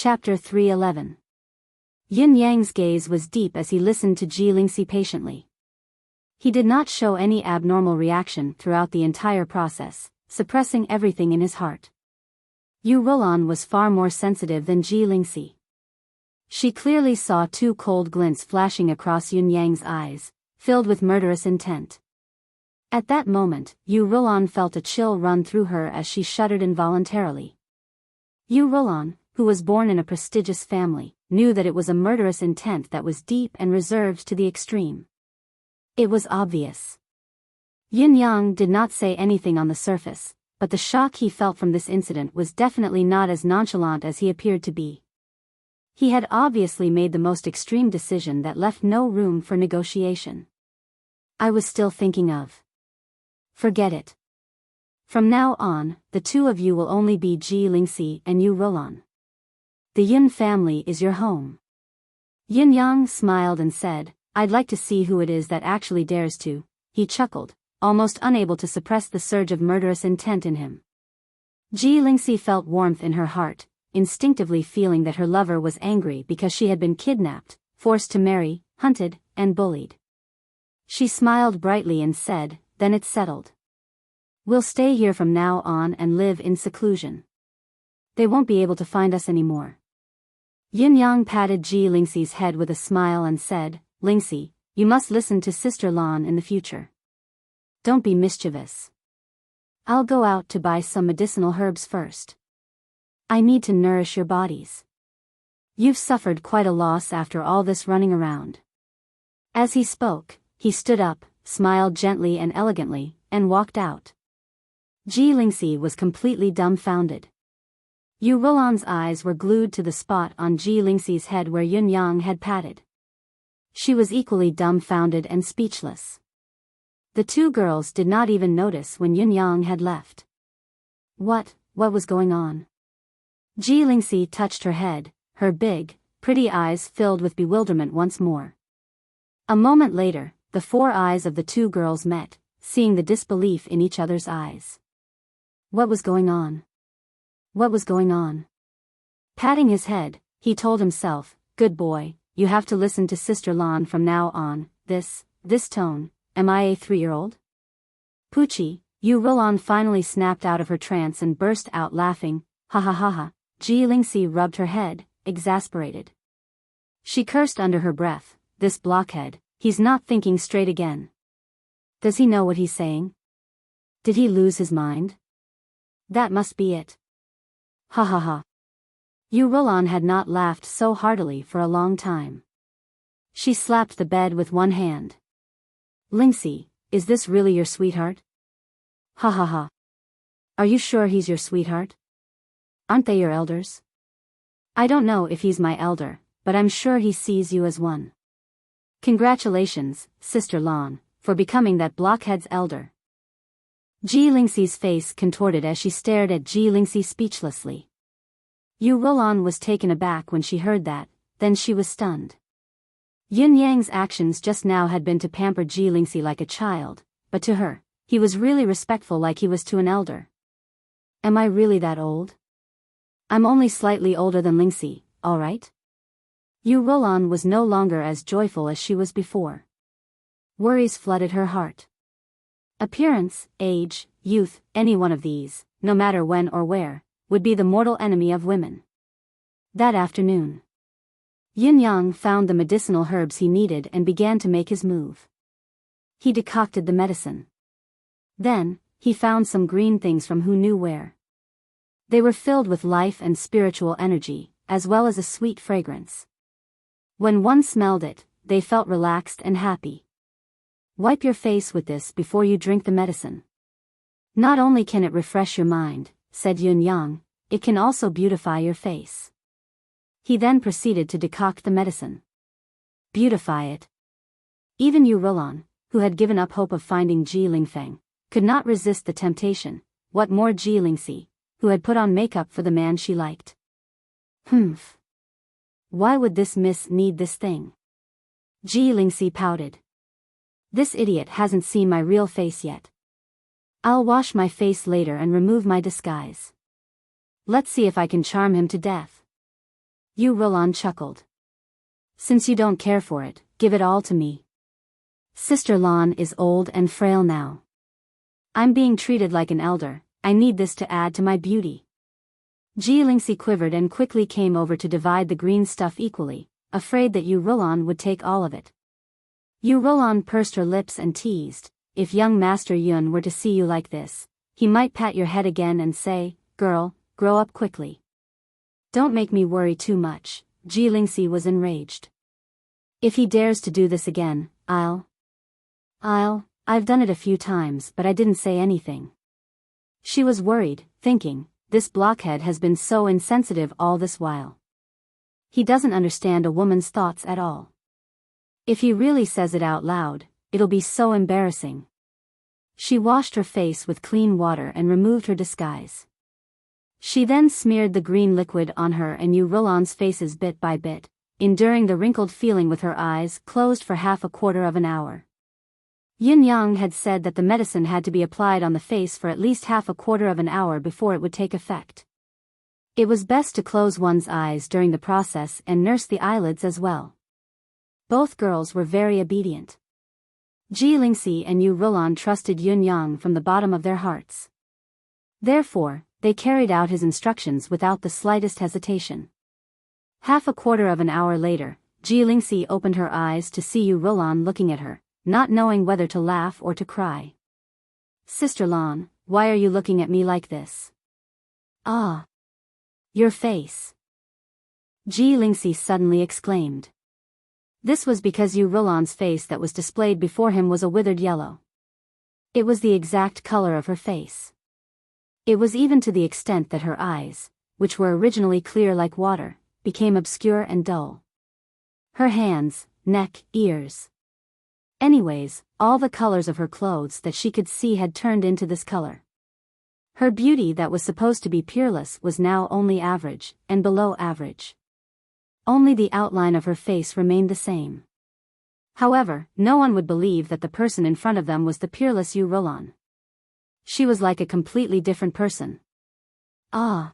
Chapter 311. Yin Yang's gaze was deep as he listened to Ji Lingxi patiently. He did not show any abnormal reaction throughout the entire process, suppressing everything in his heart. Yu Rulan was far more sensitive than Ji Lingxi. She clearly saw two cold glints flashing across Yin Yang's eyes, filled with murderous intent. At that moment, Yu Rulan felt a chill run through her as she shuddered involuntarily. Yu Rulan, who was born in a prestigious family, knew that it was a murderous intent that was deep and reserved to the extreme. It was obvious. Yin Yang did not say anything on the surface, but the shock he felt from this incident was definitely not as nonchalant as he appeared to be. He had obviously made the most extreme decision that left no room for negotiation. I was still thinking of. Forget it. From now on, the two of you will only be Ji Lingxi and Yu Rulan. The Yin family is your home. Yin Yang smiled and said, I'd like to see who it is that actually dares to. He chuckled, almost unable to suppress the surge of murderous intent in him. Ji Lingxi felt warmth in her heart, instinctively feeling that her lover was angry because she had been kidnapped, forced to marry, hunted, and bullied. She smiled brightly and said, then it's settled. We'll stay here from now on and live in seclusion. They won't be able to find us anymore. Yin Yang patted Ji Lingxi's head with a smile and said, Lingxi, you must listen to Sister Lan in the future. Don't be mischievous. I'll go out to buy some medicinal herbs first. I need to nourish your bodies. You've suffered quite a loss after all this running around. As he spoke, he stood up, smiled gently and elegantly, and walked out. Ji Lingxi was completely dumbfounded. Yu Rulan's eyes were glued to the spot on Ji Lingxi's head where Yin Yang had patted. She was equally dumbfounded and speechless. The two girls did not even notice when Yin Yang had left. What was going on? Ji Lingxi touched her head, her big, pretty eyes filled with bewilderment once more. A moment later, the four eyes of the two girls met, seeing the disbelief in each other's eyes. What was going on? What was going on? Patting his head, he told himself, good boy, you have to listen to Sister Lan from now on. This tone, am I a 3-year-old? Poochie, Yu Rulan finally snapped out of her trance and burst out laughing, ha ha ha ha. Ji Lingxi rubbed her head, exasperated. She cursed under her breath, this blockhead, he's not thinking straight again. Does he know what he's saying? Did he lose his mind? That must be it. Ha ha ha. Yu Rulan had not laughed so heartily for a long time. She slapped the bed with one hand. Lingxi, is this really your sweetheart? Ha ha ha. Are you sure he's your sweetheart? Aren't they your elders? I don't know if he's my elder, but I'm sure he sees you as one. Congratulations, Sister Lan, for becoming that blockhead's elder. Ji Lingxi's face contorted as she stared at Ji Lingxi speechlessly. Yu Rulan was taken aback when she heard that, then she was stunned. Yin Yang's actions just now had been to pamper Ji Lingxi like a child, but to her, he was really respectful like he was to an elder. Am I really that old? I'm only slightly older than Lingxi, all right? Yu Rulan was no longer as joyful as she was before. Worries flooded her heart. Appearance, age, youth, any one of these, no matter when or where, would be the mortal enemy of women. That afternoon, Yin Yang found the medicinal herbs he needed and began to make his move. He decocted the medicine. Then, he found some green things from who knew where. They were filled with life and spiritual energy, as well as a sweet fragrance. When one smelled it, they felt relaxed and happy. Wipe your face with this before you drink the medicine. Not only can it refresh your mind, said Yin Yang, it can also beautify your face. He then proceeded to decoct the medicine. Beautify it. Even Yu Rulan, who had given up hope of finding Ji Lingfeng, could not resist the temptation, what more Ji Lingxi, who had put on makeup for the man she liked. Humph. Why would this miss need this thing? Ji Lingxi pouted. This idiot hasn't seen my real face yet. I'll wash my face later and remove my disguise. Let's see if I can charm him to death. Yu Rolan chuckled. Since you don't care for it, give it all to me. Sister Lan is old and frail now. I'm being treated like an elder, I need this to add to my beauty. Lingxi quivered and quickly came over to divide the green stuff equally, afraid that Yu Rolan would take all of it. Yu Rolan pursed her lips and teased, if young Master Yun were to see you like this, he might pat your head again and say, girl, grow up quickly. Don't make me worry too much. Lingxi was enraged. If he dares to do this again, I've done it a few times but I didn't say anything. She was worried, thinking, this blockhead has been so insensitive all this while. He doesn't understand a woman's thoughts at all. If he really says it out loud, it'll be so embarrassing. She washed her face with clean water and removed her disguise. She then smeared the green liquid on her and Yu Rolan's faces bit by bit, enduring the wrinkled feeling with her eyes closed for half a quarter of an hour. Yin Yang had said that the medicine had to be applied on the face for at least half a quarter of an hour before it would take effect. It was best to close one's eyes during the process and nurse the eyelids as well. Both girls were very obedient. Lingxi and Yu Rolan trusted Yun Yang from the bottom of their hearts. Therefore, they carried out his instructions without the slightest hesitation. Half a quarter of an hour later, Lingxi opened her eyes to see Yu Rolan looking at her, not knowing whether to laugh or to cry. Sister Lan, why are you looking at me like this? Ah! Your face! Lingxi suddenly exclaimed. This was because Yu Rolan's face that was displayed before him was a withered yellow. It was the exact color of her face. It was even to the extent that her eyes, which were originally clear like water, became obscure and dull. Her hands, neck, ears. Anyways, all the colors of her clothes that she could see had turned into this color. Her beauty that was supposed to be peerless was now only average, and below average. Only the outline of her face remained the same. However, no one would believe that the person in front of them was the peerless Yu Rolan. She was like a completely different person. Ah!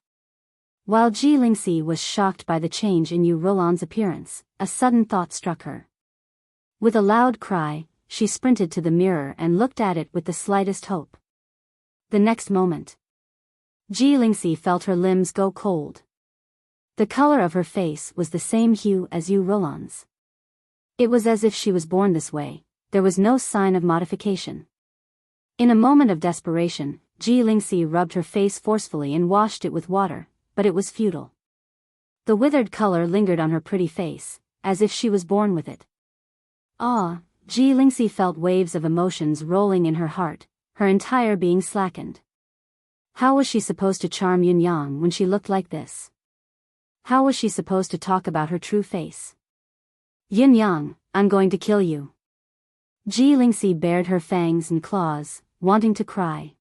While Lingxi was shocked by the change in Yu Rolan's appearance, a sudden thought struck her. With a loud cry, she sprinted to the mirror and looked at it with the slightest hope. The next moment, Lingxi felt her limbs go cold. The color of her face was the same hue as Yu Rolan's. It was as if she was born this way, there was no sign of modification. In a moment of desperation, Lingxi rubbed her face forcefully and washed it with water, but it was futile. The withered color lingered on her pretty face, as if she was born with it. Ah! Lingxi felt waves of emotions rolling in her heart, her entire being slackened. How was she supposed to charm Yun Yang when she looked like this? How was she supposed to talk about her true face? Yun Yang, I'm going to kill you. Lingxi bared her fangs and claws, wanting to cry.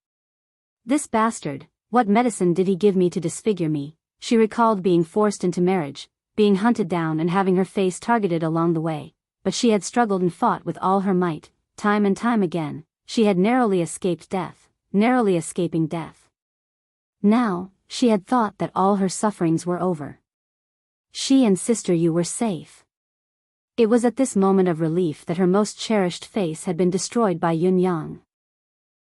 This bastard, what medicine did he give me to disfigure me? She recalled being forced into marriage, being hunted down and having her face targeted along the way, but she had struggled and fought with all her might, time and time again, she had narrowly escaped death, narrowly escaping death. Now, she had thought that all her sufferings were over. She and Sister Yu were safe. It was at this moment of relief that her most cherished face had been destroyed by Yun Yang.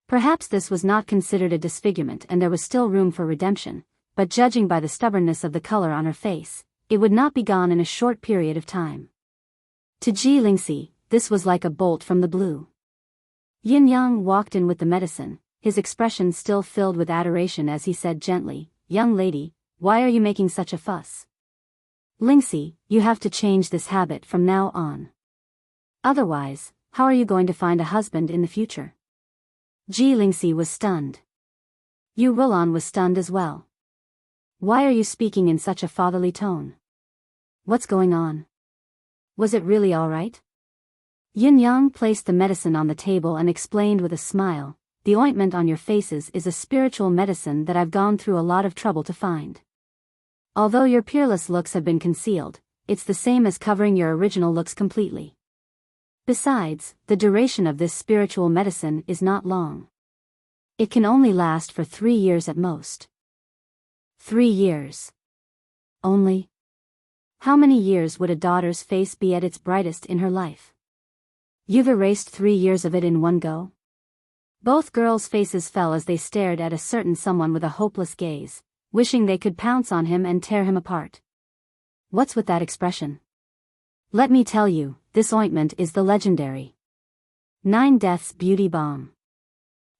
Perhaps this was not considered a disfigurement and there was still room for redemption, but judging by the stubbornness of the color on her face, it would not be gone in a short period of time. To Lingxi, this was like a bolt from the blue. Yin Yang walked in with the medicine, his expression still filled with adoration as he said gently, "Young lady, why are you making such a fuss? Lingxi, you have to change this habit from now on. Otherwise, how are you going to find a husband in the future?" Lingxi was stunned. Yu Rolan was stunned as well. Why are you speaking in such a fatherly tone? What's going on? Was it really all right? Yin Yang placed the medicine on the table and explained with a smile, "The ointment on your faces is a spiritual medicine that I've gone through a lot of trouble to find. Although your peerless looks have been concealed, it's the same as covering your original looks completely. Besides, the duration of this spiritual medicine is not long. It can only last for 3 years at most." 3 years. Only? How many years would a daughter's face be at its brightest in her life? You've erased 3 years of it in one go? Both girls' faces fell as they stared at a certain someone with a hopeless gaze, wishing they could pounce on him and tear him apart. What's with that expression? Let me tell you, this ointment is the legendary 9 Deaths Beauty Balm.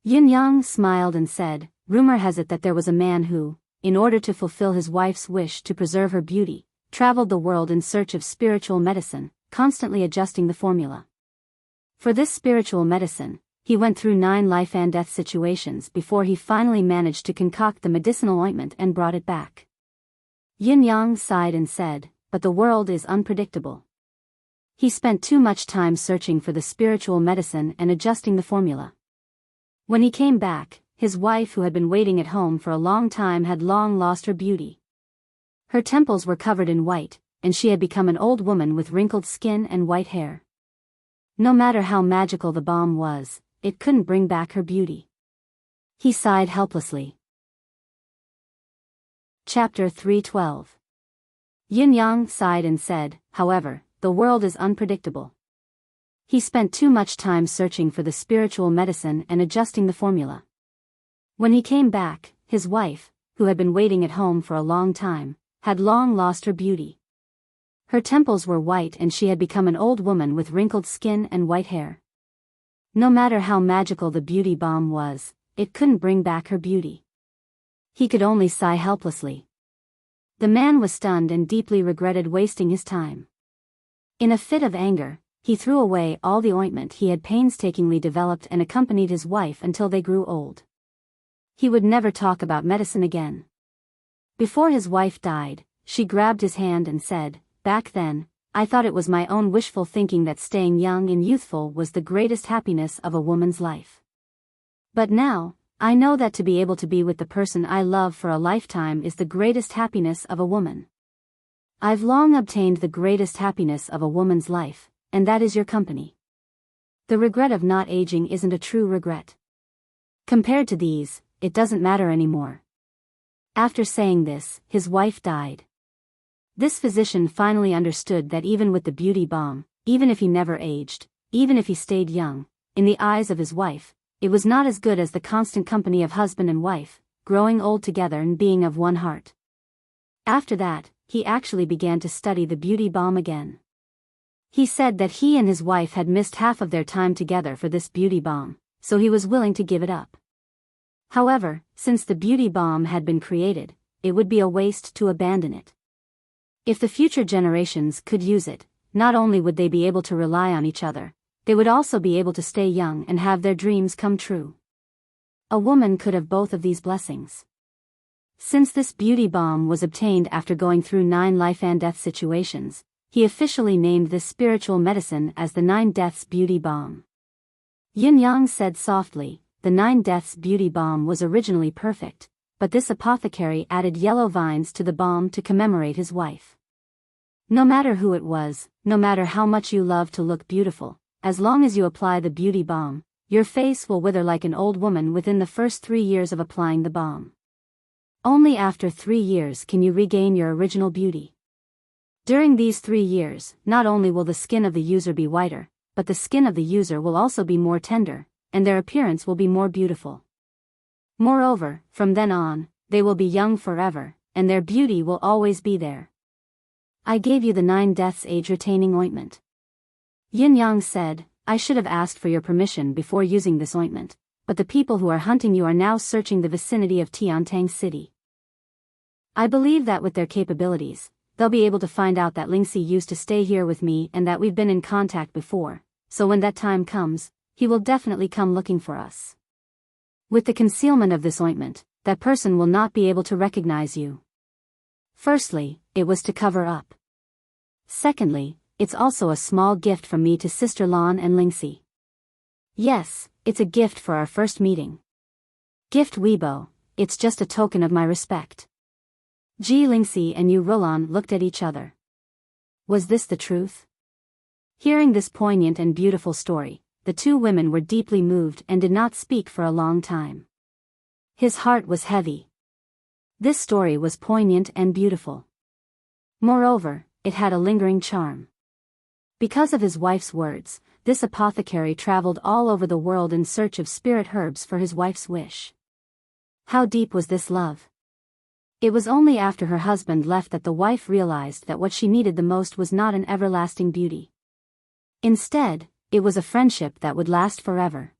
Yin Yang smiled and said, rumor has it that there was a man who, in order to fulfill his wife's wish to preserve her beauty, traveled the world in search of spiritual medicine, constantly adjusting the formula. For this spiritual medicine, he went through 9 life and death situations before he finally managed to concoct the medicinal ointment and brought it back. Yin Yang sighed and said, but the world is unpredictable. He spent too much time searching for the spiritual medicine and adjusting the formula. When he came back, his wife who had been waiting at home for a long time had long lost her beauty. Her temples were covered in white, and she had become an old woman with wrinkled skin and white hair. No matter how magical the balm was, it couldn't bring back her beauty. He sighed helplessly. Chapter 312. Yin Yang sighed and said, however, the world is unpredictable. He spent too much time searching for the spiritual medicine and adjusting the formula. When he came back, his wife, who had been waiting at home for a long time, had long lost her beauty. Her temples were white and she had become an old woman with wrinkled skin and white hair. No matter how magical the beauty balm was, it couldn't bring back her beauty. He could only sigh helplessly. The man was stunned and deeply regretted wasting his time. In a fit of anger, he threw away all the ointment he had painstakingly developed and accompanied his wife until they grew old. He would never talk about medicine again. Before his wife died, she grabbed his hand and said, back then, I thought it was my own wishful thinking that staying young and youthful was the greatest happiness of a woman's life. But now, I know that to be able to be with the person I love for a lifetime is the greatest happiness of a woman. I've long obtained the greatest happiness of a woman's life, and that is your company. The regret of not aging isn't a true regret. Compared to these, it doesn't matter anymore. After saying this, his wife died. This physician finally understood that even with the beauty balm, even if he never aged, even if he stayed young, in the eyes of his wife, it was not as good as the constant company of husband and wife, growing old together and being of one heart. After that, he actually began to study the beauty balm again. He said that he and his wife had missed half of their time together for this beauty balm, so he was willing to give it up. However, since the beauty balm had been created, it would be a waste to abandon it. If the future generations could use it, not only would they be able to rely on each other, they would also be able to stay young and have their dreams come true. A woman could have both of these blessings. Since this beauty balm was obtained after going through 9 life and death situations, he officially named this spiritual medicine as the 9 Deaths Beauty Balm. Yin Yang said softly, the 9 Deaths Beauty Balm was originally perfect, but this apothecary added yellow vines to the balm to commemorate his wife. No matter who it was, no matter how much you love to look beautiful, as long as you apply the beauty balm, your face will wither like an old woman within the first 3 years of applying the balm. Only after 3 years can you regain your original beauty. During these 3 years, not only will the skin of the user be whiter, but the skin of the user will also be more tender, and their appearance will be more beautiful. Moreover, from then on, they will be young forever, and their beauty will always be there. I gave you the 9 Deaths age-retaining ointment. Yin Yang said, I should have asked for your permission before using this ointment, but the people who are hunting you are now searching the vicinity of Tiantang City. I believe that with their capabilities, they'll be able to find out that Lingxi used to stay here with me and that we've been in contact before, so when that time comes, he will definitely come looking for us. With the concealment of this ointment, that person will not be able to recognize you. Firstly, it was to cover up. Secondly, it's also a small gift from me to Sister Lan and Lingxi. Yes, it's a gift for our first meeting. Gift Weibo, it's just a token of my respect. Ji Lingxi and Yu Rolan looked at each other. Was this the truth? Hearing this poignant and beautiful story, the 2 women were deeply moved and did not speak for a long time. His heart was heavy. This story was poignant and beautiful. Moreover, it had a lingering charm. Because of his wife's words, this apothecary traveled all over the world in search of spirit herbs for his wife's wish. How deep was this love? It was only after her husband left that the wife realized that what she needed the most was not an everlasting beauty. Instead, it was a friendship that would last forever.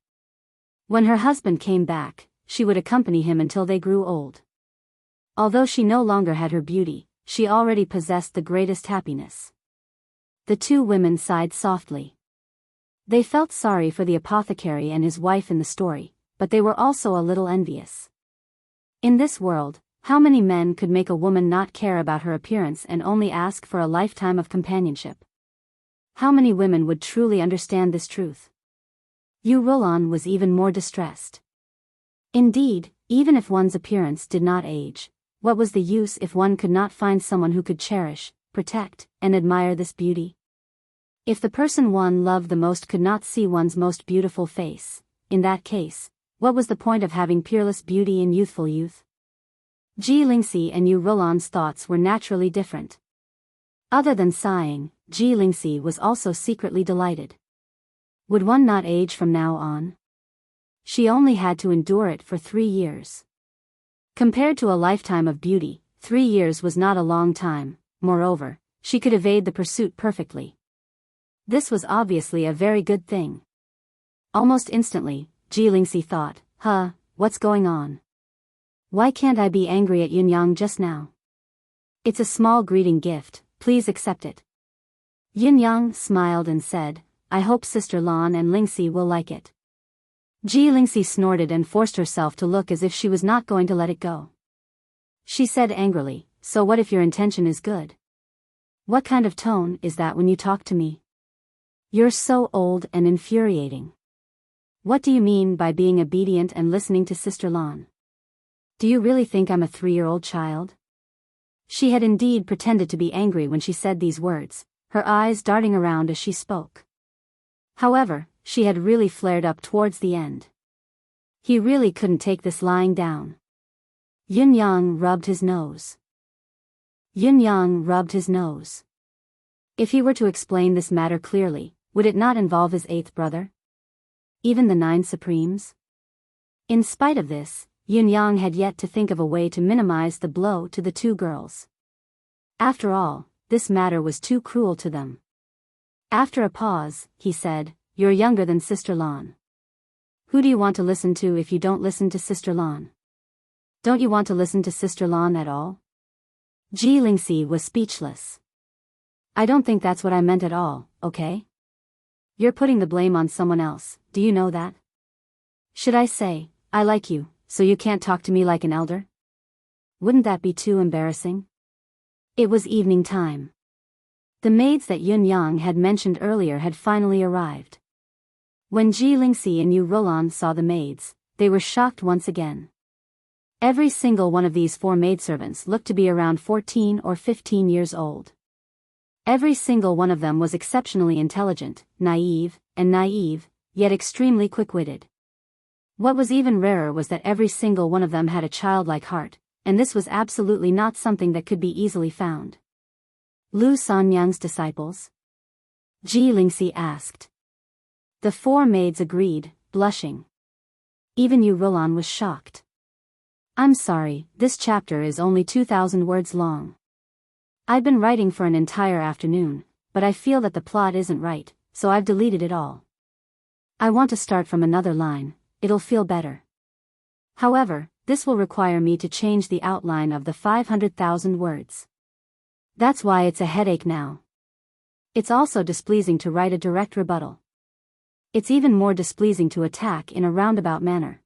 When her husband came back, she would accompany him until they grew old. Although she no longer had her beauty, she already possessed the greatest happiness. The two women sighed softly. They felt sorry for the apothecary and his wife in the story, but they were also a little envious. In this world, how many men could make a woman not care about her appearance and only ask for a lifetime of companionship? How many women would truly understand this truth? Yu Rulan was even more distressed. Indeed, even if one's appearance did not age, what was the use if one could not find someone who could cherish, protect, and admire this beauty? If the person one loved the most could not see one's most beautiful face, in that case, what was the point of having peerless beauty in youthful youth? Ji Lingxi and Yu Rulan's thoughts were naturally different. Other than sighing, Ji Lingxi was also secretly delighted. Would one not age from now on? She only had to endure it for 3 years. Compared to a lifetime of beauty, 3 years was not a long time. Moreover, she could evade the pursuit perfectly. This was obviously a very good thing. Almost instantly, Ji Lingxi thought, what's going on? Why can't I be angry at Yunyang just now? It's a small greeting gift, please accept it. Yunyang smiled and said, I hope Sister Lan and Lingxi will like it. Ji Lingxi snorted and forced herself to look as if she was not going to let it go. She said angrily, so what if your intention is good? What kind of tone is that when you talk to me? You're so old and infuriating. What do you mean by being obedient and listening to Sister Lan? Do you really think I'm a 3-year-old child? She had indeed pretended to be angry when she said these words, her eyes darting around as she spoke. However, she had really flared up towards the end. He really couldn't take this lying down. Yunyang rubbed his nose. Yunyang rubbed his nose. If he were to explain this matter clearly, would it not involve his 8th brother? Even the 9 Supremes? In spite of this, Yunyang had yet to think of a way to minimize the blow to the 2 girls. After all, this matter was too cruel to them. After a pause, he said, You're younger than Sister Lan. Who do you want to listen to if you don't listen to Sister Lan? Don't you want to listen to Sister Lan at all? Ji Lingxi was speechless. I don't think that's what I meant at all, okay? You're putting the blame on someone else, do you know that? Should I say, I like you, so you can't talk to me like an elder? Wouldn't that be too embarrassing? It was evening time. The maids that Yunyang had mentioned earlier had finally arrived. When Ji Lingxi and Yu Rulan saw the maids, they were shocked once again. Every single one of these 4 maidservants looked to be around 14 or 15 years old. Every single one of them was exceptionally intelligent, naive, yet extremely quick-witted. What was even rarer was that every single one of them had a childlike heart, and this was absolutely not something that could be easily found. Lu Sanyang's disciples? Ji Lingxi asked. The 4 maids agreed, blushing. Even Yu Rulan was shocked. I'm sorry, this chapter is only 2,000 words long. I've been writing for an entire afternoon, but I feel that the plot isn't right, so I've deleted it all. I want to start from another line, it'll feel better. However, this will require me to change the outline of the 500,000 words. That's why it's a headache now. It's also displeasing to write a direct rebuttal. It's even more displeasing to attack in a roundabout manner.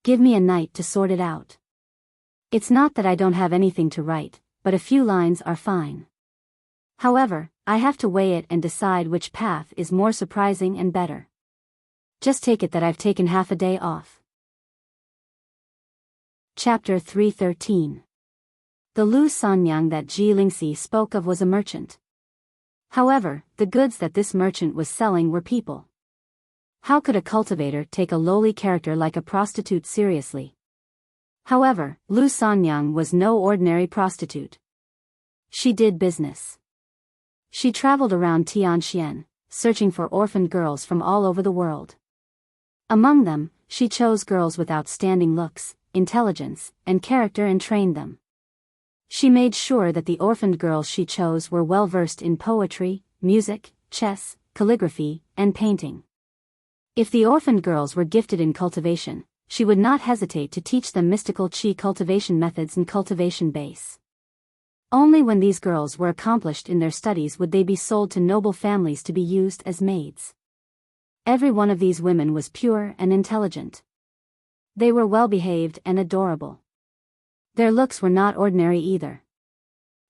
Give me a night to sort it out. It's not that I don't have anything to write, but a few lines are fine. However, I have to weigh it and decide which path is more surprising and better. Just take it that I've taken half a day off. Chapter 313. The Lu Sanyang that Ji Lingxi spoke of was a merchant. However, the goods that this merchant was selling were people. How could a cultivator take a lowly character like a prostitute seriously? However, Lu Sanyang was no ordinary prostitute. She did business. She traveled around Tianxian, searching for orphaned girls from all over the world. Among them, she chose girls with outstanding looks, intelligence, and character and trained them. She made sure that the orphaned girls she chose were well versed in poetry, music, chess, calligraphy, and painting. If the orphaned girls were gifted in cultivation, she would not hesitate to teach them mystical qi cultivation methods and cultivation base. Only when these girls were accomplished in their studies would they be sold to noble families to be used as maids. Every one of these women was pure and intelligent. They were well-behaved and adorable. Their looks were not ordinary either.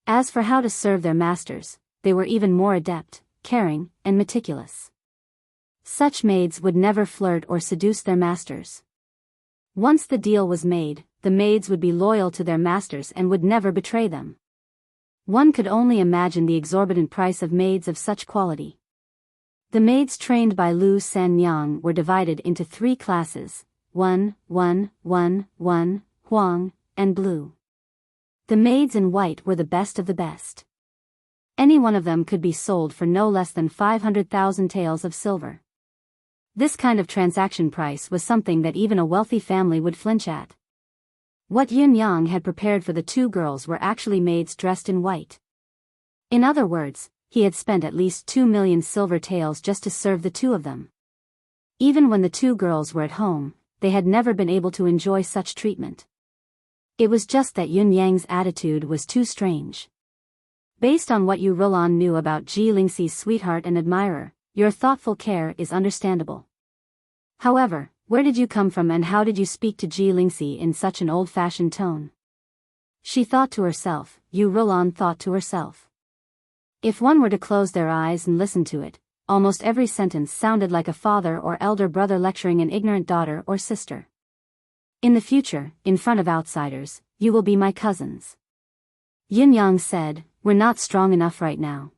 As for how to serve their masters, they were even more adept, caring, and meticulous. Such maids would never flirt or seduce their masters. Once the deal was made, the maids would be loyal to their masters and would never betray them. One could only imagine the exorbitant price of maids of such quality. The maids trained by Lu Sannyang were divided into 3 classes, 1, Huang, and Blue. The maids in white were the best of the best. Any one of them could be sold for no less than 500,000 taels of silver. This kind of transaction price was something that even a wealthy family would flinch at. What Yun Yang had prepared for the 2 girls were actually maids dressed in white. In other words, he had spent at least 2 million silver taels just to serve the 2 of them. Even when the 2 girls were at home, they had never been able to enjoy such treatment. It was just that Yun Yang's attitude was too strange. Based on what Yu Rulan knew about Ji Lingxi's sweetheart and admirer, your thoughtful care is understandable. However, where did you come from and how did you speak to Ji Lingxi in such an old-fashioned tone? She thought to herself, Yu Rulan thought to herself. If one were to close their eyes and listen to it, almost every sentence sounded like a father or elder brother lecturing an ignorant daughter or sister. In the future, in front of outsiders, you will be my cousins. Yin Yang said, we're not strong enough right now.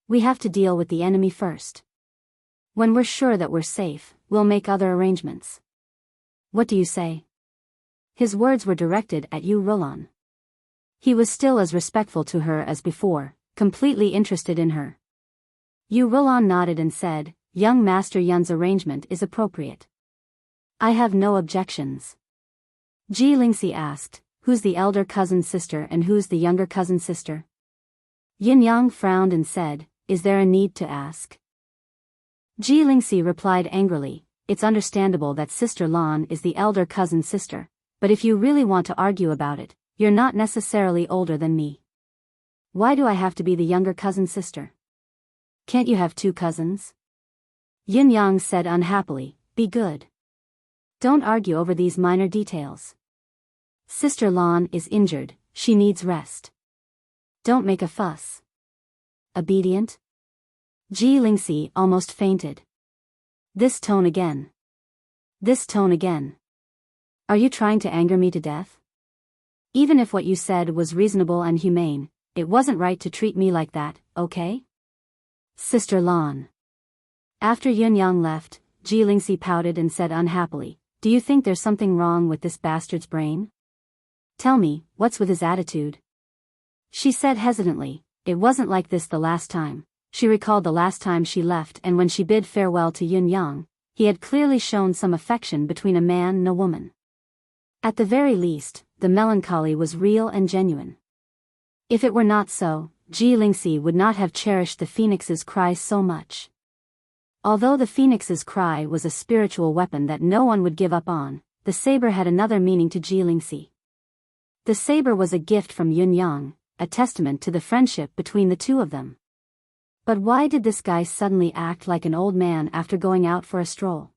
We have to deal with the enemy first. When we're sure that we're safe, we'll make other arrangements. What do you say? His words were directed at Yu Rulan. He was still as respectful to her as before, completely interested in her. Yu Rulan nodded and said, young Master Yun's arrangement is appropriate. I have no objections. Ji Lingxi asked, who's the elder cousin sister and who's the younger cousin sister? Yin Yang frowned and said, is there a need to ask? Ji Lingxi replied angrily, it's understandable that Sister Lan is the elder cousin sister, but if you really want to argue about it, you're not necessarily older than me. Why do I have to be the younger cousin sister? Can't you have 2 cousins? Yin Yang said unhappily, be good. Don't argue over these minor details. Sister Lan is injured, she needs rest. Don't make a fuss. Obedient? Ji Lingxi almost fainted. This tone again. This tone again. Are you trying to anger me to death? Even if what you said was reasonable and humane, it wasn't right to treat me like that, okay? Sister Lan. After Yun Yang left, Ji Lingxi pouted and said unhappily, do you think there's something wrong with this bastard's brain? Tell me, what's with his attitude? She said hesitantly, it wasn't like this the last time. She recalled the last time she left and when she bid farewell to Yun Yang, he had clearly shown some affection between a man and a woman. At the very least, the melancholy was real and genuine. If it were not so, Ji Lingxi would not have cherished the phoenix's cry so much. Although the phoenix's cry was a spiritual weapon that no one would give up on, the saber had another meaning to Ji Lingxi. The saber was a gift from Yun Yang, a testament to the friendship between the 2 of them. But why did this guy suddenly act like an old man after going out for a stroll?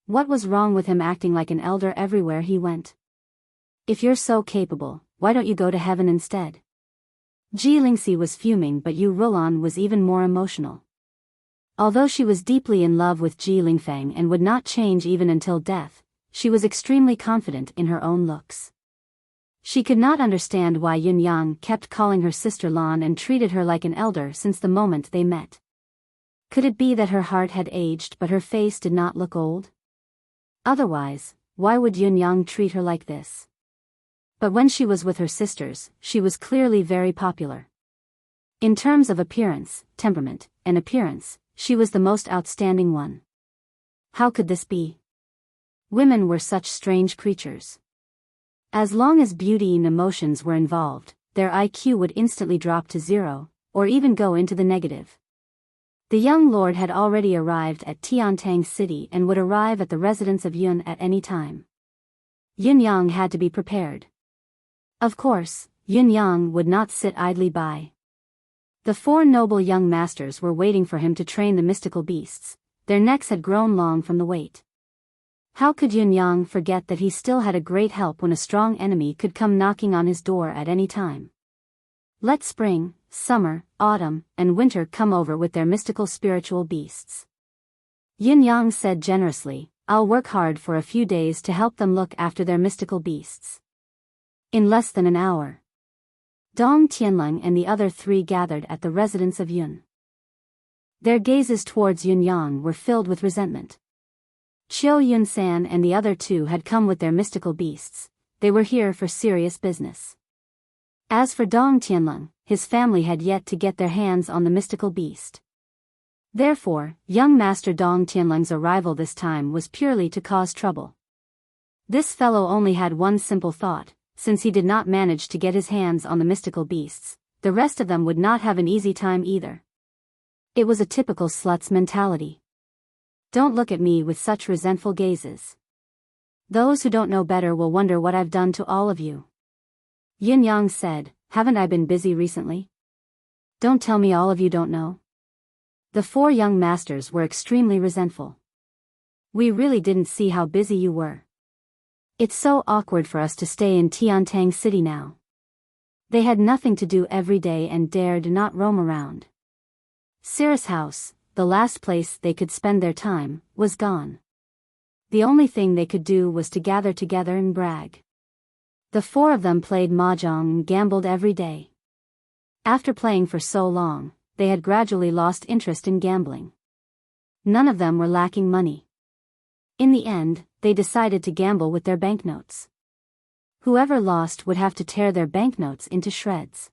What was wrong with him acting like an elder everywhere he went? If you're so capable, why don't you go to heaven instead? Ji Lingxi was fuming but Yu Rulan was even more emotional. Although she was deeply in love with Ji Lingfeng and would not change even until death, she was extremely confident in her own looks. She could not understand why Yun Yang kept calling her sister Lan and treated her like an elder since the moment they met. Could it be that her heart had aged but her face did not look old? Otherwise, why would Yun Yang treat her like this? But when she was with her sisters, she was clearly very popular. In terms of appearance, temperament, and appearance, she was the most outstanding one. How could this be? Women were such strange creatures. As long as beauty and emotions were involved, their IQ would instantly drop to 0, or even go into the negative. The young lord had already arrived at Enchanting City and would arrive at the residence of Yun at any time. Yun Yang had to be prepared. Of course, Yun Yang would not sit idly by. The 4 noble young masters were waiting for him to train the mystical beasts. Their necks had grown long from the wait. How could Yun Yang forget that he still had a great help when a strong enemy could come knocking on his door at any time? Let spring, summer, autumn, and winter come over with their mystical spiritual beasts. Yun Yang said generously, I'll work hard for a few days to help them look after their mystical beasts. In less than an hour, Dong Tianlong and the other 3 gathered at the residence of Yun. Their gazes towards Yun Yang were filled with resentment. Chiu Yun San and the other 2 had come with their mystical beasts. They were here for serious business. As for Dong Tianlong, his family had yet to get their hands on the mystical beast. Therefore, young Master Dong Tianlong's arrival this time was purely to cause trouble. This fellow only had one simple thought: since he did not manage to get his hands on the mystical beasts, the rest of them would not have an easy time either. It was a typical slut's mentality. Don't look at me with such resentful gazes. Those who don't know better will wonder what I've done to all of you. Yin Yang said, haven't I been busy recently? Don't tell me all of you don't know. The 4 young masters were extremely resentful. We really didn't see how busy you were. It's so awkward for us to stay in Enchanting City now. They had nothing to do every day and dared not roam around. Cirrus House, the last place they could spend their time, was gone. The only thing they could do was to gather together and brag. The 4 of them played mahjong and gambled every day. After playing for so long, they had gradually lost interest in gambling. None of them were lacking money. In the end, they decided to gamble with their banknotes. Whoever lost would have to tear their banknotes into shreds.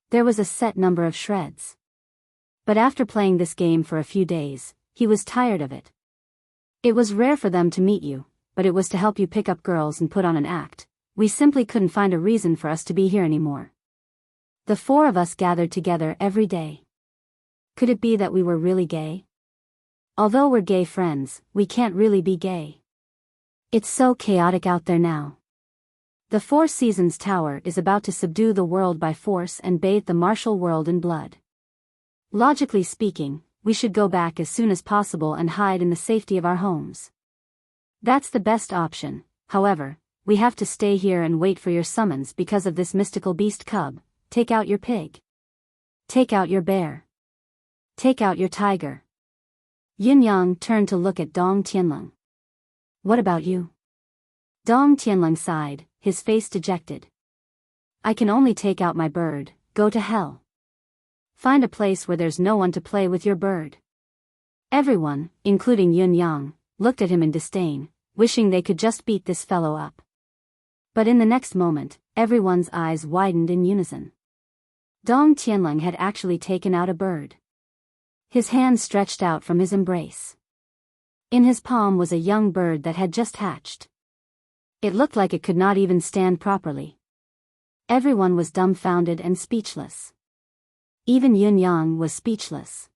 There was a set number of shreds. But after playing this game for a few days, he was tired of it. It was rare for them to meet you, but it was to help you pick up girls and put on an act. We simply couldn't find a reason for us to be here anymore. The 4 of us gathered together every day. Could it be that we were really gay? Although we're gay friends, we can't really be gay. It's so chaotic out there now. The 4 Seasons Tower is about to subdue the world by force and bathe the martial world in blood. Logically speaking, we should go back as soon as possible and hide in the safety of our homes. That's the best option. However, we have to stay here and wait for your summons because of this mystical beast cub. Take out your pig. Take out your bear. Take out your tiger. Yin Yang turned to look at Dong Tianlong. What about you? Dong Tianlong sighed, his face dejected. I can only take out my bird. Go to hell. Find a place where there's no one to play with your bird. Everyone, including Yin Yang, looked at him in disdain, wishing they could just beat this fellow up. But in the next moment, everyone's eyes widened in unison. Dong Tianlong had actually taken out a bird. His hand stretched out from his embrace. In his palm was a young bird that had just hatched. It looked like it could not even stand properly. Everyone was dumbfounded and speechless. Even Yin Yang was speechless.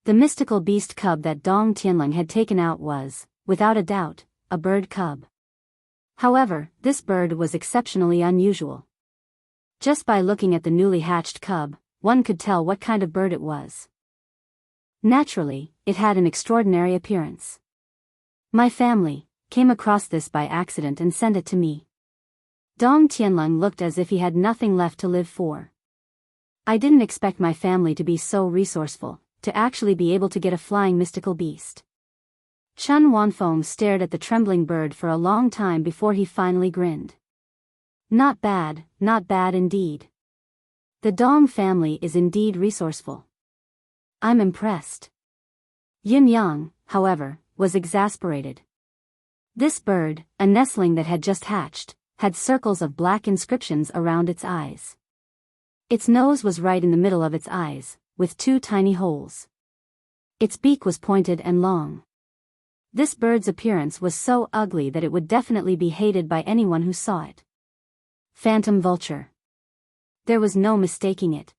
The mystical beast cub that Dong Tianlong had taken out was, without a doubt, a bird cub. However, this bird was exceptionally unusual. Just by looking at the newly hatched cub, one could tell what kind of bird it was. Naturally, it had an extraordinary appearance. My family came across this by accident and sent it to me. Dong Tianlong looked as if he had nothing left to live for. I didn't expect my family to be so resourceful, to actually be able to get a flying mystical beast. Chun Wanfeng stared at the trembling bird for a long time before he finally grinned. Not bad indeed. The Dong family is indeed resourceful. I'm impressed. Yin Yang, however, was exasperated. This bird, a nestling that had just hatched, had circles of black inscriptions around its eyes. Its nose was right in the middle of its eyes, with two tiny holes. Its beak was pointed and long. This bird's appearance was so ugly that it would definitely be hated by anyone who saw it. Phantom vulture. There was no mistaking it.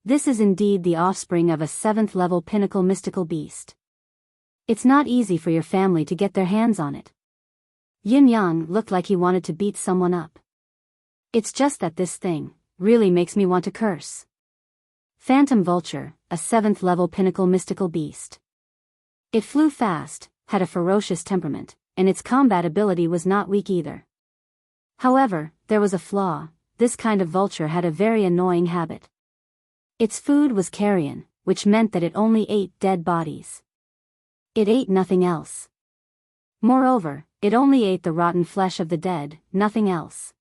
This is indeed the offspring of a 7th-level pinnacle mystical beast. It's not easy for your family to get their hands on it. Yin Yang looked like he wanted to beat someone up. It's just that this thing really makes me want to curse. Phantom vulture, a 7th-level pinnacle mystical beast. It flew fast, had a ferocious temperament, and its combat ability was not weak either. However, there was a flaw. This kind of vulture had a very annoying habit. Its food was carrion, which meant that it only ate dead bodies. It ate nothing else. Moreover, it only ate the rotten flesh of the dead, nothing else.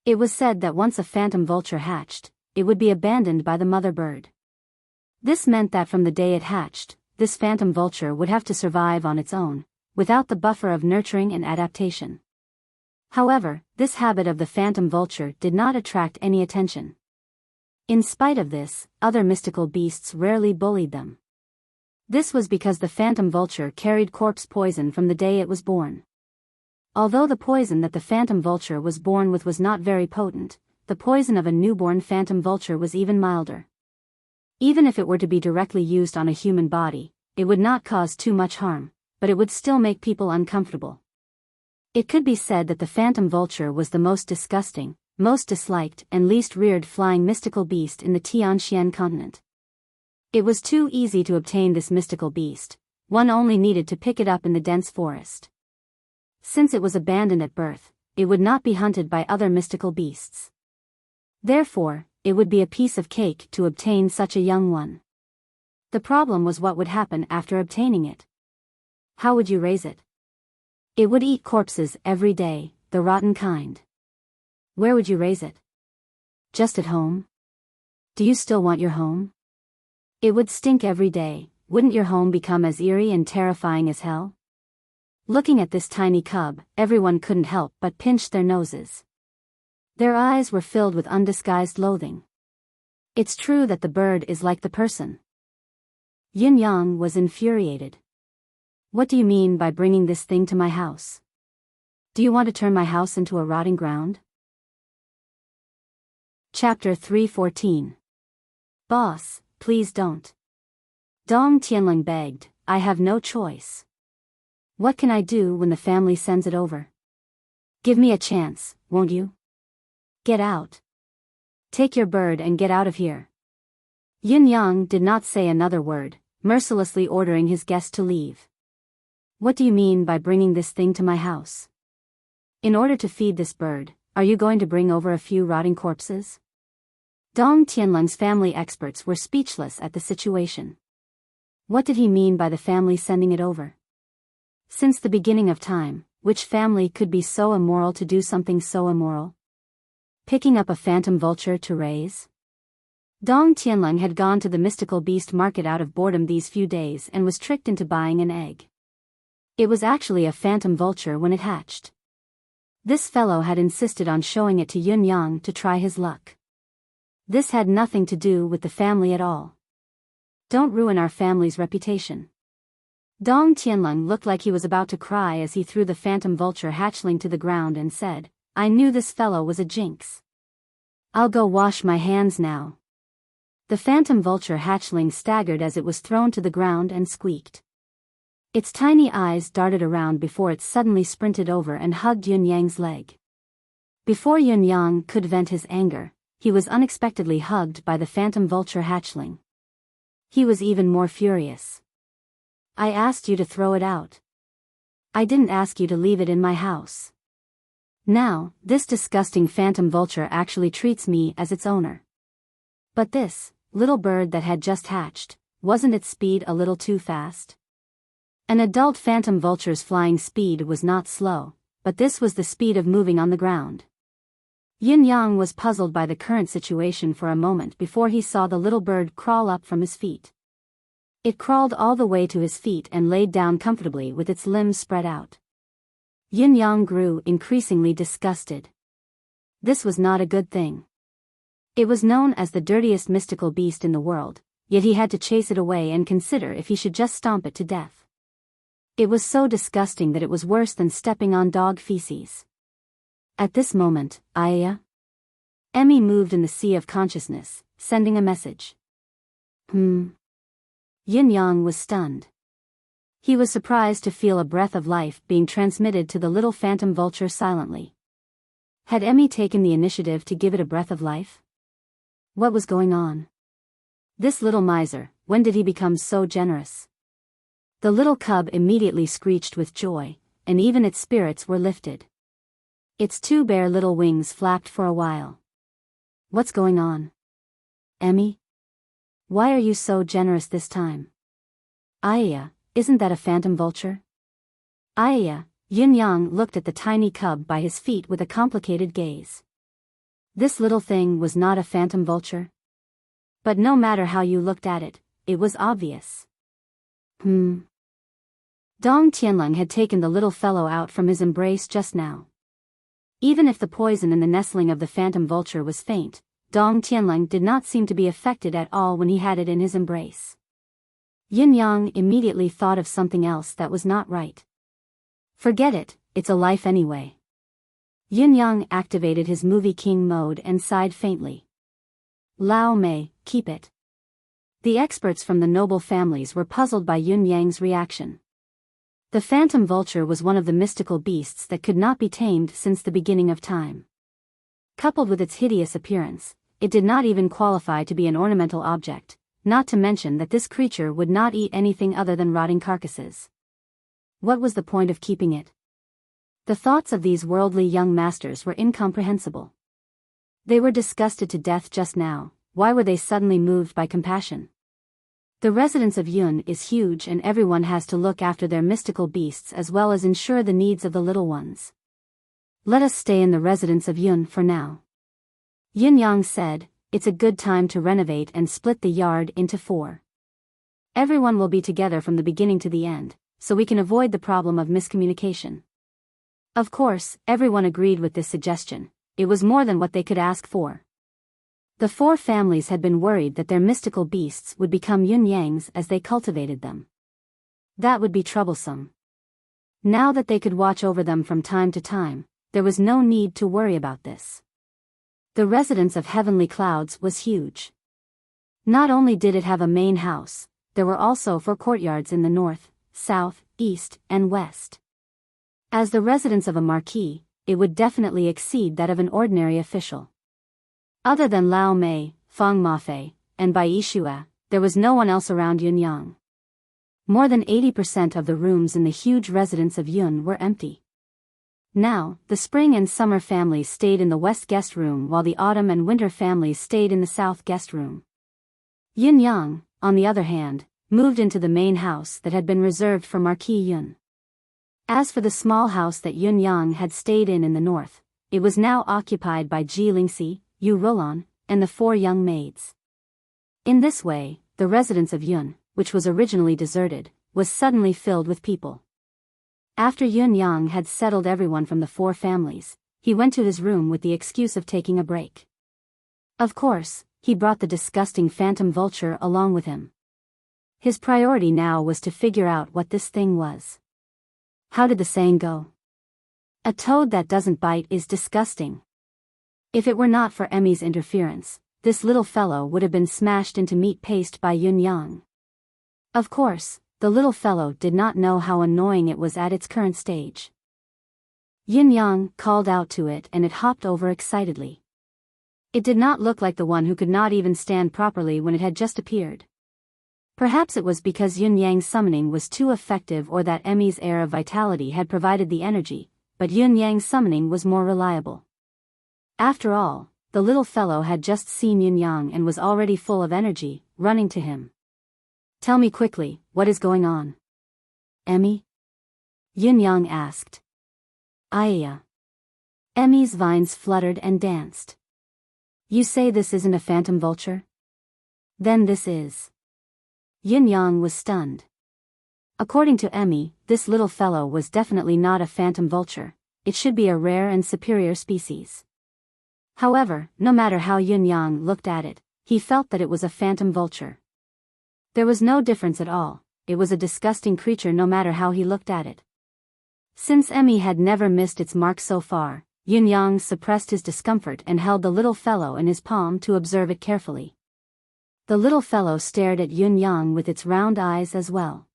It was said that once a phantom vulture hatched, it would be abandoned by the mother bird. This meant that from the day it hatched, this phantom vulture would have to survive on its own, without the buffer of nurturing and adaptation. However, this habit of the phantom vulture did not attract any attention. In spite of this, other mystical beasts rarely bullied them. This was because the phantom vulture carried corpse poison from the day it was born. Although the poison that the phantom vulture was born with was not very potent, the poison of a newborn phantom vulture was even milder. Even if it were to be directly used on a human body, it would not cause too much harm, but it would still make people uncomfortable. It could be said that the phantom vulture was the most disgusting, most disliked and least reared flying mystical beast in the Tianxian continent. It was too easy to obtain this mystical beast. One only needed to pick it up in the dense forest. Since it was abandoned at birth, it would not be hunted by other mystical beasts. Therefore, it would be a piece of cake to obtain such a young one. The problem was what would happen after obtaining it. How would you raise it? It would eat corpses every day, the rotten kind. Where would you raise it? Just at home? Do you still want your home? It would stink every day. Wouldn't your home become as eerie and terrifying as hell? Looking at this tiny cub, everyone couldn't help but pinch their noses. Their eyes were filled with undisguised loathing. It's true that the bird is like the person. Yin Yang was infuriated. What do you mean by bringing this thing to my house? Do you want to turn my house into a rotting ground? Chapter 314. Boss, please don't. Dong Tianling begged, I have no choice. What can I do when the family sends it over? Give me a chance, won't you? Get out. Take your bird and get out of here. Yin Yang did not say another word, mercilessly ordering his guest to leave. What do you mean by bringing this thing to my house? In order to feed this bird, are you going to bring over a few rotting corpses? Dong Tianling's family experts were speechless at the situation. What did he mean by the family sending it over? Since the beginning of time, which family could be so immoral to do something so immoral? Picking up a phantom vulture to raise? Dong Tianling had gone to the mystical beast market out of boredom these few days and was tricked into buying an egg. It was actually a phantom vulture when it hatched. This fellow had insisted on showing it to Yin Yang to try his luck. This had nothing to do with the family at all. Don't ruin our family's reputation. Dong Tianling looked like he was about to cry as he threw the phantom vulture hatchling to the ground and said, I knew this fellow was a jinx. I'll go wash my hands now. The phantom vulture hatchling staggered as it was thrown to the ground and squeaked. Its tiny eyes darted around before it suddenly sprinted over and hugged Yin Yang's leg. Before Yin Yang could vent his anger, he was unexpectedly hugged by the phantom vulture hatchling. He was even more furious. I asked you to throw it out. I didn't ask you to leave it in my house. Now, this disgusting phantom vulture actually treats me as its owner. But this little bird that had just hatched, wasn't its speed a little too fast? An adult phantom vulture's flying speed was not slow, but this was the speed of moving on the ground. Yin Yang was puzzled by the current situation for a moment before he saw the little bird crawl up from his feet. It crawled all the way to his feet and laid down comfortably with its limbs spread out. Yin Yang grew increasingly disgusted. This was not a good thing. It was known as the dirtiest mystical beast in the world, yet he had to chase it away and consider if he should just stomp it to death. It was so disgusting that it was worse than stepping on dog feces. At this moment, Emmy moved in the sea of consciousness, sending a message. Yin Yang was stunned. He was surprised to feel a breath of life being transmitted to the little phantom vulture silently. Had Emmy taken the initiative to give it a breath of life? What was going on? This little miser, when did he become so generous? The little cub immediately screeched with joy, and even its spirits were lifted. Its two bare little wings flapped for a while. What's going on? Emmy? Why are you so generous this time? Isn't that a phantom vulture? Yin Yang looked at the tiny cub by his feet with a complicated gaze. This little thing was not a phantom vulture? But no matter how you looked at it, it was obvious. Dong Tianlong had taken the little fellow out from his embrace just now. Even if the poison in the nestling of the phantom vulture was faint, Dong Tianlong did not seem to be affected at all when he had it in his embrace. Yin Yang immediately thought of something else that was not right. Forget it, it's a life anyway. Yin Yang activated his movie king mode and sighed faintly. Lao Mei, keep it. The experts from the noble families were puzzled by Yin Yang's reaction. The phantom vulture was one of the mystical beasts that could not be tamed since the beginning of time. Coupled with its hideous appearance, it did not even qualify to be an ornamental object, not to mention that this creature would not eat anything other than rotting carcasses. What was the point of keeping it? The thoughts of these worldly young masters were incomprehensible. They were disgusted to death just now. Why were they suddenly moved by compassion? The residence of Yun is huge and everyone has to look after their mystical beasts as well as ensure the needs of the little ones. Let us stay in the residence of Yun for now. Yin Yang said, it's a good time to renovate and split the yard into 4. Everyone will be together from the beginning to the end, so we can avoid the problem of miscommunication. Of course, everyone agreed with this suggestion. It was more than what they could ask for. The 4 families had been worried that their mystical beasts would become Yin Yang's as they cultivated them. That would be troublesome. Now that they could watch over them from time to time, there was no need to worry about this. The residence of Heavenly Clouds was huge. Not only did it have a main house, there were also 4 courtyards in the north, south, east, and west. As the residence of a marquis, it would definitely exceed that of an ordinary official. Other than Lao Mei, Feng Mafei, and Bai Yishue, there was no one else around Yin Yang. More than 80% of the rooms in the huge residence of Yun were empty. Now, the spring and summer families stayed in the west guest room while the autumn and winter families stayed in the south guest room. Yin Yang, on the other hand, moved into the main house that had been reserved for Marquis Yun. As for the small house that Yin Yang had stayed in the north, it was now occupied by Ji Lingxi, Yu Rolan, and the 4 young maids. In this way, the residence of Yun, which was originally deserted, was suddenly filled with people. After Yin Yang had settled everyone from the 4 families, he went to his room with the excuse of taking a break. Of course, he brought the disgusting phantom vulture along with him. His priority now was to figure out what this thing was. How did the saying go? A toad that doesn't bite is disgusting. If it were not for Emmy's interference, this little fellow would have been smashed into meat paste by Yin Yang. Of course, the little fellow did not know how annoying it was at its current stage. Yin Yang called out to it and it hopped over excitedly. It did not look like the one who could not even stand properly when it had just appeared. Perhaps it was because Yin Yang's summoning was too effective or that Emmy's air of vitality had provided the energy, but Yin Yang's summoning was more reliable. After all, the little fellow had just seen Yin Yang and was already full of energy, running to him. Tell me quickly, what is going on? Emmy? Yin Yang asked. Emmy's vines fluttered and danced. You say this isn't a phantom vulture? Then this is. Yin Yang was stunned. According to Emmy, this little fellow was definitely not a phantom vulture. It should be a rare and superior species. However, no matter how Yin Yang looked at it, he felt that it was a phantom vulture. There was no difference at all, it was a disgusting creature no matter how he looked at it. Since Emmy had never missed its mark so far, Yin Yang suppressed his discomfort and held the little fellow in his palm to observe it carefully. The little fellow stared at Yin Yang with its round eyes as well.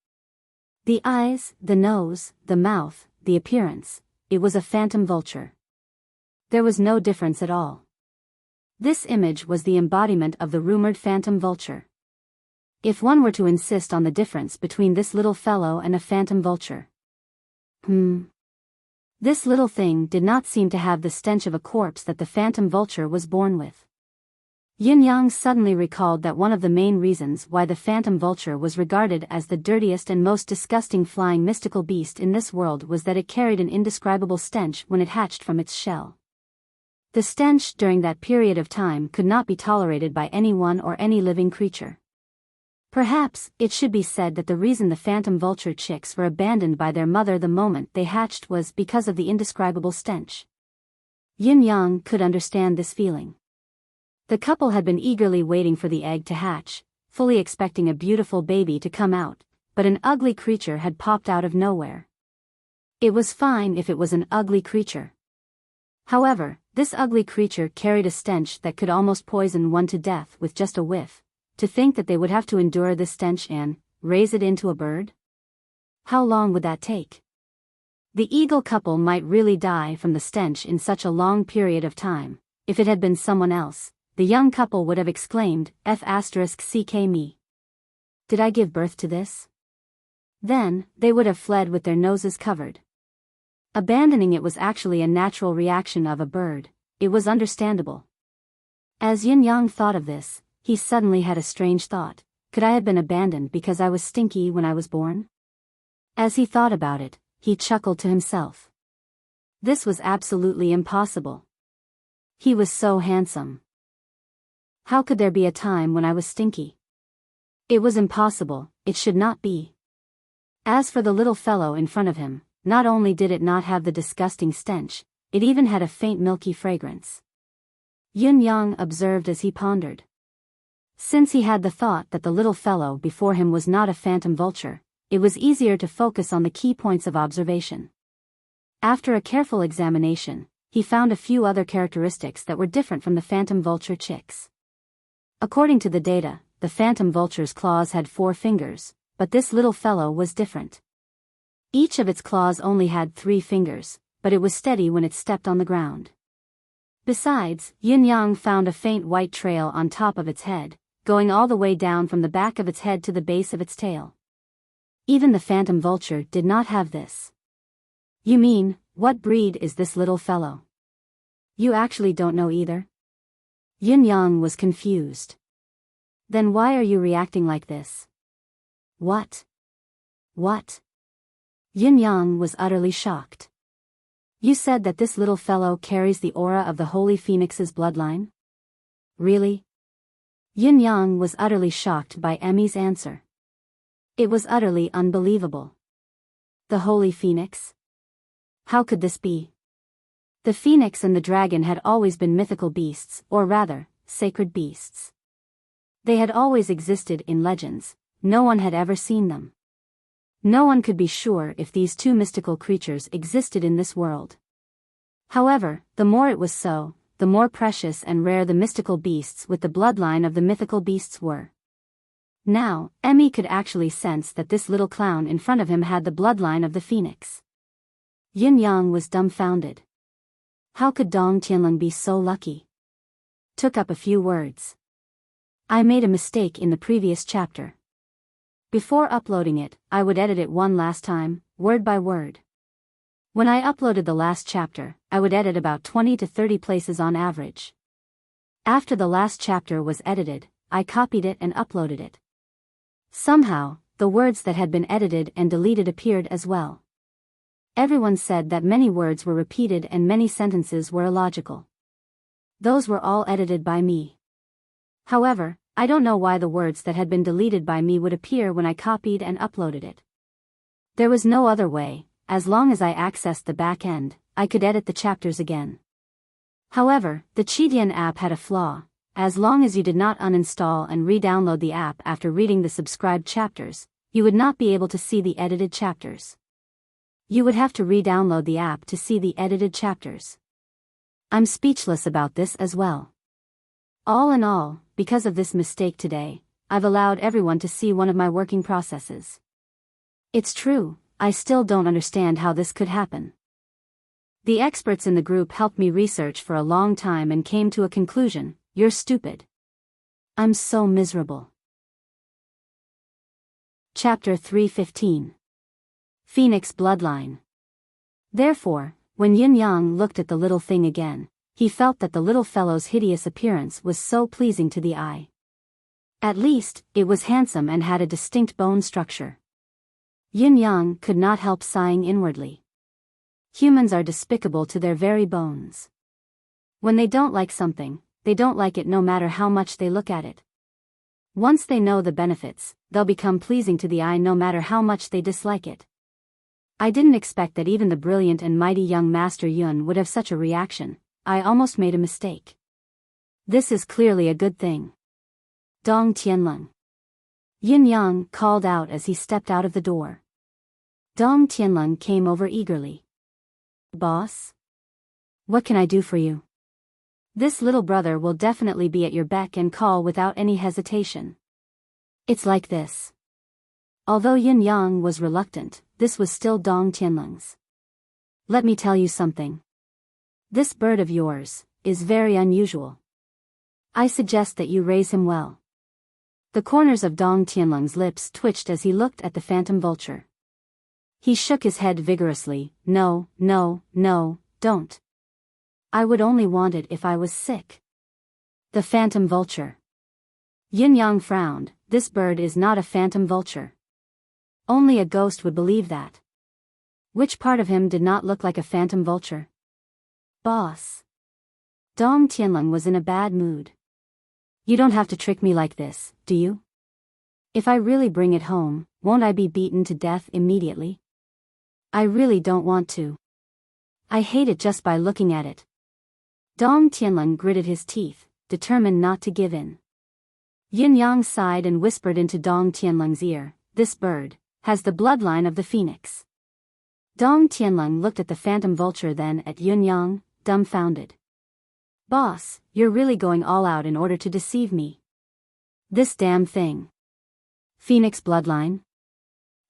The eyes, the nose, the mouth, the appearance, it was a phantom vulture. There was no difference at all. This image was the embodiment of the rumored phantom vulture. If one were to insist on the difference between this little fellow and a phantom vulture. This little thing did not seem to have the stench of a corpse that the phantom vulture was born with. Yin Yang suddenly recalled that one of the main reasons why the phantom vulture was regarded as the dirtiest and most disgusting flying mystical beast in this world was that it carried an indescribable stench when it hatched from its shell. The stench during that period of time could not be tolerated by anyone or any living creature. Perhaps, it should be said that the reason the phantom vulture chicks were abandoned by their mother the moment they hatched was because of the indescribable stench. Yin Yang could understand this feeling. The couple had been eagerly waiting for the egg to hatch, fully expecting a beautiful baby to come out, but an ugly creature had popped out of nowhere. It was fine if it was an ugly creature. However, this ugly creature carried a stench that could almost poison one to death with just a whiff. To think that they would have to endure this stench and raise it into a bird? How long would that take? The eagle couple might really die from the stench in such a long period of time. If it had been someone else, the young couple would have exclaimed, F***ck me. Did I give birth to this? Then, they would have fled with their noses covered. Abandoning it was actually a natural reaction of a bird. It was understandable. As Yin Yang thought of this, he suddenly had a strange thought. Could I have been abandoned because I was stinky when I was born? As he thought about it, he chuckled to himself. This was absolutely impossible. He was so handsome. How could there be a time when I was stinky? It was impossible, it should not be. As for the little fellow in front of him, not only did it not have the disgusting stench, it even had a faint milky fragrance. Yin Yang observed as he pondered. Since he had the thought that the little fellow before him was not a phantom vulture, it was easier to focus on the key points of observation. After a careful examination, he found a few other characteristics that were different from the phantom vulture chicks. According to the data, the phantom vulture's claws had 4 fingers, but this little fellow was different. Each of its claws only had 3 fingers, but it was steady when it stepped on the ground. Besides, Yin Yang found a faint white trail on top of its head, going all the way down from the back of its head to the base of its tail. Even the phantom vulture did not have this. You mean, what breed is this little fellow? You actually don't know either? Yin Yang was confused. Then why are you reacting like this? What? Yin Yang was utterly shocked. You said that this little fellow carries the aura of the Holy Phoenix's bloodline? Really? Yin Yang was utterly shocked by Emmy's answer. It was utterly unbelievable. The Holy Phoenix? How could this be? The phoenix and the dragon had always been mythical beasts, or rather, sacred beasts. They had always existed in legends, no one had ever seen them. No one could be sure if these two mystical creatures existed in this world. However, the more it was so, the more precious and rare the mystical beasts with the bloodline of the mythical beasts were. Now, Emmy could actually sense that this little clown in front of him had the bloodline of the phoenix. Yin Yang was dumbfounded. How could Dong Tianlong be so lucky? Took up a few words. I made a mistake in the previous chapter. Before uploading it, I would edit it one last time, word by word. When I uploaded the last chapter, I would edit about 20 to 30 places on average. After the last chapter was edited, I copied it and uploaded it. Somehow, the words that had been edited and deleted appeared as well. Everyone said that many words were repeated and many sentences were illogical. Those were all edited by me. However, I don't know why the words that had been deleted by me would appear when I copied and uploaded it. There was no other way. As long as I accessed the back end, I could edit the chapters again. However, the Qidian app had a flaw. As long as you did not uninstall and re-download the app after reading the subscribed chapters, you would not be able to see the edited chapters. You would have to re-download the app to see the edited chapters. I'm speechless about this as well. All in all, because of this mistake today, I've allowed everyone to see one of my working processes. It's true, I still don't understand how this could happen. The experts in the group helped me research for a long time and came to a conclusion: you're stupid. I'm so miserable. Chapter 3:15. Phoenix Bloodline. Therefore, when Yin Yang looked at the little thing again, he felt that the little fellow's hideous appearance was so pleasing to the eye. At least, it was handsome and had a distinct bone structure. Yin Yang could not help sighing inwardly. Humans are despicable to their very bones. When they don't like something, they don't like it no matter how much they look at it. Once they know the benefits, they'll become pleasing to the eye no matter how much they dislike it. I didn't expect that even the brilliant and mighty young Master Yun would have such a reaction. I almost made a mistake. This is clearly a good thing. Dong Tianleng. Yin Yang called out as he stepped out of the door. Dong Tianleng came over eagerly. Boss? What can I do for you? This little brother will definitely be at your beck and call without any hesitation. It's like this. Although Yin Yang was reluctant, this was still Dong Tianleng's. Let me tell you something. This bird of yours is very unusual. I suggest that you raise him well. The corners of Dong Tianleng's lips twitched as he looked at the phantom vulture. He shook his head vigorously. No, no, no, don't. I would only want it if I was sick. The phantom vulture. Yin Yang frowned. This bird is not a phantom vulture. Only a ghost would believe that. Which part of him did not look like a phantom vulture? Boss. Dong Tianleng was in a bad mood. You don't have to trick me like this, do you? If I really bring it home, won't I be beaten to death immediately? I really don't want to. I hate it just by looking at it. Dong Tianleng gritted his teeth, determined not to give in. Yin Yang sighed and whispered into Dong Tianleng's ear, this bird has the bloodline of the phoenix. Dong Tianleng looked at the phantom vulture, then at Yin Yang, dumbfounded. Boss, you're really going all out in order to deceive me. This damn thing. Phoenix bloodline?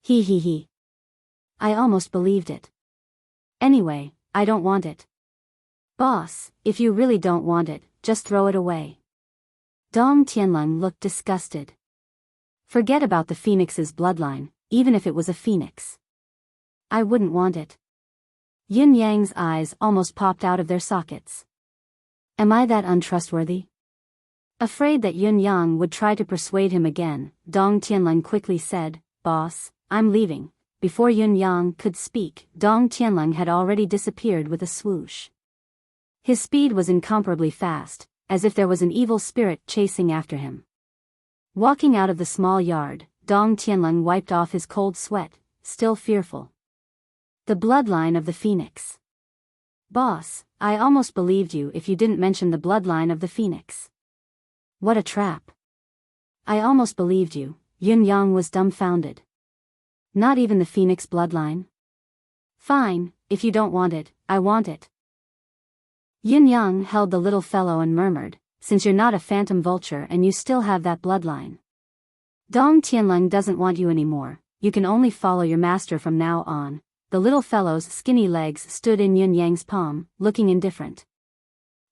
He. I almost believed it. Anyway, I don't want it. Boss, if you really don't want it, just throw it away. Dong Tianleng looked disgusted. Forget about the phoenix's bloodline, even if it was a phoenix. I wouldn't want it. Yin Yang's eyes almost popped out of their sockets. Am I that untrustworthy? Afraid that Yin Yang would try to persuade him again, Dong Tianleng quickly said, Boss, I'm leaving. Before Yin Yang could speak, Dong Tianleng had already disappeared with a swoosh. His speed was incomparably fast, as if there was an evil spirit chasing after him. Walking out of the small yard, Dong Tianleng wiped off his cold sweat, still fearful. The bloodline of the phoenix. Boss, I almost believed you if you didn't mention the bloodline of the phoenix. What a trap. I almost believed you. Yin Yang was dumbfounded. Not even the phoenix bloodline? Fine, if you don't want it, I want it. Yin Yang held the little fellow and murmured, since you're not a phantom vulture and you still have that bloodline. Dong Tianleng doesn't want you anymore, you can only follow your master from now on. The little fellow's skinny legs stood in Yin Yang's palm, looking indifferent.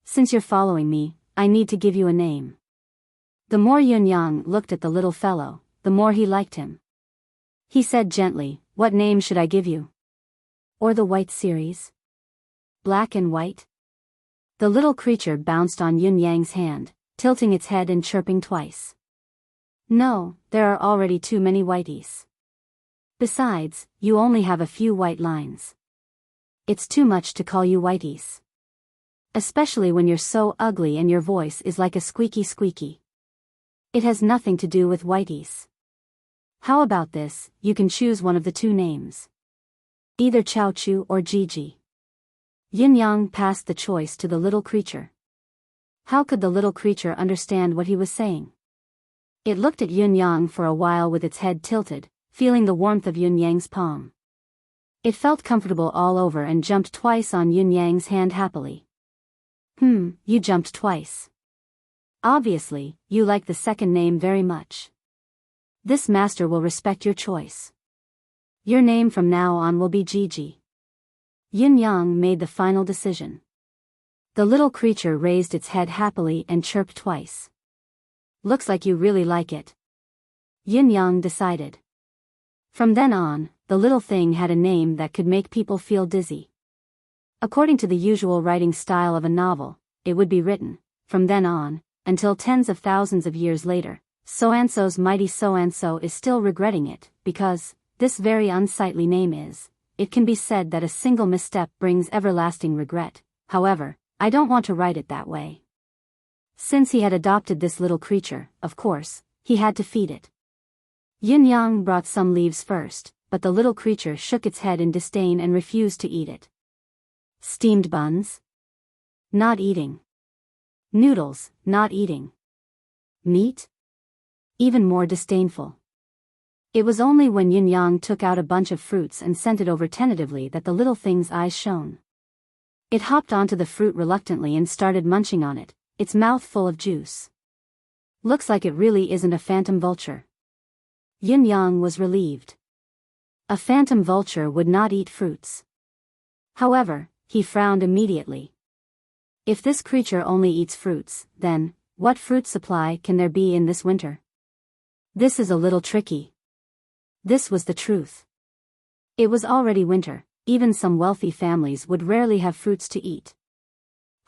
Since you're following me, I need to give you a name. The more Yin Yang looked at the little fellow, the more he liked him. He said gently, what name should I give you? Or the white series? Black and white? The little creature bounced on Yin Yang's hand, tilting its head and chirping twice. No, there are already too many whiteys. Besides, you only have a few white lines. It's too much to call you whiteys. Especially when you're so ugly and your voice is like a squeaky squeaky. It has nothing to do with whiteys. How about this, you can choose one of the two names. Either Chao Chu or Gigi. Yin Yang passed the choice to the little creature. How could the little creature understand what he was saying? It looked at Yin Yang for a while with its head tilted, feeling the warmth of Yin Yang's palm. It felt comfortable all over and jumped twice on Yin Yang's hand happily. You jumped twice. Obviously, you like the second name very much. This master will respect your choice. Your name from now on will be Gigi. Yin Yang made the final decision. The little creature raised its head happily and chirped twice. Looks like you really like it. Yin Yang decided. From then on, the little thing had a name that could make people feel dizzy. According to the usual writing style of a novel, it would be written, from then on, until tens of thousands of years later, so-and-so's mighty so-and-so is still regretting it, because, this very unsightly name is, it can be said that a single misstep brings everlasting regret. However, I don't want to write it that way. Since he had adopted this little creature, of course, he had to feed it. Yin Yang brought some leaves first, but the little creature shook its head in disdain and refused to eat it. Steamed buns? Not eating. Noodles, not eating. Meat? Even more disdainful. It was only when Yin Yang took out a bunch of fruits and sent it over tentatively that the little thing's eyes shone. It hopped onto the fruit reluctantly and started munching on it, its mouth full of juice. Looks like it really isn't a phantom vulture. Yin Yang was relieved. A phantom vulture would not eat fruits. However, he frowned immediately. If this creature only eats fruits, then, what fruit supply can there be in this winter? This is a little tricky. This was the truth. It was already winter. Even some wealthy families would rarely have fruits to eat.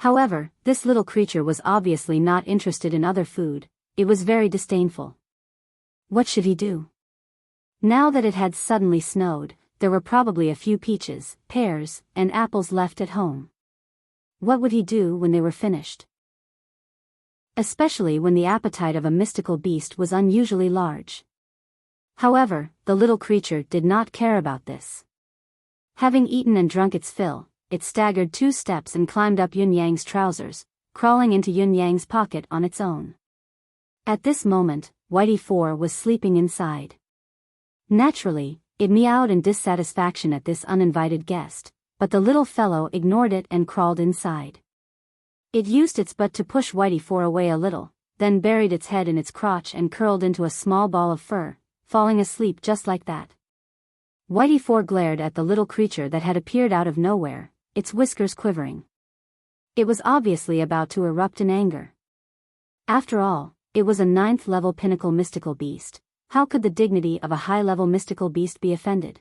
However, this little creature was obviously not interested in other food. It was very disdainful. What should he do? Now that it had suddenly snowed, there were probably a few peaches, pears, and apples left at home. What would he do when they were finished? Especially when the appetite of a mystical beast was unusually large. However, the little creature did not care about this. Having eaten and drunk its fill, it staggered 2 steps and climbed up Yin Yang's trousers, crawling into Yin Yang's pocket on its own. At this moment, Whitey 4 was sleeping inside. Naturally, it meowed in dissatisfaction at this uninvited guest, but the little fellow ignored it and crawled inside. It used its butt to push Whitey 4 away a little, then buried its head in its crotch and curled into a small ball of fur, falling asleep just like that. Whitey 4 glared at the little creature that had appeared out of nowhere, its whiskers quivering. It was obviously about to erupt in anger. After all, it was a 9th-level pinnacle mystical beast. How could the dignity of a high-level mystical beast be offended?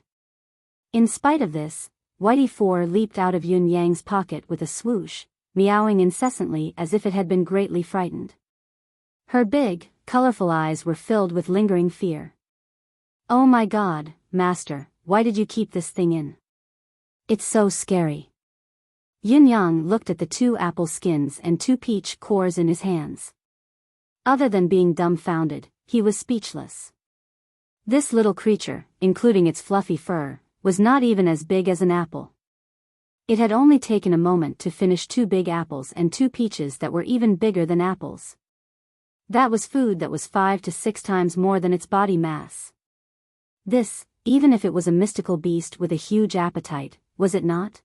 In spite of this, Whitey 4 leaped out of Yin Yang's pocket with a swoosh, meowing incessantly as if it had been greatly frightened. Her big, colorful eyes were filled with lingering fear. Oh my God, Master, why did you keep this thing in? It's so scary. Yin Yang looked at the 2 apple skins and 2 peach cores in his hands. Other than being dumbfounded, he was speechless. This little creature, including its fluffy fur, was not even as big as an apple. It had only taken a moment to finish 2 big apples and 2 peaches that were even bigger than apples. That was food that was 5 to 6 times more than its body mass. This, even if it was a mystical beast with a huge appetite, was it not?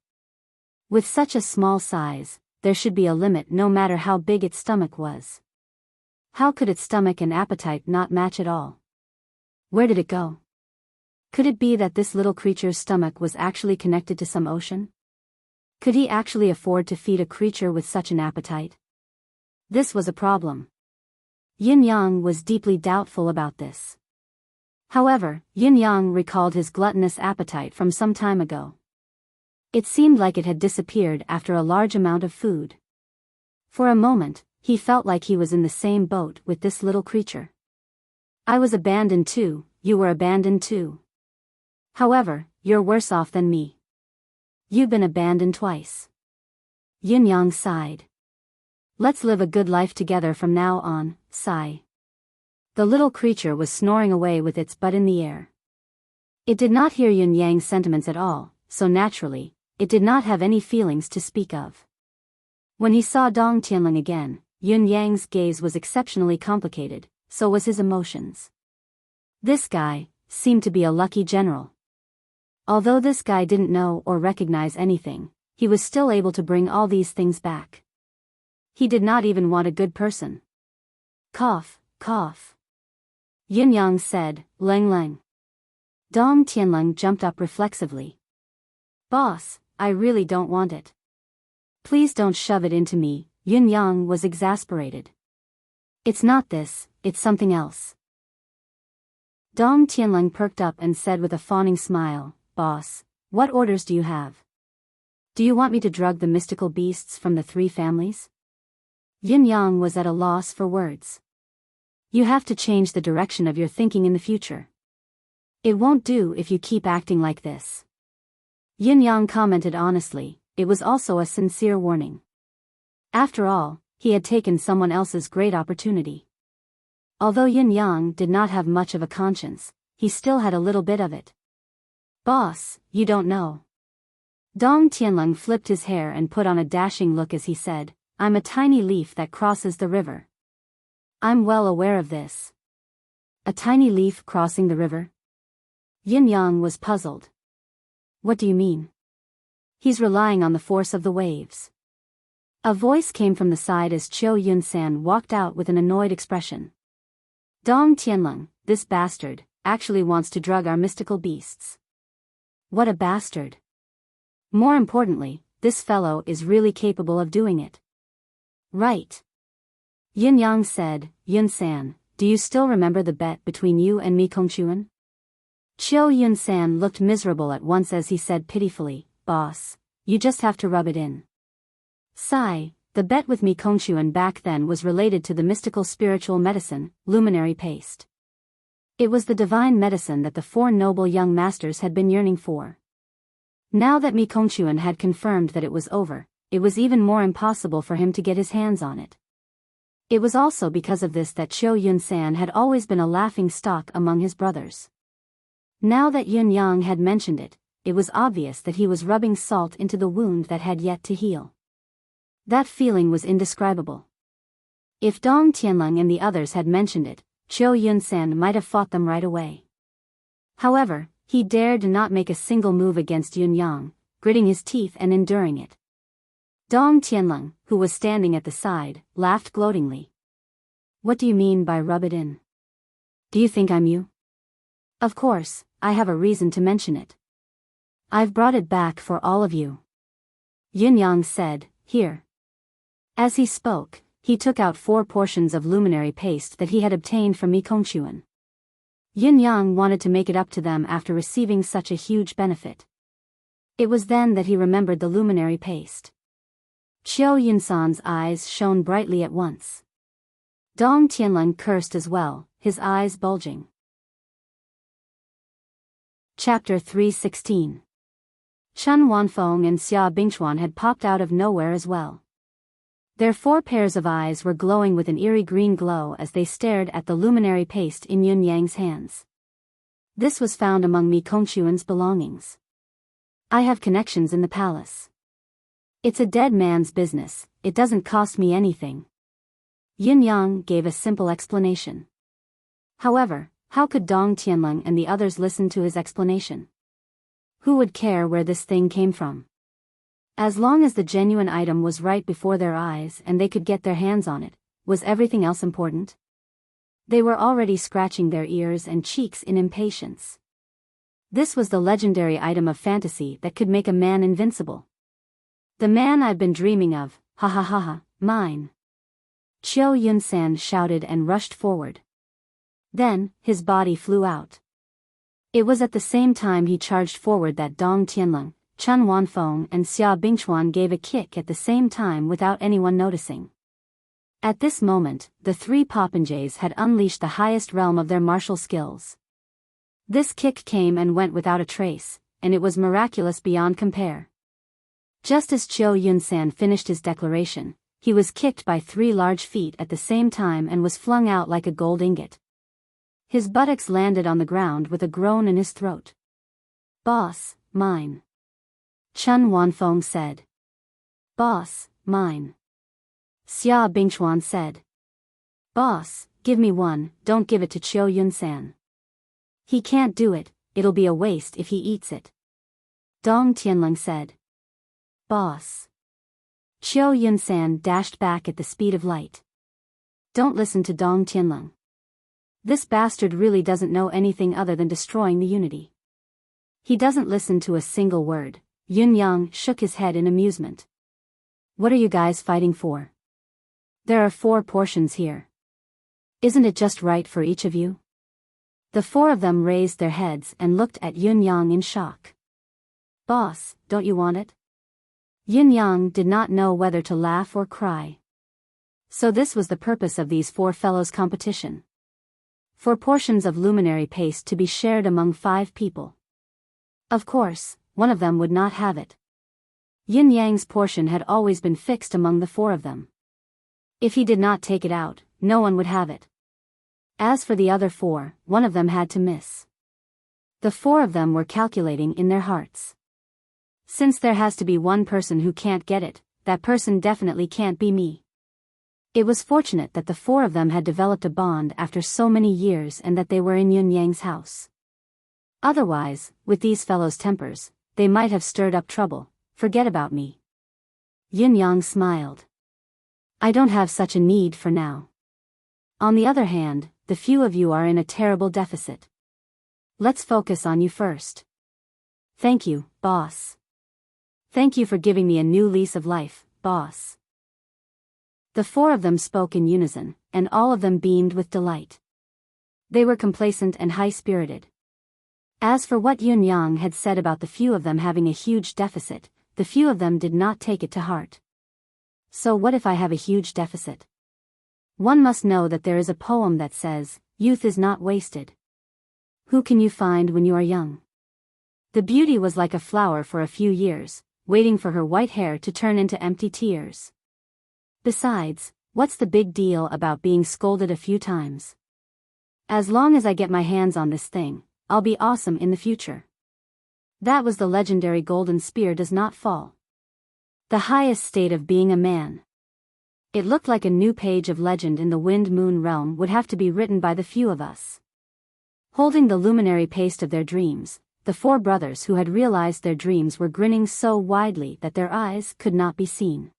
With such a small size, there should be a limit no matter how big its stomach was. How could its stomach and appetite not match at all? Where did it go? Could it be that this little creature's stomach was actually connected to some ocean? Could he actually afford to feed a creature with such an appetite? This was a problem. Yin Yang was deeply doubtful about this. However, Yin Yang recalled his gluttonous appetite from some time ago. It seemed like it had disappeared after a large amount of food. For a moment, he felt like he was in the same boat with this little creature. I was abandoned too, you were abandoned too. However, you're worse off than me. You've been abandoned twice. Yin Yang sighed. Let's live a good life together from now on, sigh. The little creature was snoring away with its butt in the air. It did not hear Yin Yang's sentiments at all, so naturally, it did not have any feelings to speak of. When he saw Dong Tianling again, Yun Yang's gaze was exceptionally complicated, so was his emotions. This guy seemed to be a lucky general. Although this guy didn't know or recognize anything, he was still able to bring all these things back. He did not even want a good person. Cough, cough. Yun Yang said, Leng Leng. Dong Tianling jumped up reflexively. Boss, I really don't want it. Please don't shove it into me. Yun Yang was exasperated. It's not this, it's something else. Dong Tianling perked up and said with a fawning smile, Boss, what orders do you have? Do you want me to drug the mystical beasts from the 3 families? Yun Yang was at a loss for words. You have to change the direction of your thinking in the future. It won't do if you keep acting like this. Yun Yang commented honestly, it was also a sincere warning. After all, he had taken someone else's great opportunity. Although Yun Yang did not have much of a conscience, he still had a little bit of it. Boss, you don't know. Dong Tianling flipped his hair and put on a dashing look as he said, I'm a tiny leaf that crosses the river. I'm well aware of this. A tiny leaf crossing the river? Yin Yang was puzzled. What do you mean? He's relying on the force of the waves. A voice came from the side as Chiu Yun-san walked out with an annoyed expression. Dong Tianling, this bastard, actually wants to drug our mystical beasts. What a bastard. More importantly, this fellow is really capable of doing it. Right. Yin Yang said, Yun-san, do you still remember the bet between you and me Kongchuan? Chiu Yun-san looked miserable at once as he said pitifully, Boss, you just have to rub it in. Sigh, the bet with me Kongchuan back then was related to the mystical spiritual medicine, luminary paste. It was the divine medicine that the 4 noble young masters had been yearning for. Now that Mi Kongchuan had confirmed that it was over, it was even more impossible for him to get his hands on it. It was also because of this that Chiu Yun-san had always been a laughing stock among his brothers. Now that Yun Yang had mentioned it, it was obvious that he was rubbing salt into the wound that had yet to heal. That feeling was indescribable. If Dong Tianling and the others had mentioned it, Chiu Yun-san might have fought them right away. However, he dared not make a single move against Yun Yang, gritting his teeth and enduring it. Dong Tianling, who was standing at the side, laughed gloatingly. What do you mean by rub it in? Do you think I'm you? Of course, I have a reason to mention it. I've brought it back for all of you. Yun Yang said, Here. As he spoke, he took out 4 portions of luminary paste that he had obtained from Mi Kongchuan. Yun Yang wanted to make it up to them after receiving such a huge benefit. It was then that he remembered the luminary paste. Chiu Yun-san's eyes shone brightly at once. Dong Tianling cursed as well, his eyes bulging. Chapter 316. Chen Wanfeng and Xia Bingchuan had popped out of nowhere as well. Their 4 pairs of eyes were glowing with an eerie green glow as they stared at the luminary paste in Yun Yang's hands. This was found among Mi Kongchuan's belongings. I have connections in the palace. It's a dead man's business, it doesn't cost me anything. Yun Yang gave a simple explanation. However, how could Dong Tianling and the others listen to his explanation? Who would care where this thing came from? As long as the genuine item was right before their eyes and they could get their hands on it, was everything else important? They were already scratching their ears and cheeks in impatience. This was the legendary item of fantasy that could make a man invincible. The man I've been dreaming of, ha ha ha ha, mine. Chiu Yun-san shouted and rushed forward. Then, his body flew out. It was at the same time he charged forward that Dong Tianling, Chen Wanfeng and Xia Bingchuan gave a kick at the same time without anyone noticing. At this moment, the 3 popinjays had unleashed the highest realm of their martial skills. This kick came and went without a trace, and it was miraculous beyond compare. Just as Chiu Yun-san finished his declaration, he was kicked by 3 large feet at the same time and was flung out like a gold ingot. His buttocks landed on the ground with a groan in his throat. Boss, mine. Chen Wanfeng said. Boss, mine. Xia Bingchuan said. Boss, give me one, don't give it to Qiu Yunsan. He can't do it, it'll be a waste if he eats it. Dong Tianlong said. Boss. Qiu Yunsan dashed back at the speed of light. Don't listen to Dong Tianlong. This bastard really doesn't know anything other than destroying the unity. He doesn't listen to a single word. Yun Yang shook his head in amusement. What are you guys fighting for? There are 4 portions here. Isn't it just right for each of you? The 4 of them raised their heads and looked at Yun Yang in shock. Boss, don't you want it? Yun Yang did not know whether to laugh or cry. So this was the purpose of these 4 fellows' competition. 4 portions of luminary paste to be shared among 5 people. Of course, one of them would not have it. Yin Yang's portion had always been fixed among the 4 of them. If he did not take it out, no one would have it. As for the other 4, one of them had to miss. The 4 of them were calculating in their hearts. Since there has to be one person who can't get it, that person definitely can't be me. It was fortunate that the 4 of them had developed a bond after so many years and that they were in Yun Yang's house. Otherwise, with these fellows' tempers, they might have stirred up trouble. Forget about me. Yun Yang smiled. I don't have such a need for now. On the other hand, the few of you are in a terrible deficit. Let's focus on you first. Thank you, boss. Thank you for giving me a new lease of life, boss. The 4 of them spoke in unison, and all of them beamed with delight. They were complacent and high-spirited. As for what Yun Yang had said about the few of them having a huge deficit, the few of them did not take it to heart. So what if I have a huge deficit? One must know that there is a poem that says, youth is not wasted. Who can you find when you are young? The beauty was like a flower for a few years, waiting for her white hair to turn into empty tears. Besides, what's the big deal about being scolded a few times? As long as I get my hands on this thing, I'll be awesome in the future. That was the legendary golden spear does not fall. The highest state of being a man. It looked like a new page of legend in the Wind Moon realm would have to be written by the few of us. Holding the luminary paste of their dreams, the 4 brothers who had realized their dreams were grinning so widely that their eyes could not be seen.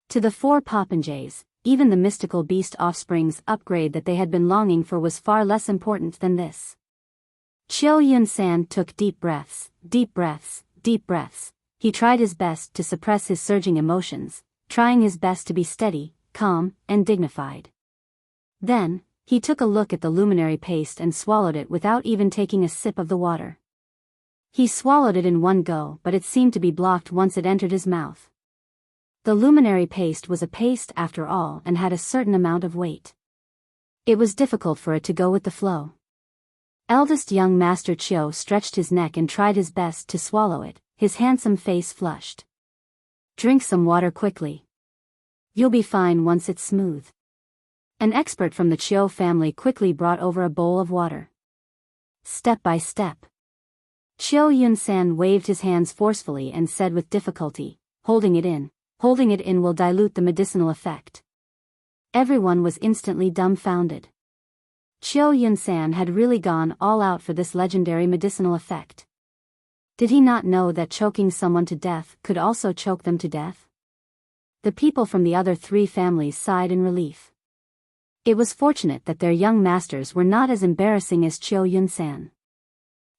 To the 4 popinjays, even the mystical beast offspring's upgrade that they had been longing for was far less important than this. Qiu Yunsan took deep breaths, deep breaths, deep breaths. He tried his best to suppress his surging emotions, trying his best to be steady, calm, and dignified. Then, he took a look at the luminary paste and swallowed it without even taking a sip of the water. He swallowed it in one go, but it seemed to be blocked once it entered his mouth. The luminary paste was a paste after all and had a certain amount of weight. It was difficult for it to go with the flow. Eldest young Master Qiu stretched his neck and tried his best to swallow it, his handsome face flushed. Drink some water quickly. You'll be fine once it's smooth. An expert from the Qiu family quickly brought over a bowl of water. Step by step. Qiu Yunsan waved his hands forcefully and said with difficulty, holding it in will dilute the medicinal effect. Everyone was instantly dumbfounded. Qiu Yunsan had really gone all out for this legendary medicinal effect. Did he not know that choking someone to death could also choke them to death? The people from the other 3 families sighed in relief. It was fortunate that their young masters were not as embarrassing as Qiu Yunsan.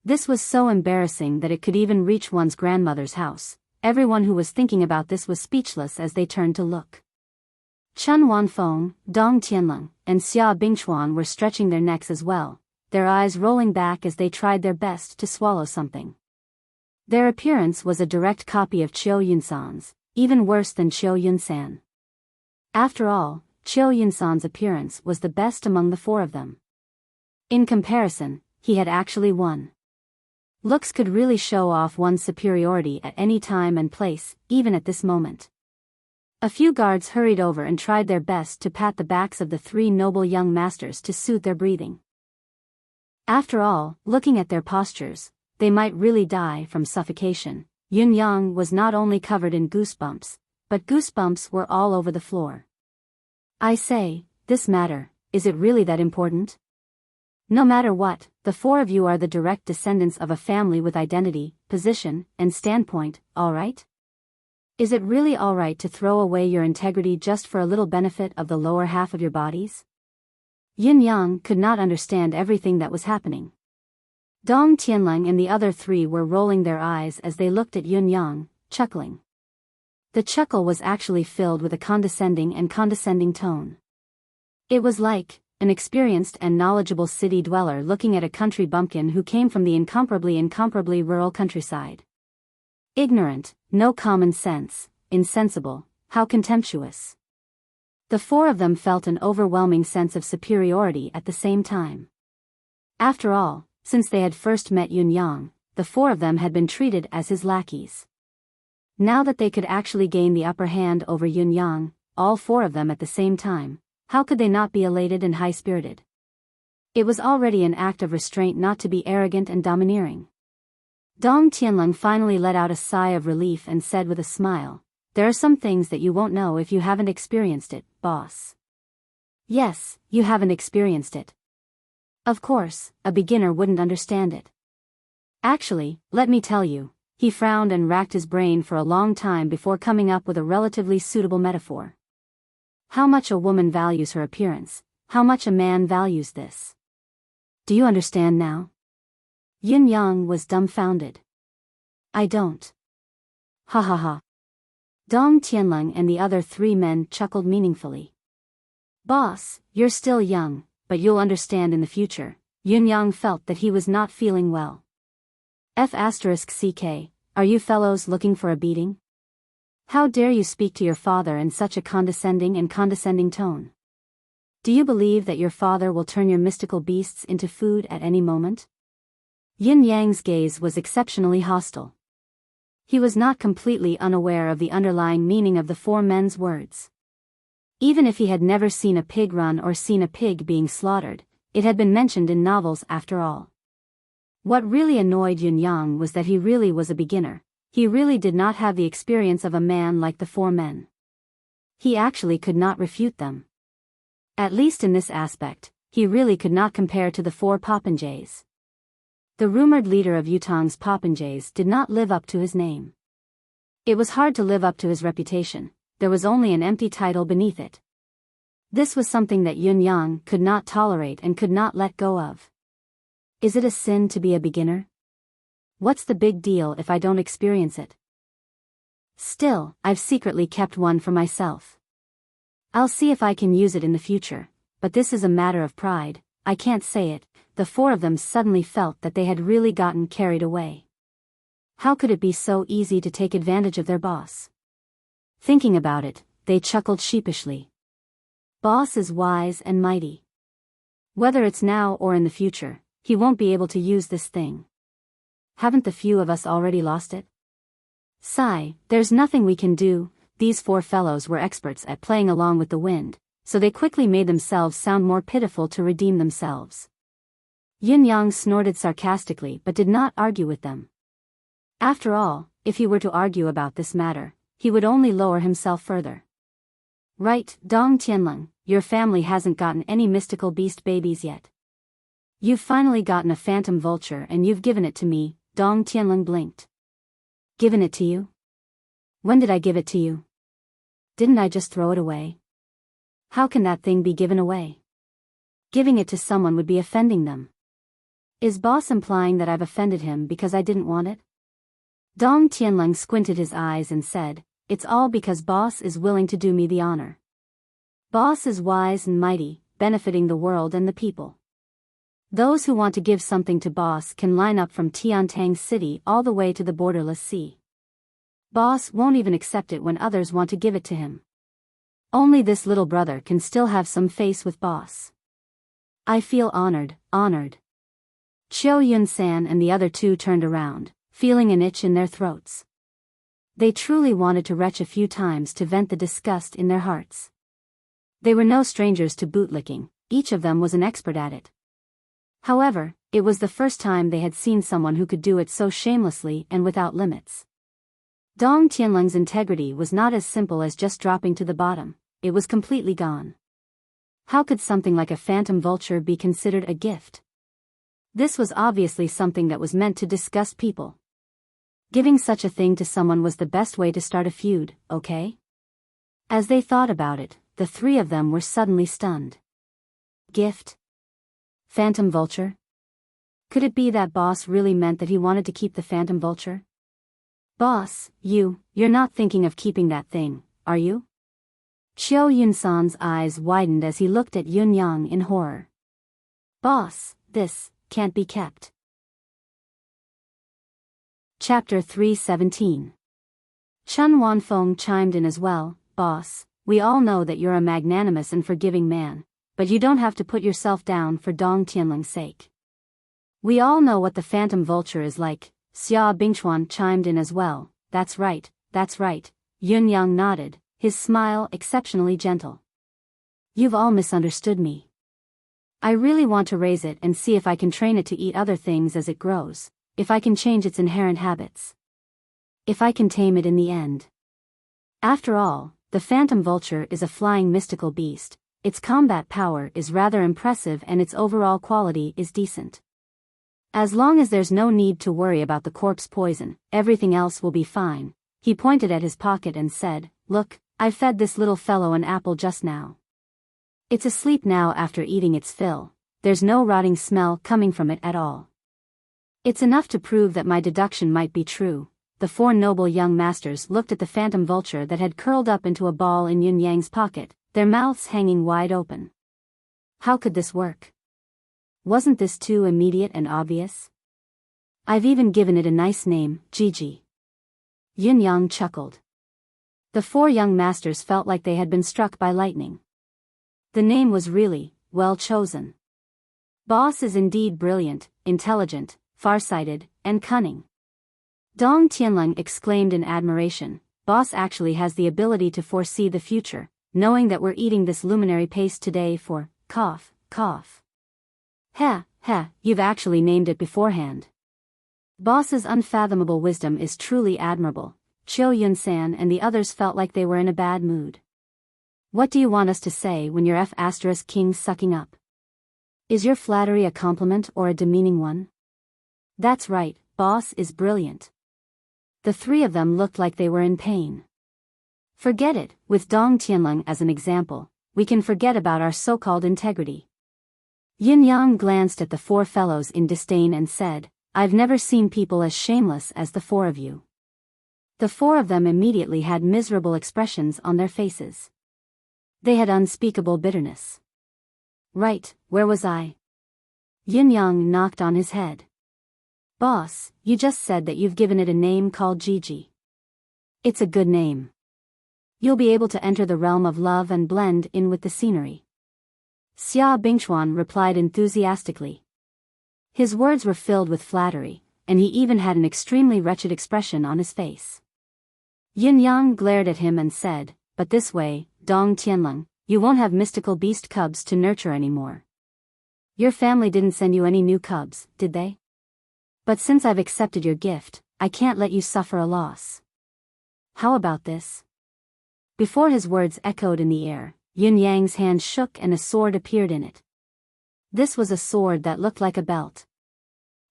This was so embarrassing that it could even reach one's grandmother's house. Everyone who was thinking about this was speechless as they turned to look. Chen Wanfeng, Dong Tianlong, and Xia Bingchuan were stretching their necks as well, their eyes rolling back as they tried their best to swallow something. Their appearance was a direct copy of Qiu Yunsan's, even worse than Qiu Yunsan. After all, Qiu Yunsan's appearance was the best among the 4 of them. In comparison, he had actually won. Looks could really show off one's superiority at any time and place, even at this moment. A few guards hurried over and tried their best to pat the backs of the 3 noble young masters to soothe their breathing. After all, looking at their postures, they might really die from suffocation, Yun Yang was not only covered in goosebumps, but goosebumps were all over the floor. I say, this matter, is it really that important? No matter what, the four of you are the direct descendants of a family with identity, position, and standpoint, alright? Is it really alright to throw away your integrity just for a little benefit of the lower half of your bodies? Yin Yang could not understand everything that was happening. Dong Tianlang and the other three were rolling their eyes as they looked at Yun Yang, chuckling. The chuckle was actually filled with a condescending tone. It was like an experienced and knowledgeable city dweller looking at a country bumpkin who came from the incomparably rural countryside. Ignorant, no common sense, insensible, how contemptuous. The four of them felt an overwhelming sense of superiority at the same time. After all, since they had first met Yun Yang, the four of them had been treated as his lackeys. Now that they could actually gain the upper hand over Yun Yang, all four of them at the same time, how could they not be elated and high-spirited? It was already an act of restraint not to be arrogant and domineering. Dong Tianlang finally let out a sigh of relief and said with a smile, "There are some things that you won't know if you haven't experienced it, boss." Yes, you haven't experienced it. Of course, a beginner wouldn't understand it. Actually, let me tell you, he frowned and racked his brain for a long time before coming up with a relatively suitable metaphor. How much a woman values her appearance, how much a man values this. Do you understand now? Yin Yang was dumbfounded. I don't. Ha ha ha. Dong Tianlang and the other three men chuckled meaningfully. Boss, you're still young, but you'll understand in the future. Yun Yang felt that he was not feeling well. F***CK, are you fellows looking for a beating? How dare you speak to your father in such a condescending tone? Do you believe that your father will turn your mystical beasts into food at any moment? Yin Yang's gaze was exceptionally hostile. He was not completely unaware of the underlying meaning of the four men's words. Even if he had never seen a pig run or seen a pig being slaughtered, it had been mentioned in novels after all. What really annoyed Yun Yang was that he really was a beginner. He really did not have the experience of a man like the four men. He actually could not refute them. At least in this aspect, he really could not compare to the four popinjays. The rumored leader of Yutong's popinjays did not live up to his name. It was hard to live up to his reputation. There was only an empty title beneath it. This was something that Yun Yang could not tolerate and could not let go of. Is it a sin to be a beginner? What's the big deal if I don't experience it? Still, I've secretly kept one for myself. I'll see if I can use it in the future, but this is a matter of pride, I can't say it. The four of them suddenly felt that they had really gotten carried away. How could it be so easy to take advantage of their boss? Thinking about it, they chuckled sheepishly. Boss is wise and mighty. Whether it's now or in the future, he won't be able to use this thing. Haven't the few of us already lost it? Sigh, there's nothing we can do. These four fellows were experts at playing along with the wind, so they quickly made themselves sound more pitiful to redeem themselves. Yin Yang snorted sarcastically but did not argue with them. After all, if he were to argue about this matter, he would only lower himself further. Right, Dong Tianlang, your family hasn't gotten any mystical beast babies yet. You've finally gotten a phantom vulture and you've given it to me, Dong Tianlang blinked. Given it to you? When did I give it to you? Didn't I just throw it away? How can that thing be given away? Giving it to someone would be offending them. Is boss implying that I've offended him because I didn't want it? Dong Tianlang squinted his eyes and said, it's all because boss is willing to do me the honor. Boss is wise and mighty, benefiting the world and the people. Those who want to give something to boss can line up from Tiantang City all the way to the borderless sea. Boss won't even accept it when others want to give it to him. Only this little brother can still have some face with boss. I feel honored. Chiu Yun-san and the other two turned around, feeling an itch in their throats. They truly wanted to retch a few times to vent the disgust in their hearts. They were no strangers to bootlicking, each of them was an expert at it. However, it was the first time they had seen someone who could do it so shamelessly and without limits. Dong Tianling's integrity was not as simple as just dropping to the bottom, it was completely gone. How could something like a phantom vulture be considered a gift? This was obviously something that was meant to disgust people. Giving such a thing to someone was the best way to start a feud, okay? As they thought about it, the three of them were suddenly stunned. Gift? Phantom vulture? Could it be that boss really meant that he wanted to keep the phantom vulture? Boss, you're not thinking of keeping that thing, are you? Qiu Yunsan's eyes widened as he looked at Yun Yang in horror. Boss, this can't be kept. Chapter 317. Chen Wanfeng chimed in as well. Boss, we all know that you're a magnanimous and forgiving man, but you don't have to put yourself down for Dong Tianling's sake. We all know what the phantom vulture is like. Xia Bingchuan chimed in as well. That's right, Yun Yang nodded, his smile exceptionally gentle. You've all misunderstood me. I really want to raise it and see if I can train it to eat other things as it grows, if I can change its inherent habits. If I can tame it in the end. After all, the phantom vulture is a flying mystical beast, its combat power is rather impressive and its overall quality is decent. As long as there's no need to worry about the corpse poison, everything else will be fine. He pointed at his pocket and said, Look, I fed this little fellow an apple just now. It's asleep now after eating its fill, there's no rotting smell coming from it at all. It's enough to prove that my deduction might be true. The four noble young masters looked at the phantom vulture that had curled up into a ball in Yun Yang's pocket, their mouths hanging wide open. How could this work? Wasn't this too immediate and obvious? I've even given it a nice name, Gigi. Yun Yang chuckled. The four young masters felt like they had been struck by lightning. The name was really well chosen. Boss is indeed brilliant, intelligent, farsighted, and cunning. Dong Tianling exclaimed in admiration. Boss actually has the ability to foresee the future, knowing that we're eating this luminary paste today for cough. You've actually named it beforehand. Boss's unfathomable wisdom is truly admirable. Qiu Yunsan and the others felt like they were in a bad mood. What do you want us to say when you're King's sucking up? Is your flattery a compliment or a demeaning one? That's right, boss is brilliant. The three of them looked like they were in pain. Forget it, with Dong Tianling as an example, we can forget about our so-called integrity. Yin Yang glanced at the four fellows in disdain and said, I've never seen people as shameless as the four of you. The four of them immediately had miserable expressions on their faces. They had unspeakable bitterness. Right, where was I? Yin Yang knocked on his head. Boss, you just said that you've given it a name called Gigi. It's a good name. You'll be able to enter the realm of love and blend in with the scenery. Xia Bingchuan replied enthusiastically. His words were filled with flattery, and he even had an extremely wretched expression on his face. Yin Yang glared at him and said, But this way, Dong Tianling, you won't have mystical beast cubs to nurture anymore. Your family didn't send you any new cubs, did they? But since I've accepted your gift, I can't let you suffer a loss. How about this? Before his words echoed in the air, Yun Yang's hand shook and a sword appeared in it. This was a sword that looked like a belt.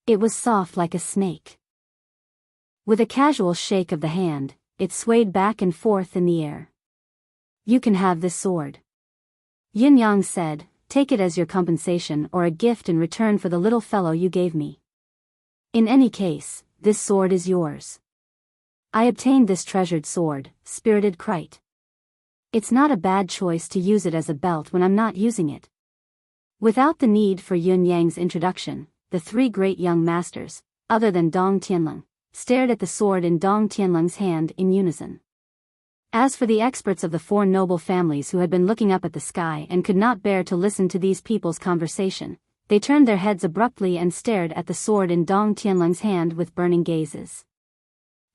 It was soft like a snake. With a casual shake of the hand, it swayed back and forth in the air. You can have this sword. Yin Yang said, take it as your compensation or a gift in return for the little fellow you gave me. In any case, this sword is yours. I obtained this treasured sword, spirited Krite. It's not a bad choice to use it as a belt when I'm not using it. Without the need for Yun Yang's introduction, the three great young masters, other than Dong Tianling, stared at the sword in Dong Tianling's hand in unison. As for the experts of the four noble families who had been looking up at the sky and could not bear to listen to these people's conversation, they turned their heads abruptly and stared at the sword in Dong Tianling's hand with burning gazes.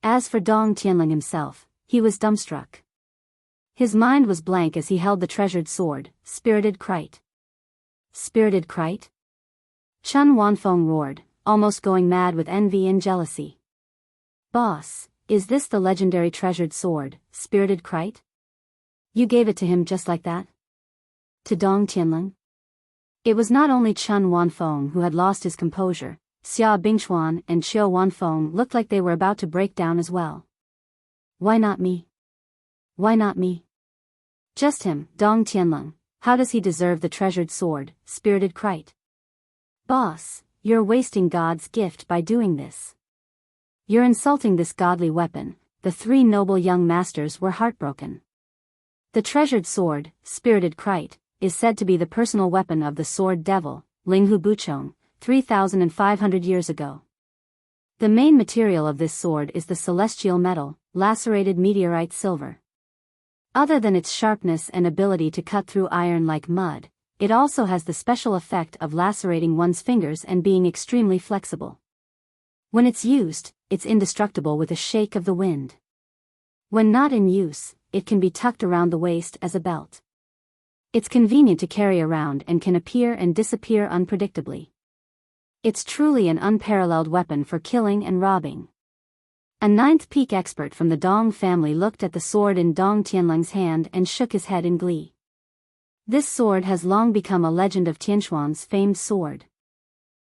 As for Dong Tianling himself, he was dumbstruck. His mind was blank as he held the treasured sword, spirited Krite. Spirited Krite? Chen Wanfeng roared, almost going mad with envy and jealousy. Boss, Is this the legendary treasured sword, spirited Krite? You gave it to him just like that? To Dong Tianlang? It was not only Chun Wanfeng who had lost his composure. Xia Bingchuan and Qiu Wanfeng looked like they were about to break down as well. Why not me? Why not me? Just him, Dong Tianlang. How does he deserve the treasured sword, spirited Krite? Boss, you're wasting God's gift by doing this. You're insulting this godly weapon. The three noble young masters were heartbroken. The treasured sword, spirited Krite, is said to be the personal weapon of the sword devil, Linghu Buchong, 3,500 years ago. The main material of this sword is the celestial metal, lacerated meteorite silver. Other than its sharpness and ability to cut through iron like mud, it also has the special effect of lacerating one's fingers and being extremely flexible. When it's used, it's indestructible with a shake of the wind. When not in use, it can be tucked around the waist as a belt. It's convenient to carry around and can appear and disappear unpredictably. It's truly an unparalleled weapon for killing and robbing. A ninth peak expert from the Dong family looked at the sword in Dong Tianlang's hand and shook his head in glee. This sword has long become a legend of Tianchuan's famed sword.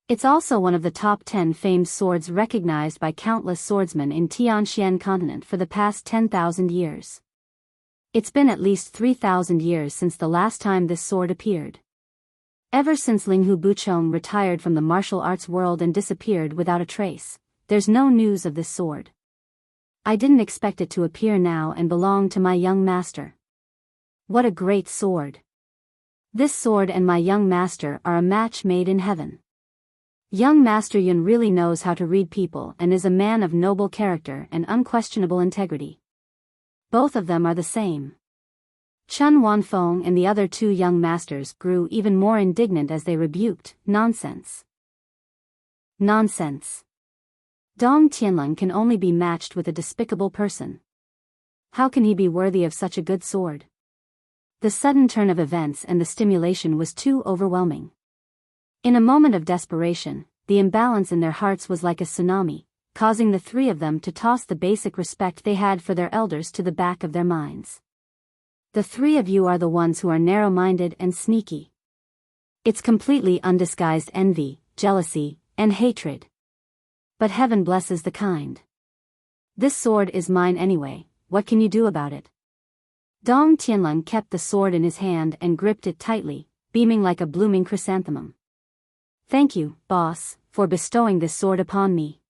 It's also one of the top 10 famed swords recognized by countless swordsmen in Tianxian continent for the past 10,000 years. It's been at least 3,000 years since the last time this sword appeared. Ever since Linghu Buchong retired from the martial arts world and disappeared without a trace, there's no news of this sword. I didn't expect it to appear now and belong to my young master. What a great sword! This sword and my young master are a match made in heaven. Young Master Yun really knows how to read people and is a man of noble character and unquestionable integrity. Both of them are the same. Chun Wanfeng and the other two young masters grew even more indignant as they rebuked, nonsense. Nonsense. Dong Tianlang can only be matched with a despicable person. How can he be worthy of such a good sword? The sudden turn of events and the stimulation was too overwhelming. In a moment of desperation, the imbalance in their hearts was like a tsunami, causing the three of them to toss the basic respect they had for their elders to the back of their minds. The three of you are the ones who are narrow-minded and sneaky. It's completely undisguised envy, jealousy, and hatred. But heaven blesses the kind. This sword is mine anyway, what can you do about it? Dong Tianlang kept the sword in his hand and gripped it tightly, beaming like a blooming chrysanthemum. Thank you, boss, for bestowing this sword upon me.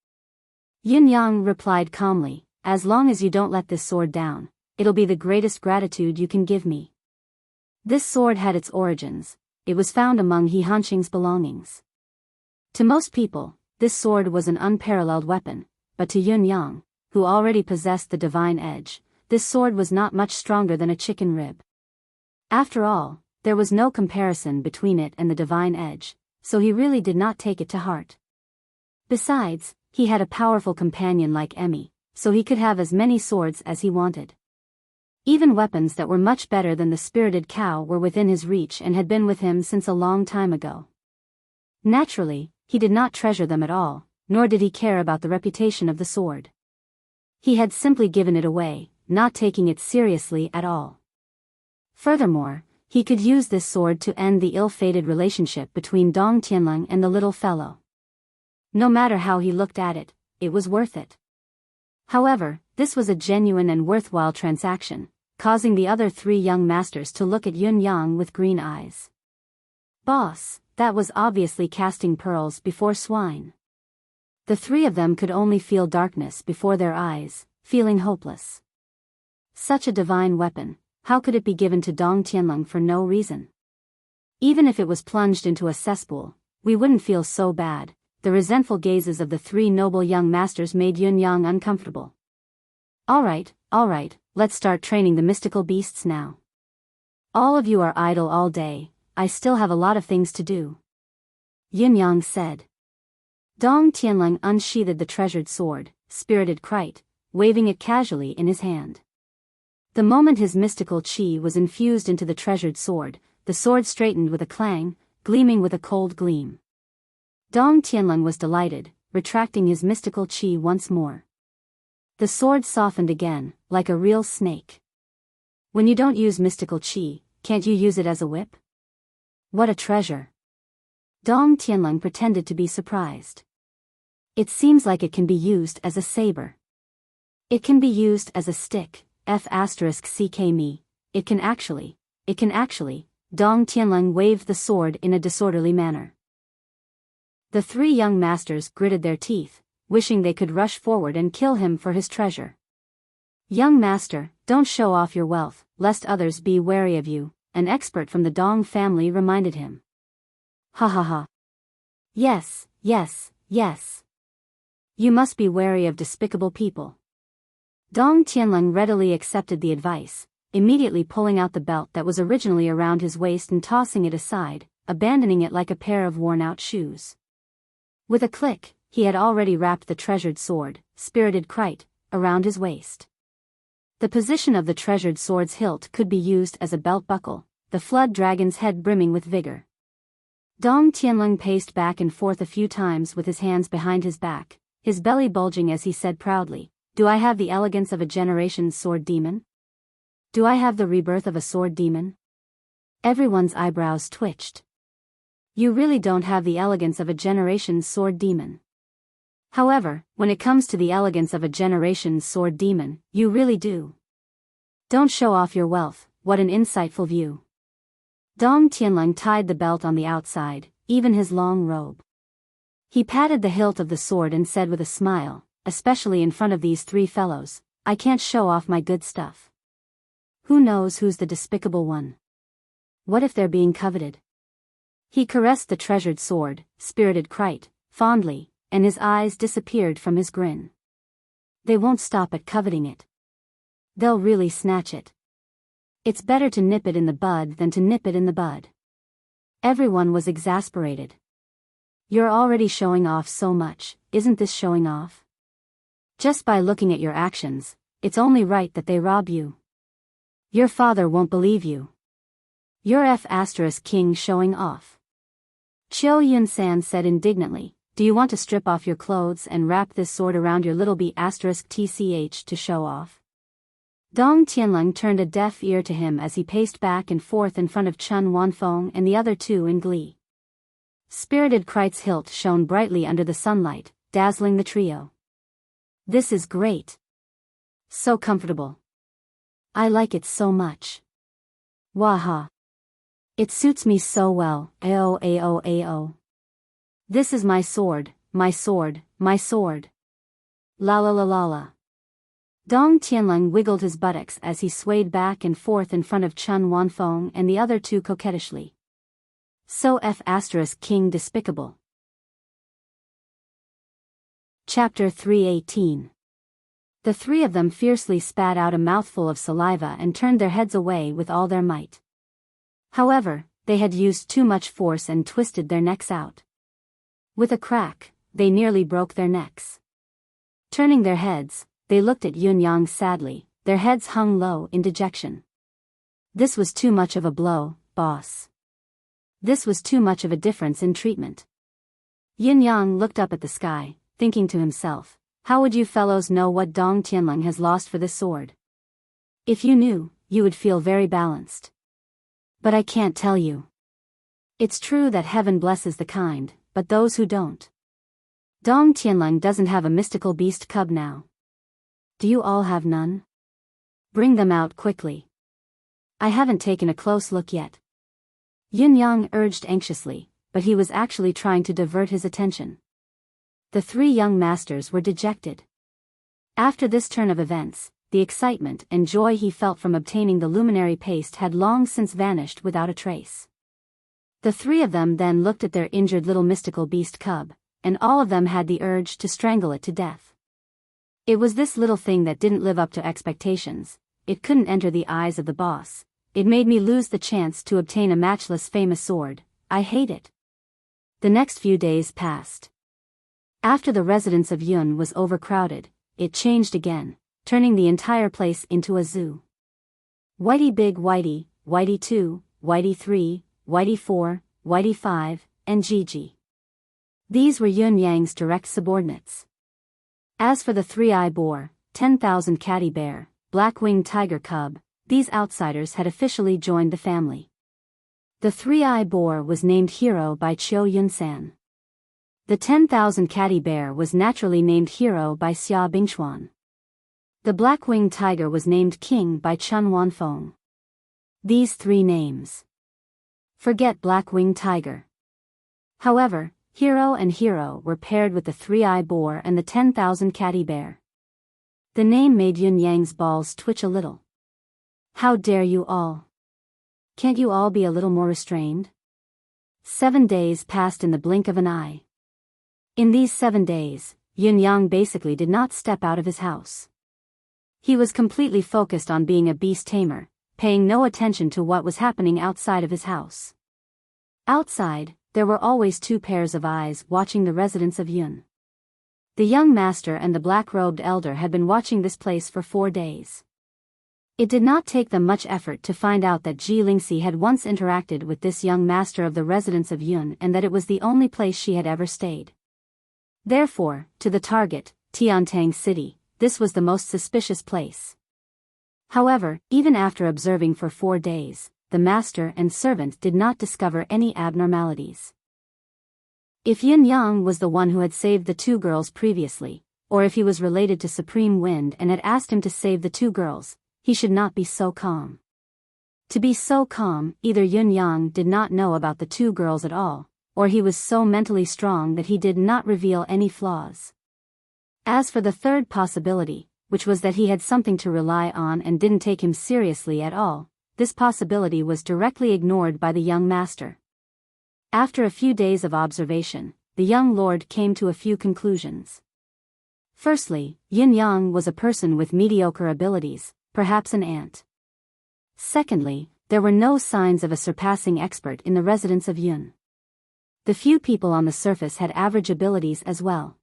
Yin Yang replied calmly, as long as you don't let this sword down, it'll be the greatest gratitude you can give me. This sword had its origins. It was found among He Hanqing's belongings. To most people, this sword was an unparalleled weapon, but to Yun Yang, who already possessed the divine edge, this sword was not much stronger than a chicken rib. After all, there was no comparison between it and the divine edge, so he really did not take it to heart. Besides, he had a powerful companion like Emmy, so he could have as many swords as he wanted. Even weapons that were much better than the spirited cow were within his reach and had been with him since a long time ago. Naturally, he did not treasure them at all, nor did he care about the reputation of the sword. He had simply given it away, not taking it seriously at all. Furthermore, he could use this sword to end the ill-fated relationship between Dong Tianlang and the little fellow. No matter how he looked at it, it was worth it. However, this was a genuine and worthwhile transaction, causing the other three young masters to look at Yun Yang with green eyes. Boss, that was obviously casting pearls before swine. The three of them could only feel darkness before their eyes, feeling hopeless. Such a divine weapon, how could it be given to Dong Tianlang for no reason? Even if it was plunged into a cesspool, we wouldn't feel so bad. The resentful gazes of the three noble young masters made Yun Yang uncomfortable. All right, let's start training the mystical beasts now. All of you are idle all day, I still have a lot of things to do. Yun Yang said. Dong Tianlang unsheathed the treasured sword, spirited Krite, waving it casually in his hand. The moment his mystical chi was infused into the treasured sword, the sword straightened with a clang, gleaming with a cold gleam. Dong Tianlang was delighted, retracting his mystical chi once more. The sword softened again, like a real snake. When you don't use mystical chi, can't you use it as a whip? What a treasure. Dong Tianlong pretended to be surprised. It seems like it can be used as a saber. It can be used as a stick, *ck me. It can actually. Dong Tianlong waved the sword in a disorderly manner. The three young masters gritted their teeth, wishing they could rush forward and kill him for his treasure. Young master, don't show off your wealth, lest others be wary of you, an expert from the Dong family reminded him. Ha ha ha. Yes. You must be wary of despicable people. Dong Tianlong readily accepted the advice, immediately pulling out the belt that was originally around his waist and tossing it aside, abandoning it like a pair of worn-out shoes. With a click, he had already wrapped the treasured sword, spirited Krite, around his waist. The position of the treasured sword's hilt could be used as a belt buckle, the flood dragon's head brimming with vigor. Dong Tianlong paced back and forth a few times with his hands behind his back, his belly bulging as he said proudly, "Do I have the elegance of a generation's sword demon? Do I have the rebirth of a sword demon?" Everyone's eyebrows twitched. You really don't have the elegance of a generation's sword demon. However, when it comes to the elegance of a generation's sword demon, you really do. Don't show off your wealth, what an insightful view. Dong Tianlong tied the belt on the outside, even his long robe. He patted the hilt of the sword and said with a smile, especially in front of these three fellows, I can't show off my good stuff. Who knows who's the despicable one? What if they're being coveted? He caressed the treasured sword, spirited Krite, fondly, and his eyes disappeared from his grin. They won't stop at coveting it. They'll really snatch it. It's better to nip it in the bud than to nip it in the bud. Everyone was exasperated. You're already showing off so much, isn't this showing off? Just by looking at your actions, it's only right that they rob you. Your father won't believe you. You're *king showing off. Qiu Yunsan said indignantly, do you want to strip off your clothes and wrap this sword around your little *tch to show off? Dong Tianlong turned a deaf ear to him as he paced back and forth in front of Chun Wanfeng and the other two in glee. Spirited Krite's hilt shone brightly under the sunlight, dazzling the trio. This is great. So comfortable. I like it so much. Waha. It suits me so well, ao. This is my sword, my sword, my sword. La la la la la. Dong Tianlong wiggled his buttocks as he swayed back and forth in front of Chun Wanfeng and the other two coquettishly. So *king despicable. Chapter 318. The three of them fiercely spat out a mouthful of saliva and turned their heads away with all their might. However, they had used too much force and twisted their necks out. With a crack, they nearly broke their necks. Turning their heads, they looked at Yunyang sadly, their heads hung low in dejection. This was too much of a blow, boss. This was too much of a difference in treatment. Yunyang looked up at the sky, thinking to himself, how would you fellows know what Dong Tianlong has lost for this sword? If you knew, you would feel very balanced. But I can't tell you. It's true that heaven blesses the kind, but those who don't. Dong Tianlong doesn't have a mystical beast cub now. Do you all have none? Bring them out quickly. I haven't taken a close look yet. Yunyang urged anxiously, but he was actually trying to divert his attention. The three young masters were dejected. After this turn of events, the excitement and joy he felt from obtaining the luminary paste had long since vanished without a trace. The three of them then looked at their injured little mystical beast cub, and all of them had the urge to strangle it to death. It was this little thing that didn't live up to expectations, it couldn't enter the eyes of the boss, it made me lose the chance to obtain a matchless famous sword, I hate it. The next few days passed. After the residence of Yun was overcrowded, it changed again, turning the entire place into a zoo. Whitey Big Whitey, Whitey 2, Whitey 3, Whitey 4, Whitey 5, and Gigi. These were Yun Yang's direct subordinates. As for the three-eye boar, 10,000 catty bear, black-winged tiger cub, these outsiders had officially joined the family. The three-eye boar was named Hero by Chiu Yun-san. The 10,000 catty bear was naturally named Hero by Xia Bingchuan. The black-winged tiger was named King by Chun Wanfeng. These three names. Forget black-winged tiger. However, Hero and Hero were paired with the three-eye boar and the 10,000 catty bear. The name made Yun Yang's balls twitch a little. How dare you all? Can't you all be a little more restrained? 7 days passed in the blink of an eye. In these 7 days, Yun Yang basically did not step out of his house. He was completely focused on being a beast tamer, paying no attention to what was happening outside of his house. Outside, there were always 2 pairs of eyes watching the residence of Yun. The young master and the black-robed elder had been watching this place for 4 days. It did not take them much effort to find out that Ji Lingxi had once interacted with this young master of the residence of Yun and that it was the only place she had ever stayed. Therefore, to the target, Tiantang City, this was the most suspicious place. However, even after observing for 4 days, the master and servant did not discover any abnormalities. If Yun Yang was the one who had saved the 2 girls previously, or if he was related to Supreme Wind and had asked him to save the 2 girls, he should not be so calm. To be so calm, either Yun Yang did not know about the 2 girls at all, or he was so mentally strong that he did not reveal any flaws. As for the third possibility, which was that he had something to rely on and didn't take him seriously at all, this possibility was directly ignored by the young master. After a few days of observation, the young lord came to a few conclusions. Firstly, Yun Yang was a person with mediocre abilities, perhaps an ant. Secondly, there were no signs of a surpassing expert in the residence of Yun. The few people on the surface had average abilities as well.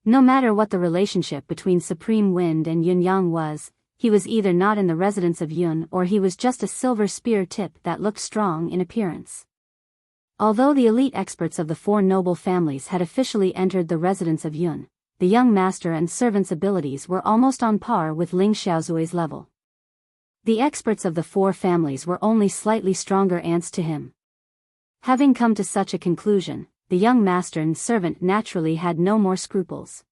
No matter what the relationship between Supreme Wind and Yun Yang was, he was either not in the residence of Yun or he was just a silver spear tip that looked strong in appearance. Although the elite experts of the 4 noble families had officially entered the residence of Yun, the young master and servant's abilities were almost on par with Ling Xiaozui's level. The experts of the 4 families were only slightly stronger ants to him. Having come to such a conclusion, the young master and servant naturally had no more scruples.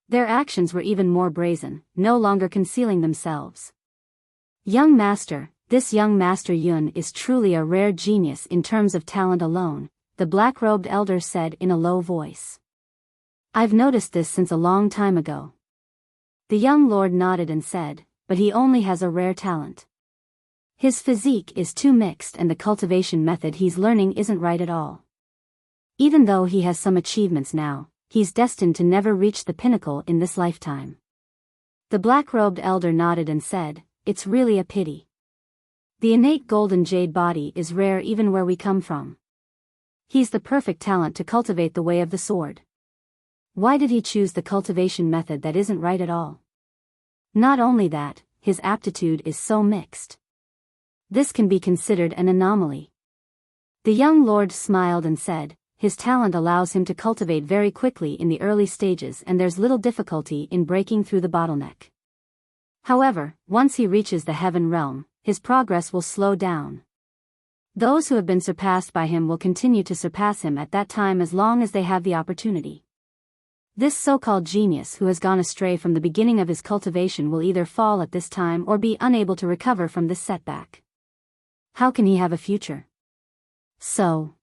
Their actions were even more brazen, no longer concealing themselves. Young master, this young master Yun is truly a rare genius in terms of talent alone, the black-robed elder said in a low voice. I've noticed this since a long time ago. The young lord nodded and said, but he only has a rare talent. His physique is too mixed and the cultivation method he's learning isn't right at all. Even though he has some achievements now, he's destined to never reach the pinnacle in this lifetime. The black-robed elder nodded and said, it's really a pity. The innate golden jade body is rare even where we come from. He's the perfect talent to cultivate the way of the sword. Why did he choose the cultivation method that isn't right at all? Not only that, his aptitude is so mixed. This can be considered an anomaly. The young lord smiled and said, his talent allows him to cultivate very quickly in the early stages and there's little difficulty in breaking through the bottleneck. However, once he reaches the heaven realm, his progress will slow down. Those who have been surpassed by him will continue to surpass him at that time as long as they have the opportunity. This so-called genius who has gone astray from the beginning of his cultivation will either fall at this time or be unable to recover from this setback. How can he have a future? So,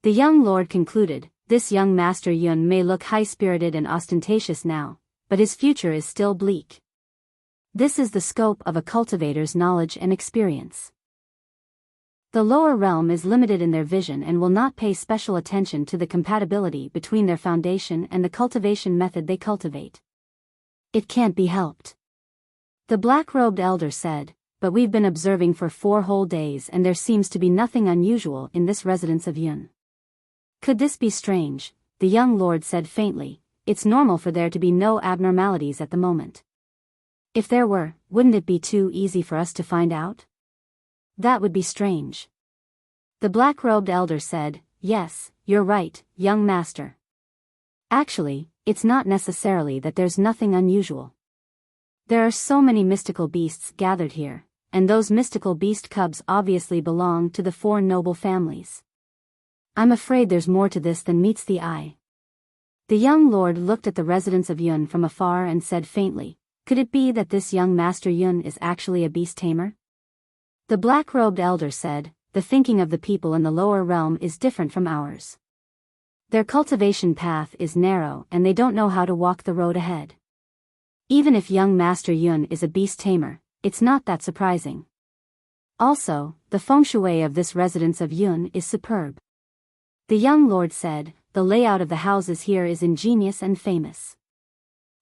the young lord concluded, this young master Yun may look high-spirited and ostentatious now, but his future is still bleak. This is the scope of a cultivator's knowledge and experience. The lower realm is limited in their vision and will not pay special attention to the compatibility between their foundation and the cultivation method they cultivate. It can't be helped. The black-robed elder said, but we've been observing for 4 whole days and there seems to be nothing unusual in this residence of Yun. Could this be strange? The young lord said faintly, it's normal for there to be no abnormalities at the moment. If there were, wouldn't it be too easy for us to find out? That would be strange. The black-robed elder said, yes, you're right, young master. Actually, it's not necessarily that there's nothing unusual. There are so many mystical beasts gathered here, and those mystical beast cubs obviously belong to the 4 noble families. I'm afraid there's more to this than meets the eye. The young lord looked at the residence of Yun from afar and said faintly, "Could it be that this young Master Yun is actually a beast tamer?" The black-robed elder said, "The thinking of the people in the lower realm is different from ours. Their cultivation path is narrow and they don't know how to walk the road ahead. Even if young Master Yun is a beast tamer, it's not that surprising. Also, the feng shui of this residence of Yun is superb." The young lord said, "The layout of the houses here is ingenious and famous.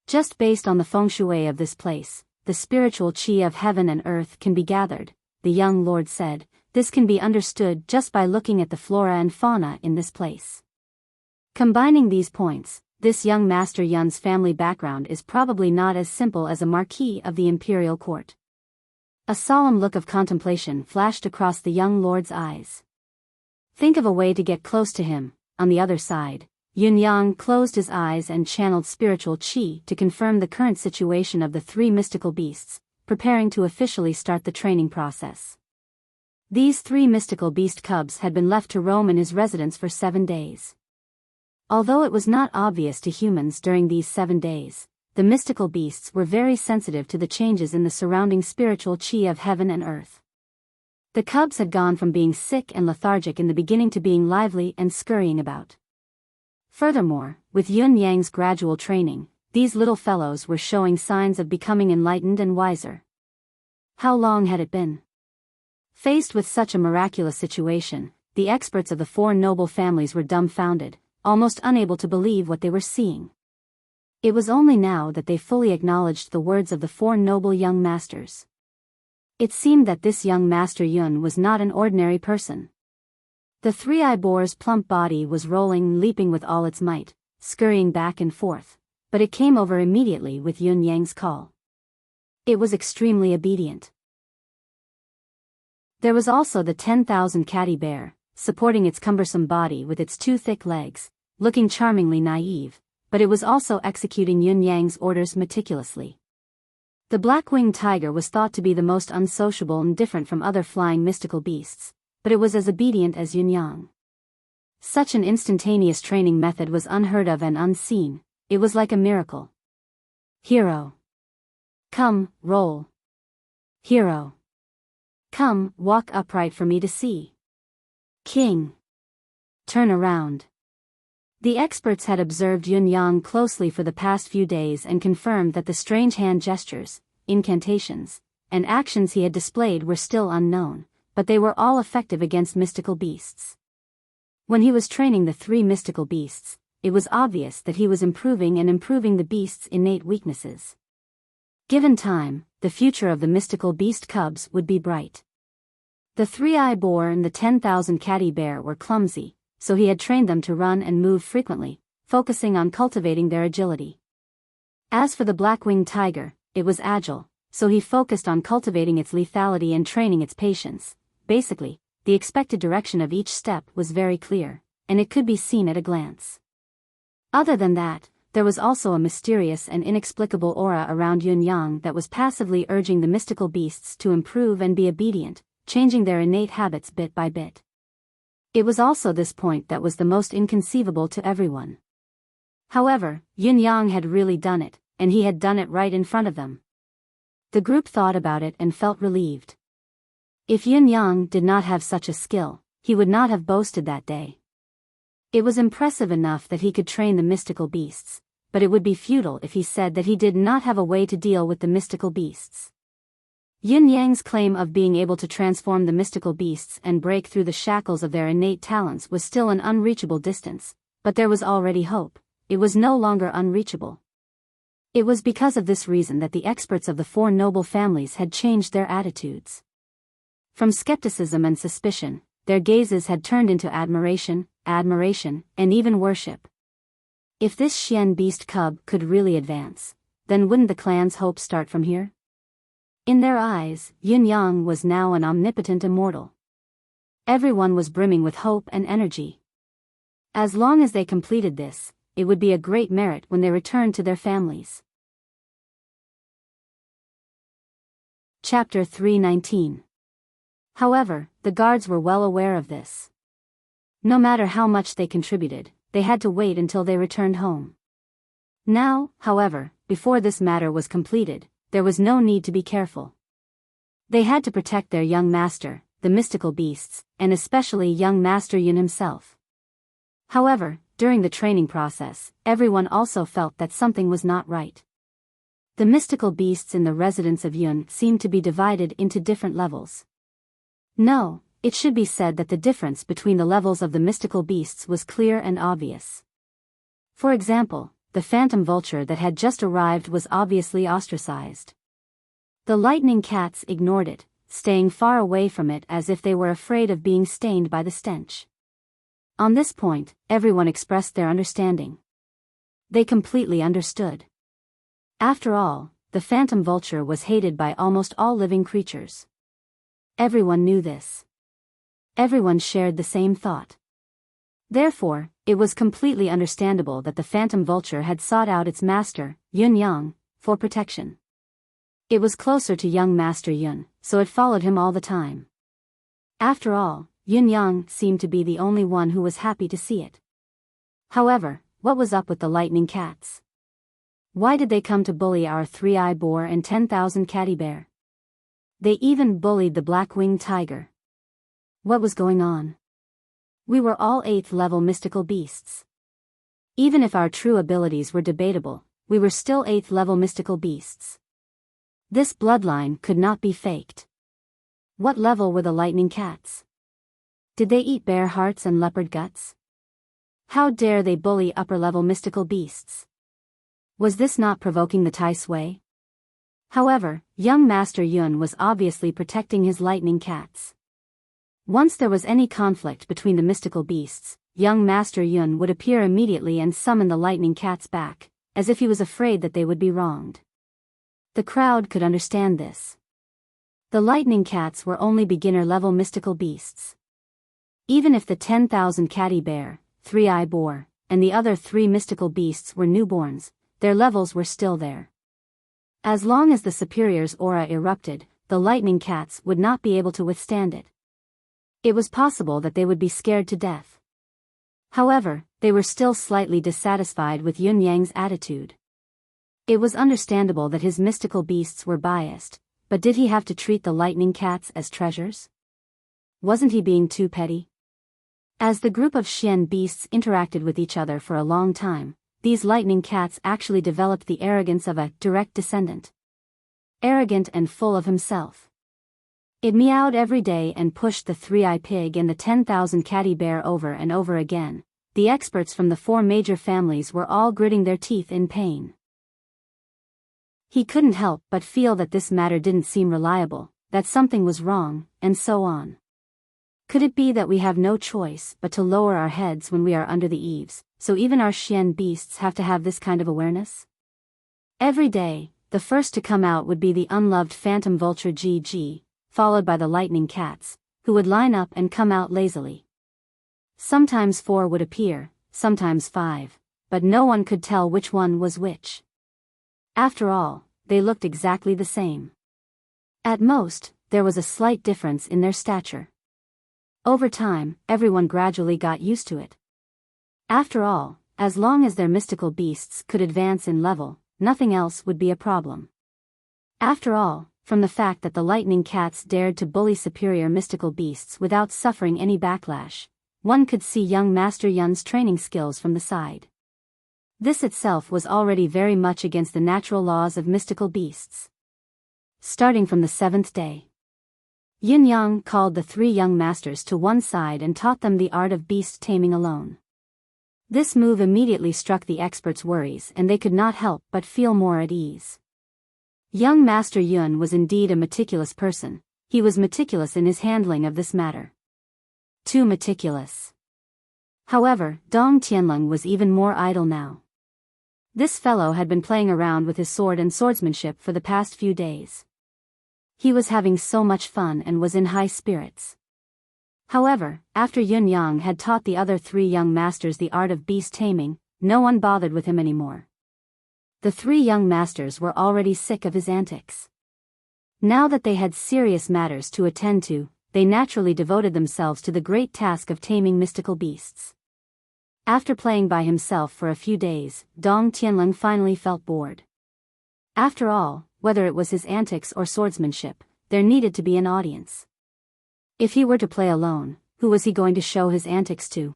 Just based on the feng shui of this place, the spiritual qi of heaven and earth can be gathered," the young lord said. "This can be understood just by looking at the flora and fauna in this place. Combining these points, this young Master Yun's family background is probably not as simple as a marquis of the imperial court." A solemn look of contemplation flashed across the young lord's eyes. "Think of a way to get close to him." On the other side, Yun Yang closed his eyes and channeled spiritual qi to confirm the current situation of the 3 mystical beasts, preparing to officially start the training process. These 3 mystical beast cubs had been left to roam in his residence for 7 days. Although it was not obvious to humans during these 7 days, the mystical beasts were very sensitive to the changes in the surrounding spiritual qi of heaven and earth. The cubs had gone from being sick and lethargic in the beginning to being lively and scurrying about. Furthermore, with Yun Yang's gradual training, these little fellows were showing signs of becoming enlightened and wiser. How long had it been? Faced with such a miraculous situation, the experts of the 4 noble families were dumbfounded, almost unable to believe what they were seeing. It was only now that they fully acknowledged the words of the 4 noble young masters. It seemed that this young Master Yun was not an ordinary person. The 3-eye boar's plump body was rolling and leaping with all its might, scurrying back and forth, but it came over immediately with Yun Yang's call. It was extremely obedient. There was also the 10,000 catty bear, supporting its cumbersome body with its 2 thick legs, looking charmingly naive, but it was also executing Yun Yang's orders meticulously. The black-winged tiger was thought to be the most unsociable and different from other flying mystical beasts, but it was as obedient as Yun Yang. Such an instantaneous training method was unheard of and unseen. It was like a miracle. "Hero. Come, roll. Hero. Come, walk upright for me to see. King. Turn around." The experts had observed Yun Yang closely for the past few days and confirmed that the strange hand gestures, incantations, and actions he had displayed were still unknown, but they were all effective against mystical beasts. When he was training the 3 mystical beasts, it was obvious that he was improving the beasts' innate weaknesses. Given time, the future of the mystical beast cubs would be bright. The 3-eye boar and the 10,000 catty bear were clumsy, so he had trained them to run and move frequently, focusing on cultivating their agility. As for the black-winged tiger, it was agile, so he focused on cultivating its lethality and training its patience. Basically, the expected direction of each step was very clear, and it could be seen at a glance. Other than that, there was also a mysterious and inexplicable aura around Yun Yang that was passively urging the mystical beasts to improve and be obedient, changing their innate habits bit by bit. It was also this point that was the most inconceivable to everyone. However, Yun Yang had really done it, and he had done it right in front of them. The group thought about it and felt relieved. If Yun Yang did not have such a skill, he would not have boasted that day. It was impressive enough that he could train the mystical beasts, but it would be futile if he said that he did not have a way to deal with the mystical beasts. Yun Yang's claim of being able to transform the mystical beasts and break through the shackles of their innate talents was still an unreachable distance, but there was already hope. It was no longer unreachable. It was because of this reason that the experts of the 4 noble families had changed their attitudes. From skepticism and suspicion, their gazes had turned into admiration, and even worship. If this Xian beast cub could really advance, then wouldn't the clan's hope start from here? In their eyes, Yun Yang was now an omnipotent immortal. Everyone was brimming with hope and energy. As long as they completed this, it would be a great merit when they returned to their families. Chapter 319. However, the guards were well aware of this. No matter how much they contributed, they had to wait until they returned home. Now, however, before this matter was completed, there was no need to be careful. They had to protect their young master, the mystical beasts, and especially young Master Yun himself. However, during the training process, everyone also felt that something was not right. The mystical beasts in the residence of Yun seemed to be divided into different levels. No, it should be said that the difference between the levels of the mystical beasts was clear and obvious. For example, the phantom vulture that had just arrived was obviously ostracized. The lightning cats ignored it, staying far away from it as if they were afraid of being stained by the stench. On this point, everyone expressed their understanding. They completely understood. After all, the phantom vulture was hated by almost all living creatures. Everyone knew this. Everyone shared the same thought. Therefore, it was completely understandable that the phantom vulture had sought out its master, Yun Yang, for protection. It was closer to young Master Yun, so it followed him all the time. After all, Yun Yang seemed to be the only one who was happy to see it. However, what was up with the lightning cats? Why did they come to bully our three-eyed boar and 10,000 catty bear? They even bullied the black-winged tiger. What was going on? We were all 8th level mystical beasts. Even if our true abilities were debatable, we were still 8th level mystical beasts. This bloodline could not be faked. What level were the lightning cats? Did they eat bear hearts and leopard guts? How dare they bully upper-level mystical beasts? Was this not provoking the Tai Sui? However, young Master Yun was obviously protecting his lightning cats. Once there was any conflict between the mystical beasts, young Master Yun would appear immediately and summon the lightning cats back, as if he was afraid that they would be wronged. The crowd could understand this. The lightning cats were only beginner-level mystical beasts. Even if the 10,000 catty bear, three-eyed boar, and the other 3 mystical beasts were newborns, their levels were still there. As long as the superior's aura erupted, the lightning cats would not be able to withstand it. It was possible that they would be scared to death. However, they were still slightly dissatisfied with Yun Yang's attitude. It was understandable that his mystical beasts were biased, but did he have to treat the lightning cats as treasures? Wasn't he being too petty? As the group of Xian beasts interacted with each other for a long time, these lightning cats actually developed the arrogance of a direct descendant. Arrogant and full of himself. It meowed every day and pushed the three-eyed pig and the 10,000 catty bear over and over again. The experts from the 4 major families were all gritting their teeth in pain. He couldn't help but feel that this matter didn't seem reliable, that something was wrong, and so on. Could it be that we have no choice but to lower our heads when we are under the eaves, so even our Xian beasts have to have this kind of awareness? Every day, the first to come out would be the unloved phantom vulture GG, followed by the lightning cats, who would line up and come out lazily. Sometimes 4 would appear, sometimes 5, but no one could tell which one was which. After all, they looked exactly the same. At most, there was a slight difference in their stature. Over time, everyone gradually got used to it. After all, as long as their mystical beasts could advance in level, nothing else would be a problem. After all, from the fact that the lightning cats dared to bully superior mystical beasts without suffering any backlash, one could see young Master Yun's training skills from the side. This itself was already very much against the natural laws of mystical beasts. Starting from the 7th day, Yun Yang called the 3 young masters to one side and taught them the art of beast taming alone. This move immediately struck the experts' worries and they could not help but feel more at ease. Young Master Yun was indeed a meticulous person. He was meticulous in his handling of this matter. Too meticulous. However, Dong Tianlong was even more idle now. This fellow had been playing around with his sword and swordsmanship for the past few days. He was having so much fun and was in high spirits. However, after Yun Yang had taught the other 3 young masters the art of beast taming, no one bothered with him anymore. The 3 young masters were already sick of his antics. Now that they had serious matters to attend to, they naturally devoted themselves to the great task of taming mystical beasts. After playing by himself for a few days, Dong Tianlong finally felt bored. After all, whether it was his antics or swordsmanship, there needed to be an audience. If he were to play alone, who was he going to show his antics to?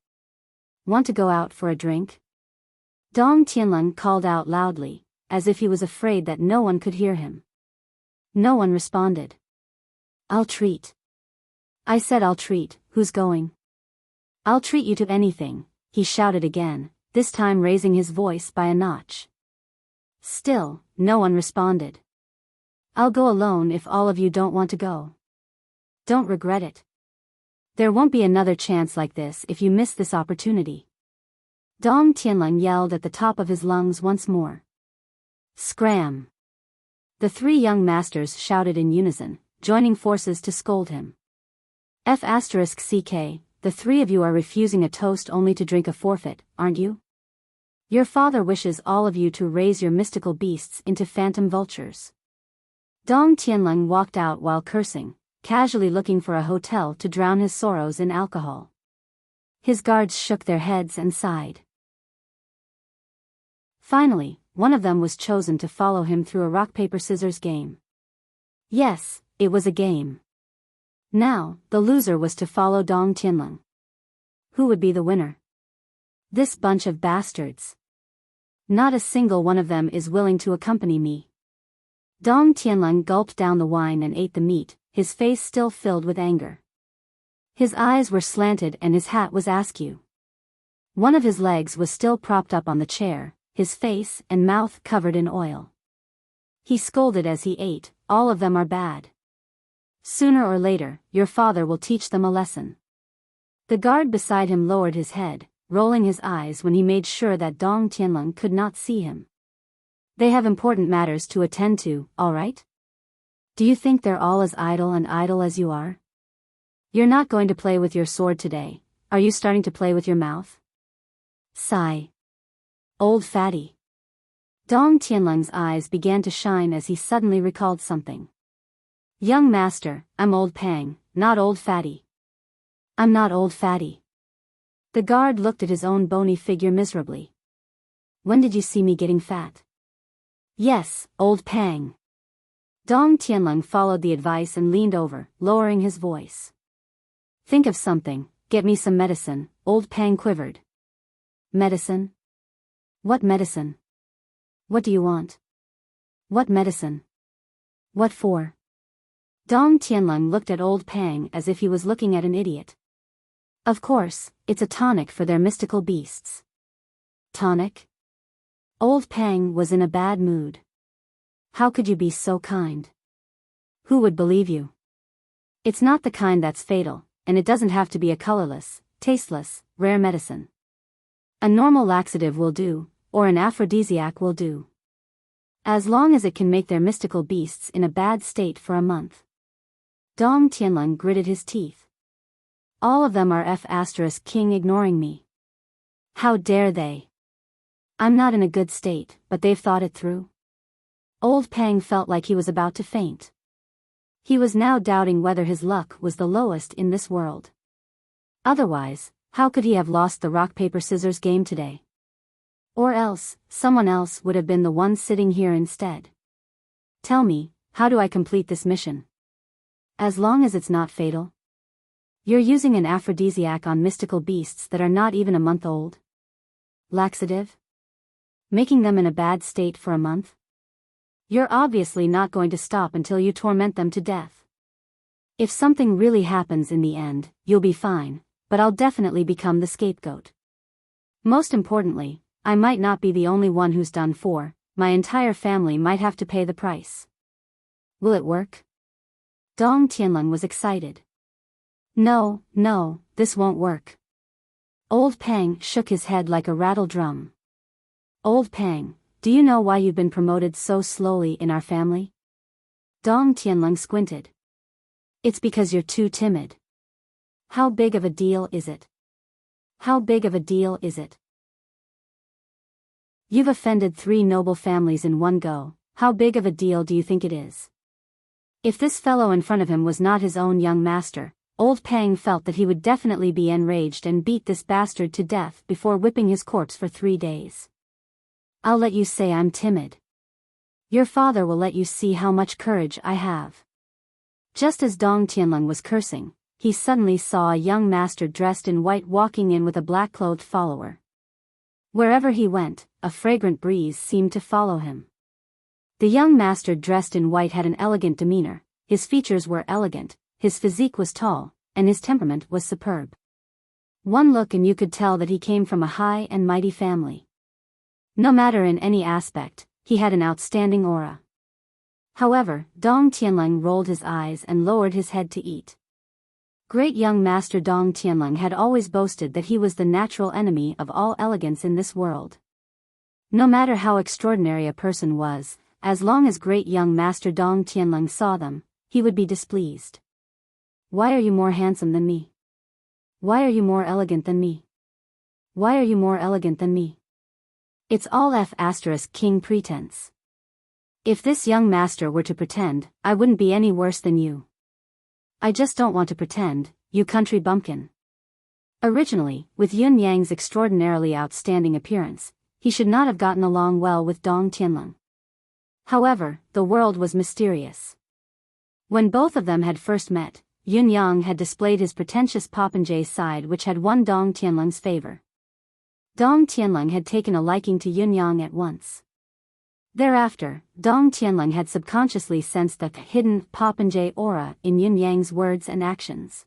Want to go out for a drink? Dong Tianlong called out loudly, as if he was afraid that no one could hear him. No one responded. I'll treat. I said I'll treat, who's going? I'll treat you to anything, he shouted again, this time raising his voice by a notch. Still, no one responded. I'll go alone if all of you don't want to go. Don't regret it. There won't be another chance like this if you miss this opportunity. Dong Tianlong yelled at the top of his lungs once more. Scram! The three young masters shouted in unison, joining forces to scold him. F***ck, the three of you are refusing a toast only to drink a forfeit, aren't you? Your father wishes all of you to raise your mystical beasts into phantom vultures. Dong Tianlong walked out while cursing, casually looking for a hotel to drown his sorrows in alcohol. His guards shook their heads and sighed. Finally, one of them was chosen to follow him through a rock-paper-scissors game. Yes, it was a game. Now, the loser was to follow Dong Tianlong. Who would be the winner? This bunch of bastards. Not a single one of them is willing to accompany me. Dong Tianlong gulped down the wine and ate the meat, his face still filled with anger. His eyes were slanted and his hat was askew. One of his legs was still propped up on the chair, his face and mouth covered in oil. He scolded as he ate, all of them are bad. Sooner or later, your father will teach them a lesson. The guard beside him lowered his head, rolling his eyes when he made sure that Dong Tianlong could not see him. They have important matters to attend to, all right? Do you think they're all as idle as you are? You're not going to play with your sword today, are you starting to play with your mouth? Sigh. Old fatty. Dong Tianlong's eyes began to shine as he suddenly recalled something. Young master, I'm old Pang, not old fatty. I'm not old fatty. The guard looked at his own bony figure miserably. When did you see me getting fat? Yes, old Pang. Dong Tianlong followed the advice and leaned over, lowering his voice. Think of something, get me some medicine, old Pang quivered. Medicine? What medicine? What do you want? What medicine? What for? Dong Tianlong looked at old Pang as if he was looking at an idiot. Of course, it's a tonic for their mystical beasts. Tonic? Old Pang was in a bad mood. How could you be so kind? Who would believe you? It's not the kind that's fatal, and it doesn't have to be a colorless, tasteless, rare medicine. A normal laxative will do, or an aphrodisiac will do. As long as it can make their mystical beasts in a bad state for a month. Dong Tianlong gritted his teeth. All of them are F***king ignoring me. How dare they? I'm not in a good state, but they've thought it through. Old Pang felt like he was about to faint. He was now doubting whether his luck was the lowest in this world. Otherwise, how could he have lost the rock-paper-scissors game today? Or else, someone else would have been the one sitting here instead. Tell me, how do I complete this mission? As long as it's not fatal. You're using an aphrodisiac on mystical beasts that are not even a month old. Laxative? Making them in a bad state for a month? You're obviously not going to stop until you torment them to death. If something really happens in the end, you'll be fine, but I'll definitely become the scapegoat. Most importantly, I might not be the only one who's done for, my entire family might have to pay the price. Will it work? Dong Tianlong was excited. No, this won't work. Old Pang shook his head like a rattle drum. Old Pang, do you know why you've been promoted so slowly in our family? Dong Tianlong squinted. It's because you're too timid. How big of a deal is it? How big of a deal is it? You've offended 3 noble families in one go, how big of a deal do you think it is? If this fellow in front of him was not his own young master, old Pang felt that he would definitely be enraged and beat this bastard to death before whipping his corpse for 3 days. I'll let you say I'm timid. Your father will let you see how much courage I have. Just as Dong Tianlong was cursing, he suddenly saw a young master dressed in white walking in with a black-clothed follower. Wherever he went, a fragrant breeze seemed to follow him. The young master dressed in white had an elegant demeanor, his features were elegant, his physique was tall, and his temperament was superb. One look and you could tell that he came from a high and mighty family. No matter in any aspect, he had an outstanding aura. However, Dong Tianlong rolled his eyes and lowered his head to eat. Great young master Dong Tianlong had always boasted that he was the natural enemy of all elegance in this world. No matter how extraordinary a person was, as long as great young master Dong Tianlong saw them, he would be displeased. Why are you more handsome than me? Why are you more elegant than me? Why are you more elegant than me? It's all *king pretense. If this young master were to pretend, I wouldn't be any worse than you. I just don't want to pretend, you country bumpkin. Originally, with Yun Yang's extraordinarily outstanding appearance, he should not have gotten along well with Dong Tianlong. However, the world was mysterious. When both of them had first met, Yun Yang had displayed his pretentious popinjay side which had won Dong Tianlong's favor. Dong Tianlong had taken a liking to Yun Yang at once. Thereafter, Dong Tianlong had subconsciously sensed the hidden popinjay aura in Yun Yang's words and actions.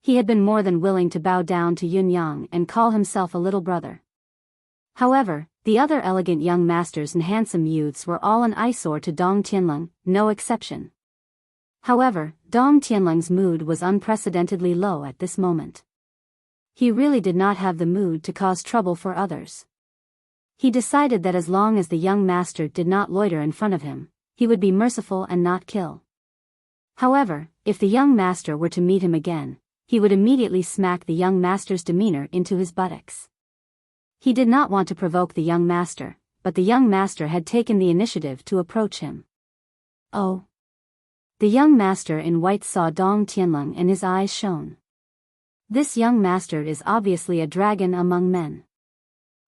He had been more than willing to bow down to Yun Yang and call himself a little brother. However, the other elegant young masters and handsome youths were all an eyesore to Dong Tianlong, no exception. However, Dong Tianlong's mood was unprecedentedly low at this moment. He really did not have the mood to cause trouble for others. He decided that as long as the young master did not loiter in front of him, he would be merciful and not kill. However, if the young master were to meet him again, he would immediately smack the young master's demeanor into his buttocks. He did not want to provoke the young master, but the young master had taken the initiative to approach him. Oh! The young master in white saw Dong Tianlong and his eyes shone. This young master is obviously a dragon among men.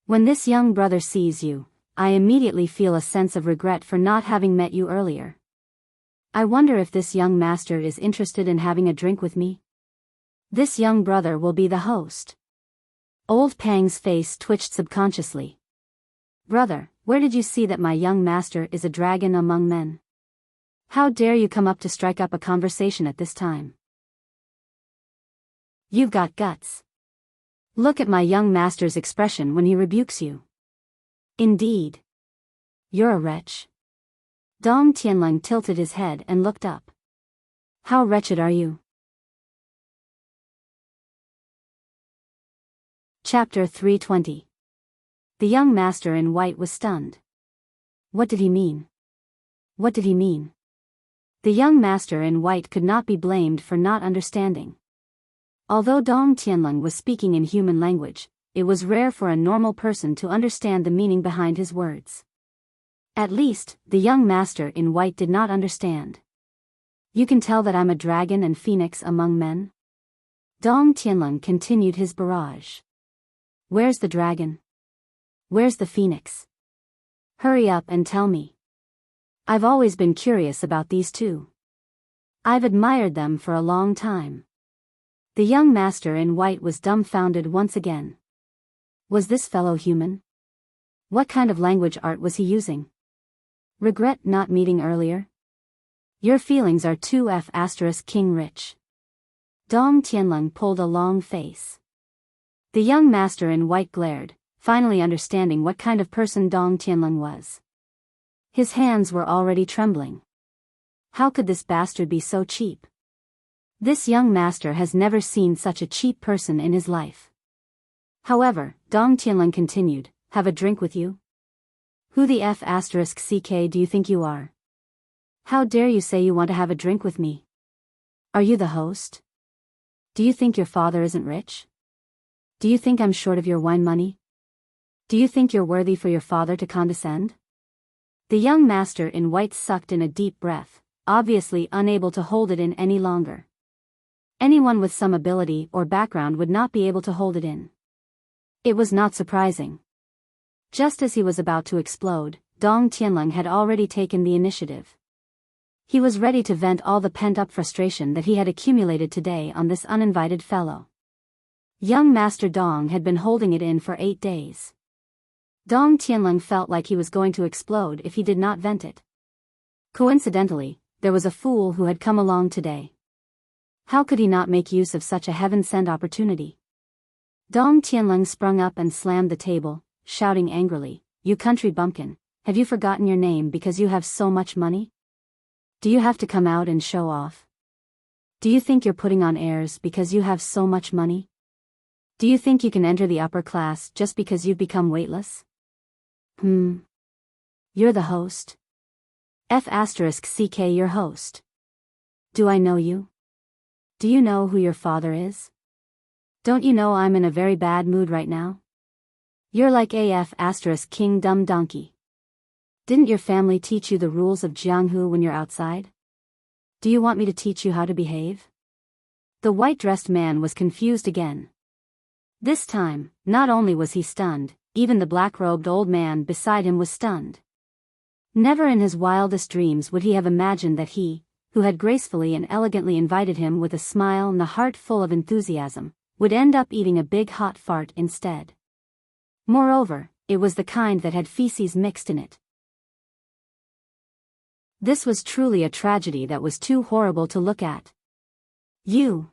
When this young brother sees you, I immediately feel a sense of regret for not having met you earlier. I wonder if this young master is interested in having a drink with me? This young brother will be the host. Old Pang's face twitched subconsciously. Brother, where did you see that my young master is a dragon among men? How dare you come up to strike up a conversation at this time? You've got guts. Look at my young master's expression when he rebukes you. Indeed. You're a wretch. Dong Tianlong tilted his head and looked up. How wretched are you? Chapter 320. The young master in white was stunned. What did he mean? What did he mean? The young master in white could not be blamed for not understanding. Although Dong Tianlong was speaking in human language, it was rare for a normal person to understand the meaning behind his words. At least, the young master in white did not understand. You can tell that I'm a dragon and phoenix among men? Dong Tianlong continued his barrage. Where's the dragon? Where's the phoenix? Hurry up and tell me. I've always been curious about these two. I've admired them for a long time. The young master in white was dumbfounded once again. Was this fellow human? What kind of language art was he using? Regret not meeting earlier? Your feelings are too *king rich. Dong Tianlong pulled a long face. The young master in white glared, finally understanding what kind of person Dong Tianlong was. His hands were already trembling. How could this bastard be so cheap? This young master has never seen such a cheap person in his life. However, Dong Tianlong continued, have a drink with you? Who the *ck do you think you are? How dare you say you want to have a drink with me? Are you the host? Do you think your father isn't rich? Do you think I'm short of your wine money? Do you think you're worthy for your father to condescend? The young master in white sucked in a deep breath, obviously unable to hold it in any longer. Anyone with some ability or background would not be able to hold it in. It was not surprising. Just as he was about to explode, Dong Tianlong had already taken the initiative. He was ready to vent all the pent-up frustration that he had accumulated today on this uninvited fellow. Young Master Dong had been holding it in for 8 days. Dong Tianlong felt like he was going to explode if he did not vent it. Coincidentally, there was a fool who had come along today. How could he not make use of such a heaven-sent opportunity? Dong Tianlong sprung up and slammed the table, shouting angrily, "You country bumpkin, have you forgotten your name because you have so much money? Do you have to come out and show off? Do you think you're putting on airs because you have so much money? Do you think you can enter the upper class just because you've become weightless? You're the host? F***ck your host. Do I know you? Do you know who your father is? Don't you know I'm in a very bad mood right now? You're like AF** king dumb donkey. Didn't your family teach you the rules of Jianghu when you're outside? Do you want me to teach you how to behave?" The white-dressed man was confused again. This time, not only was he stunned, even the black-robed old man beside him was stunned. Never in his wildest dreams would he have imagined that he, who had gracefully and elegantly invited him with a smile and a heart full of enthusiasm, would end up eating a big hot fart instead. Moreover, it was the kind that had feces mixed in it. This was truly a tragedy that was too horrible to look at. "You."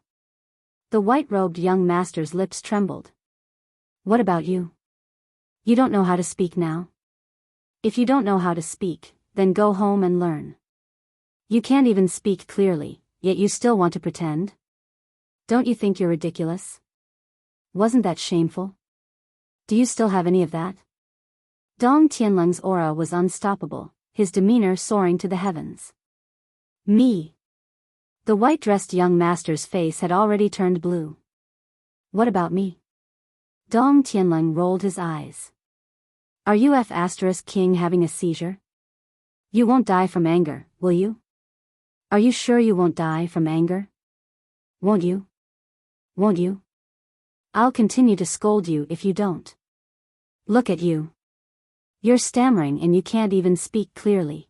The white-robed young master's lips trembled. "What about you? You don't know how to speak now? If you don't know how to speak, then go home and learn. You can't even speak clearly, yet you still want to pretend? Don't you think you're ridiculous? Wasn't that shameful? Do you still have any of that?" Dong Tianlong's aura was unstoppable, his demeanor soaring to the heavens. "Me?" The white-dressed young master's face had already turned blue. "What about me?" Dong Tianlong rolled his eyes. "Are you F***king having a seizure? You won't die from anger, will you? Are you sure you won't die from anger? Won't you? Won't you? I'll continue to scold you if you don't. Look at you. You're stammering and you can't even speak clearly.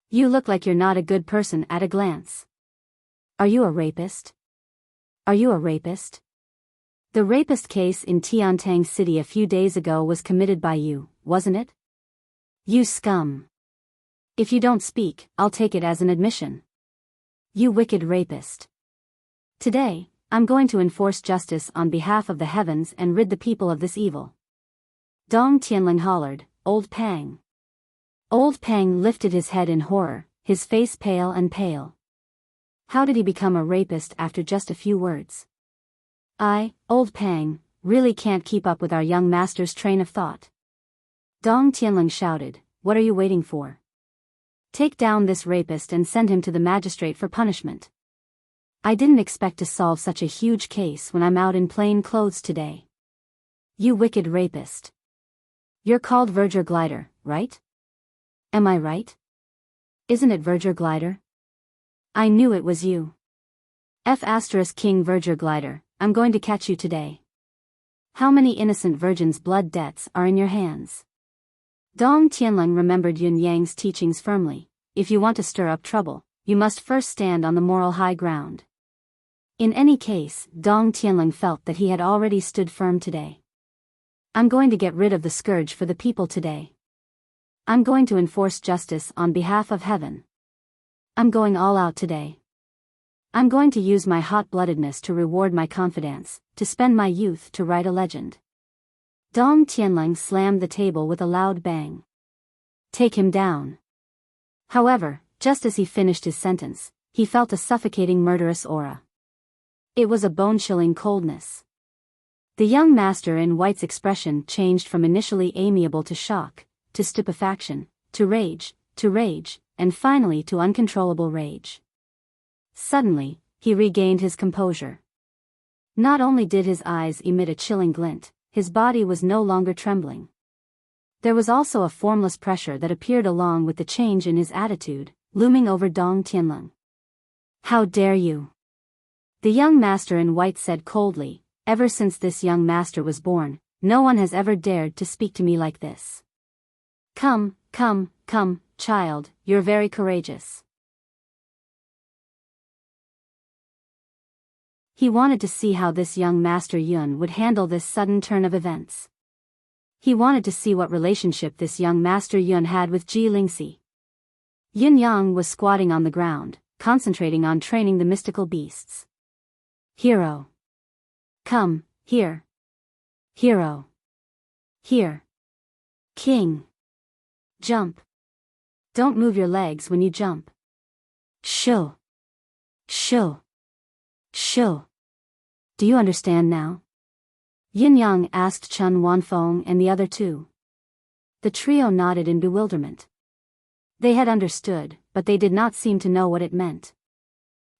You look like you're not a good person at a glance. Are you a rapist? Are you a rapist? The rapist case in Tiantang City a few days ago was committed by you, wasn't it? You scum. If you don't speak, I'll take it as an admission. You wicked rapist. Today, I'm going to enforce justice on behalf of the heavens and rid the people of this evil." Dong Tianlong hollered, "Old Pang." Old Pang lifted his head in horror, his face pale and pale. How did he become a rapist after just a few words? Old Pang, really can't keep up with our young master's train of thought. Dong Tianlong shouted, "What are you waiting for? Take down this rapist and send him to the magistrate for punishment. I didn't expect to solve such a huge case when I'm out in plain clothes today. You wicked rapist. You're called Verger Glider, right? Am I right? Isn't it Verger Glider? I knew it was you. F***king Verger Glider, I'm going to catch you today. How many innocent virgins' blood debts are in your hands?" Dong Tianlong remembered Yun Yang's teachings firmly. If you want to stir up trouble, you must first stand on the moral high ground. In any case, Dong Tianlong felt that he had already stood firm today. "I'm going to get rid of the scourge for the people today. I'm going to enforce justice on behalf of heaven. I'm going all out today. I'm going to use my hot-bloodedness to reward my confidence, to spend my youth to write a legend." Dong Tianlong slammed the table with a loud bang. "Take him down." However, just as he finished his sentence, he felt a suffocating murderous aura. It was a bone-chilling coldness. The young master in white's expression changed from initially amiable to shock, to stupefaction, to rage, and finally to uncontrollable rage. Suddenly, he regained his composure. Not only did his eyes emit a chilling glint, his body was no longer trembling. There was also a formless pressure that appeared along with the change in his attitude, looming over Dong Tianlong. How dare you? The young master in white said coldly, ever since this young master was born, no one has ever dared to speak to me like this. Come, child, you're very courageous. He wanted to see how this young master Yun would handle this sudden turn of events. He wanted to see what relationship this young master Yun had with Ji Lingxi. Yin Yang was squatting on the ground, concentrating on training the mystical beasts. Hero. Come, here. Hero. Here. King. Jump. Don't move your legs when you jump. Shoo. Shoo. Shoo. Do you understand now? Yin Yang asked Chen Wanfeng and the other two. The trio nodded in bewilderment. They had understood, but they did not seem to know what it meant.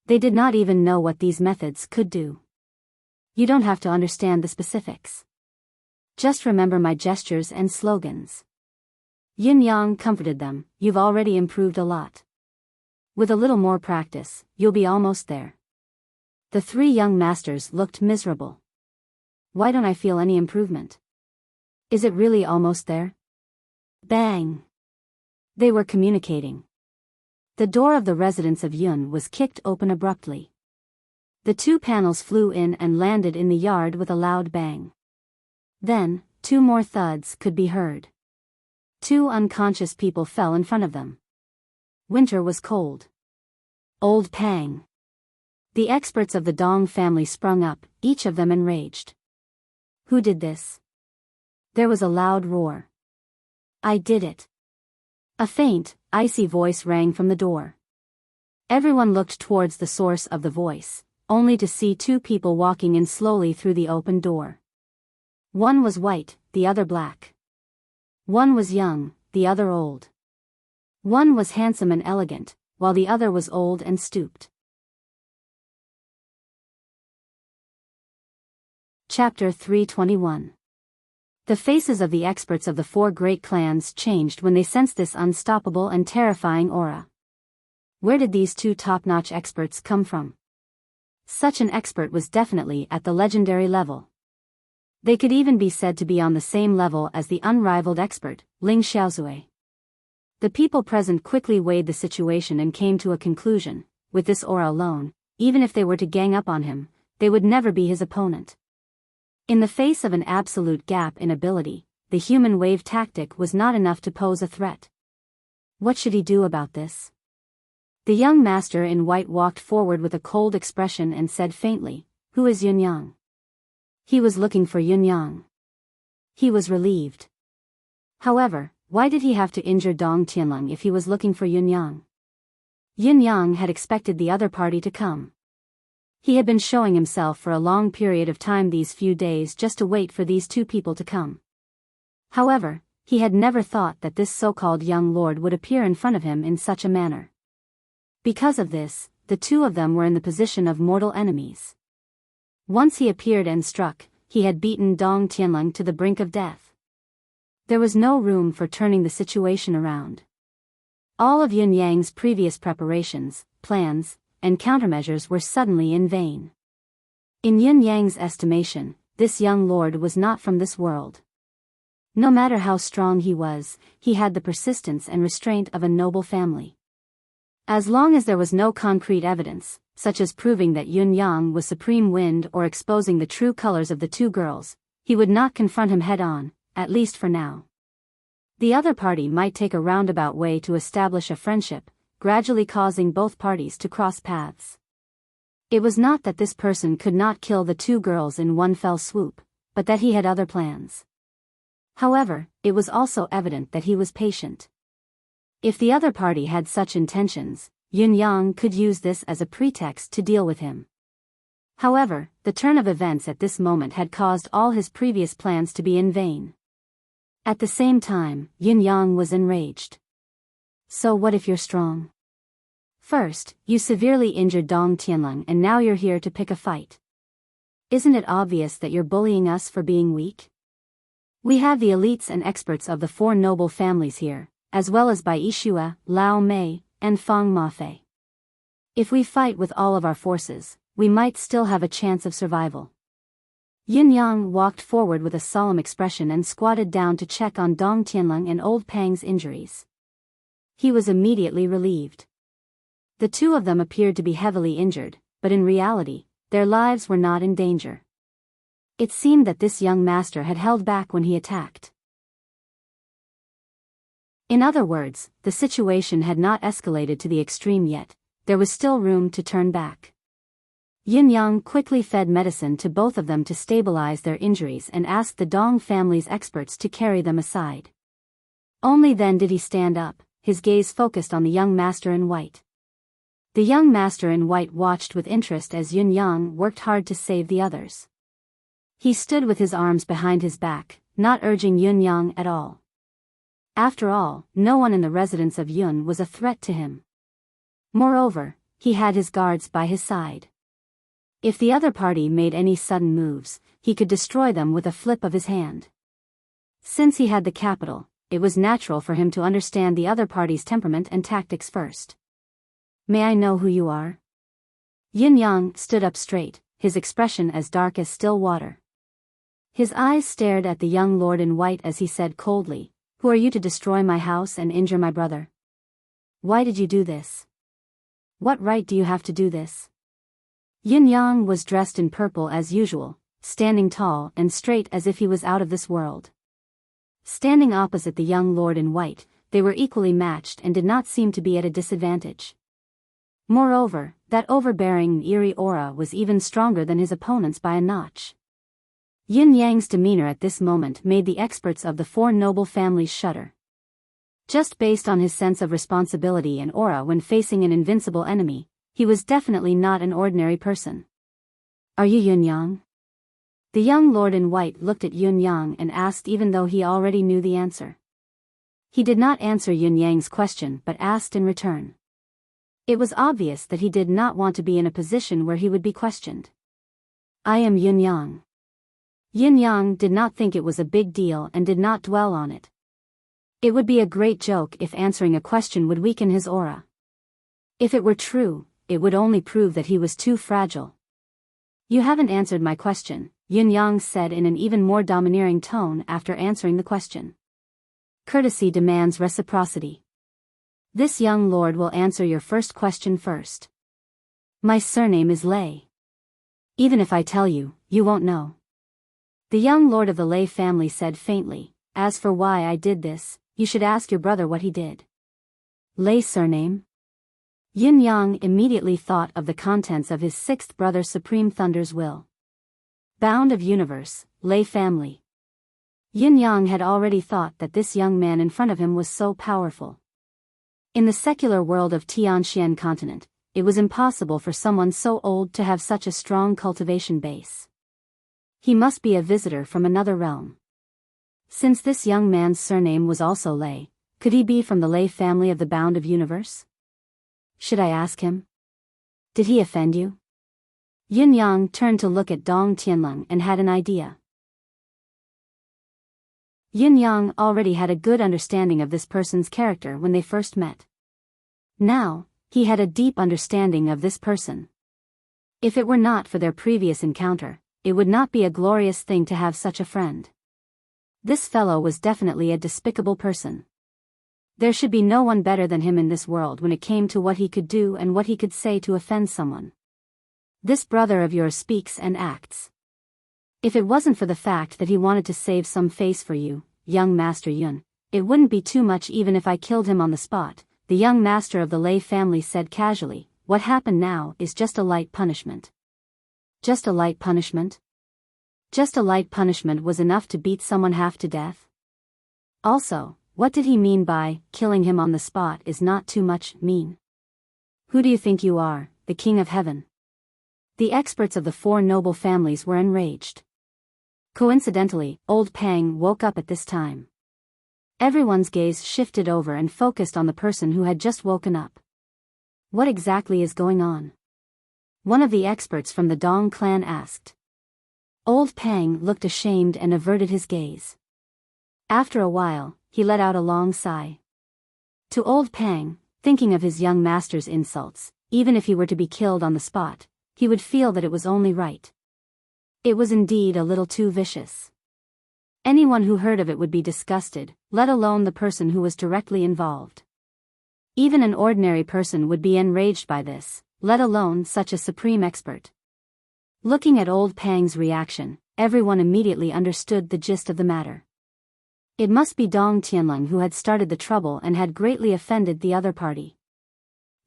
They did not even know what these methods could do. You don't have to understand the specifics. Just remember my gestures and slogans. Yin Yang comforted them, you've already improved a lot. With a little more practice, you'll be almost there. The three young masters looked miserable. Why don't I feel any improvement? Is it really almost there? Bang! They were communicating. The door of the residence of Yun was kicked open abruptly. The two panels flew in and landed in the yard with a loud bang. Then, two more thuds could be heard. Two unconscious people fell in front of them. Winter was cold. Old Pang. The experts of the Dong family sprung up, each of them enraged. Who did this? There was a loud roar. I did it. A faint, icy voice rang from the door. Everyone looked towards the source of the voice, only to see two people walking in slowly through the open door. One was white, the other black. One was young, the other old. One was handsome and elegant, while the other was old and stooped. Chapter 321. The faces of the experts of the four great clans changed when they sensed this unstoppable and terrifying aura. Where did these two top-notch experts come from? Such an expert was definitely at the legendary level. They could even be said to be on the same level as the unrivaled expert, Ling Xiaozui. The people present quickly weighed the situation and came to a conclusion: with this aura alone, even if they were to gang up on him, they would never be his opponent. In the face of an absolute gap in ability, the human wave tactic was not enough to pose a threat. What should he do about this? The young master in white walked forward with a cold expression and said faintly, "Who is Yun Yang?" He was looking for Yun Yang. He was relieved. However, why did he have to injure Dong Tianlong if he was looking for Yun Yang? Yun Yang had expected the other party to come. He had been showing himself for a long period of time these few days just to wait for these two people to come. However, he had never thought that this so-called young lord would appear in front of him in such a manner. Because of this, the two of them were in the position of mortal enemies. Once he appeared and struck, he had beaten Dong Tianlong to the brink of death. There was no room for turning the situation around. All of Yun Yang's previous preparations, plans, and countermeasures were suddenly in vain. In Yun Yang's estimation, this young lord was not from this world. No matter how strong he was, he had the persistence and restraint of a noble family. As long as there was no concrete evidence, such as proving that Yun Yang was supreme wind or exposing the true colors of the two girls, he would not confront him head-on, at least for now. The other party might take a roundabout way to establish a friendship, gradually causing both parties to cross paths. It was not that this person could not kill the two girls in one fell swoop, but that he had other plans. However, it was also evident that he was patient. If the other party had such intentions, Yun Yang could use this as a pretext to deal with him. However, the turn of events at this moment had caused all his previous plans to be in vain. At the same time, Yun Yang was enraged. So what if you're strong? First, you severely injured Dong Tianlong and now you're here to pick a fight. Isn't it obvious that you're bullying us for being weak? We have the elites and experts of the four noble families here, as well as Bai Yishua, Lao Mei, and Fang Mafei. If we fight with all of our forces, we might still have a chance of survival. Yin Yang walked forward with a solemn expression and squatted down to check on Dong Tianlong and Old Pang's injuries. He was immediately relieved. The two of them appeared to be heavily injured, but in reality, their lives were not in danger. It seemed that this young master had held back when he attacked. In other words, the situation had not escalated to the extreme yet. There was still room to turn back. Yin Yang quickly fed medicine to both of them to stabilize their injuries and asked the Dong family's experts to carry them aside. Only then did he stand up, his gaze focused on the young master in white. The young master in white watched with interest as Yin Yang worked hard to save the others. He stood with his arms behind his back, not urging Yin Yang at all. After all, no one in the residence of Yun was a threat to him. Moreover, he had his guards by his side. If the other party made any sudden moves, he could destroy them with a flip of his hand. Since he had the capital, it was natural for him to understand the other party's temperament and tactics first. May I know who you are? Yin Yang stood up straight, his expression as dark as still water. His eyes stared at the young lord in white as he said coldly, "Who are you to destroy my house and injure my brother? Why did you do this? What right do you have to do this?" Yin Yang was dressed in purple as usual, standing tall and straight as if he was out of this world. Standing opposite the young lord in white, they were equally matched and did not seem to be at a disadvantage. Moreover, that overbearing, eerie aura was even stronger than his opponent's by a notch. Yin Yang's demeanor at this moment made the experts of the four noble families shudder. Just based on his sense of responsibility and aura when facing an invincible enemy, he was definitely not an ordinary person. "Are you Yin Yang?" The young lord in white looked at Yin Yang and asked even though he already knew the answer. He did not answer Yin Yang's question but asked in return. It was obvious that he did not want to be in a position where he would be questioned. "I am Yin Yang." Yin Yang did not think it was a big deal and did not dwell on it. It would be a great joke if answering a question would weaken his aura. If it were true, it would only prove that he was too fragile. "You haven't answered my question," Yin Yang said in an even more domineering tone after answering the question. "Courtesy demands reciprocity. This young lord will answer your first question first. My surname is Lei. Even if I tell you, you won't know." The young lord of the Lei family said faintly, "As for why I did this, you should ask your brother what he did." "Lei surname?" Yin Yang immediately thought of the contents of his sixth brother Supreme Thunder's will. Bound of Universe, Lei family. Yin Yang had already thought that this young man in front of him was so powerful. In the secular world of Tianxian continent, it was impossible for someone so old to have such a strong cultivation base. He must be a visitor from another realm. Since this young man's surname was also Lei, could he be from the Lei family of the Bound of Universe? Should I ask him? Did he offend you? Yin Yang turned to look at Dong Tianlong and had an idea. Yin Yang already had a good understanding of this person's character when they first met. Now, he had a deep understanding of this person. If it were not for their previous encounter, it would not be a glorious thing to have such a friend. This fellow was definitely a despicable person. There should be no one better than him in this world when it came to what he could do and what he could say to offend someone. This brother of yours speaks and acts. If it wasn't for the fact that he wanted to save some face for you, young Master Yun, it wouldn't be too much even if I killed him on the spot, the young master of the Lei family said casually. What happened now is just a light punishment. Just a light punishment? Just a light punishment was enough to beat someone half to death? Also, what did he mean by, killing him on the spot is not too much, mean? Who do you think you are, the king of heaven? The experts of the four noble families were enraged. Coincidentally, old Pang woke up at this time. Everyone's gaze shifted over and focused on the person who had just woken up. What exactly is going on? One of the experts from the Dong clan asked. Old Pang looked ashamed and averted his gaze. After a while, he let out a long sigh. To old Pang, Thinking of his young master's insults, even if he were to be killed on the spot, he would feel that it was only right. It was indeed a little too vicious. Anyone who heard of it would be disgusted, let alone the person who was directly involved. Even an ordinary person would be enraged by this, let alone such a supreme expert. Looking at old Pang's reaction, everyone immediately understood the gist of the matter. It must be Dong Tianlong who had started the trouble and had greatly offended the other party.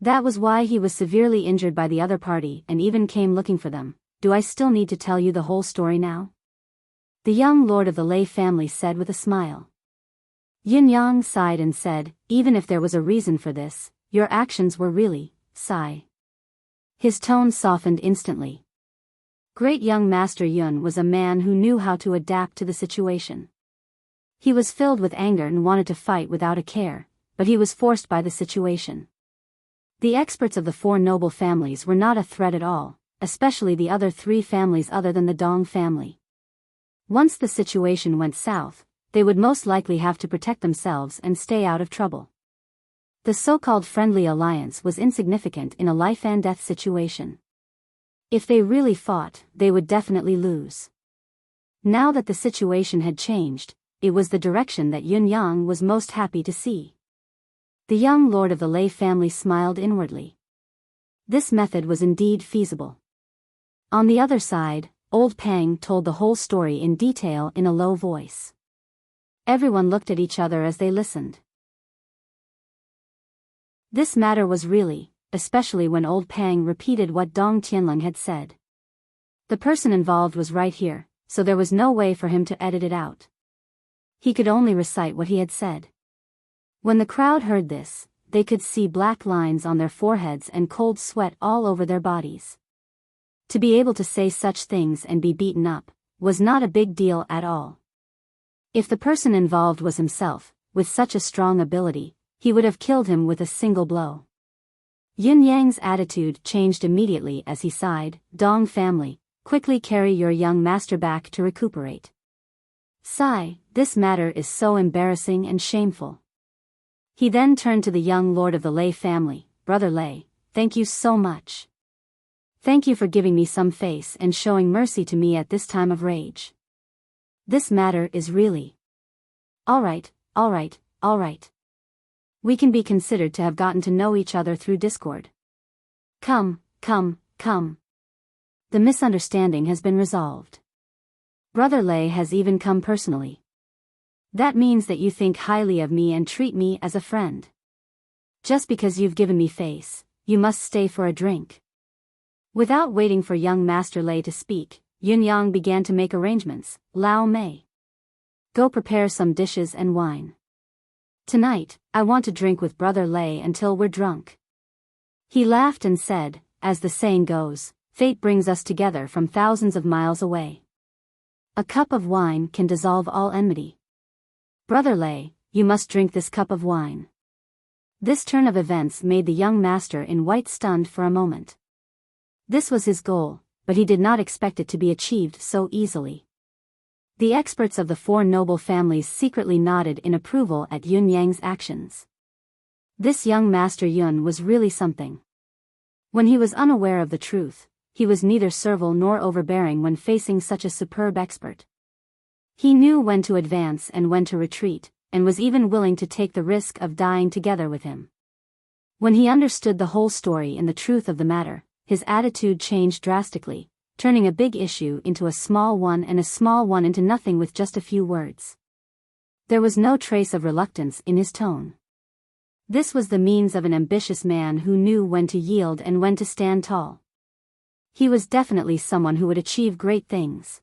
That was why he was severely injured by the other party and even came looking for them. Do I still need to tell you the whole story now? The young lord of the Lei family said with a smile. Yin Yang sighed and said, even if there was a reason for this, your actions were really, sigh. His tone softened instantly. Great young Master Yun was a man who knew how to adapt to the situation. He was filled with anger and wanted to fight without a care, but he was forced by the situation. The experts of the four noble families were not a threat at all, especially the other three families other than the Dong family. Once the situation went south, they would most likely have to protect themselves and stay out of trouble. The so-called friendly alliance was insignificant in a life-and-death situation. If they really fought, they would definitely lose. Now that the situation had changed, it was the direction that Yun Yang was most happy to see. The young lord of the Lei family smiled inwardly. This method was indeed feasible. On the other side, old Pang told the whole story in detail in a low voice. Everyone looked at each other as they listened. This matter was really, especially when old Pang repeated what Dong Tianlong had said. The person involved was right here, so there was no way for him to edit it out. He could only recite what he had said. When the crowd heard this, they could see black lines on their foreheads and cold sweat all over their bodies. To be able to say such things and be beaten up was not a big deal at all. If the person involved was himself, with such a strong ability, he would have killed him with a single blow. Yin Yang's attitude changed immediately as he sighed. Dong family, quickly carry your young master back to recuperate. Sigh, this matter is so embarrassing and shameful. He then turned to the young lord of the Lei family. Brother Lei, thank you so much. Thank you for giving me some face and showing mercy to me at this time of rage. This matter is really... All right. We can be considered to have gotten to know each other through Discord. Come. The misunderstanding has been resolved. Brother Lei has even come personally. That means that you think highly of me and treat me as a friend. Just because you've given me face, you must stay for a drink. Without waiting for young Master Lei to speak, Yun Yang began to make arrangements. Lao Mei, go prepare some dishes and wine. Tonight, I want to drink with Brother Lei until we're drunk. He laughed and said, as the saying goes, fate brings us together from thousands of miles away. A cup of wine can dissolve all enmity. Brother Lei, you must drink this cup of wine. This turn of events made the young master in white stunned for a moment. This was his goal, but he did not expect it to be achieved so easily. The experts of the four noble families secretly nodded in approval at Yun Yang's actions. This young Master Yun was really something. When he was unaware of the truth, he was neither servile nor overbearing when facing such a superb expert. He knew when to advance and when to retreat, and was even willing to take the risk of dying together with him. When he understood the whole story and the truth of the matter, his attitude changed drastically, turning a big issue into a small one and a small one into nothing with just a few words. There was no trace of reluctance in his tone. This was the means of an ambitious man who knew when to yield and when to stand tall. He was definitely someone who would achieve great things.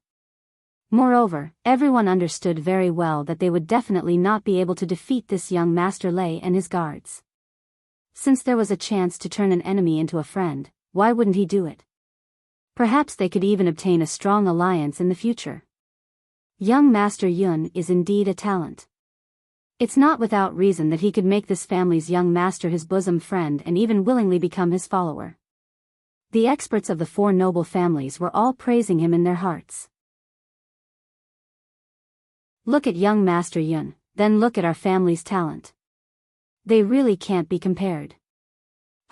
Moreover, everyone understood very well that they would definitely not be able to defeat this young Master Lei and his guards. Since there was a chance to turn an enemy into a friend, why wouldn't he do it? Perhaps they could even obtain a strong alliance in the future. Young Master Yun is indeed a talent. It's not without reason that he could make this family's young master his bosom friend and even willingly become his follower. The experts of the four noble families were all praising him in their hearts. Look at young Master Yun, then look at our family's talent. They really can't be compared.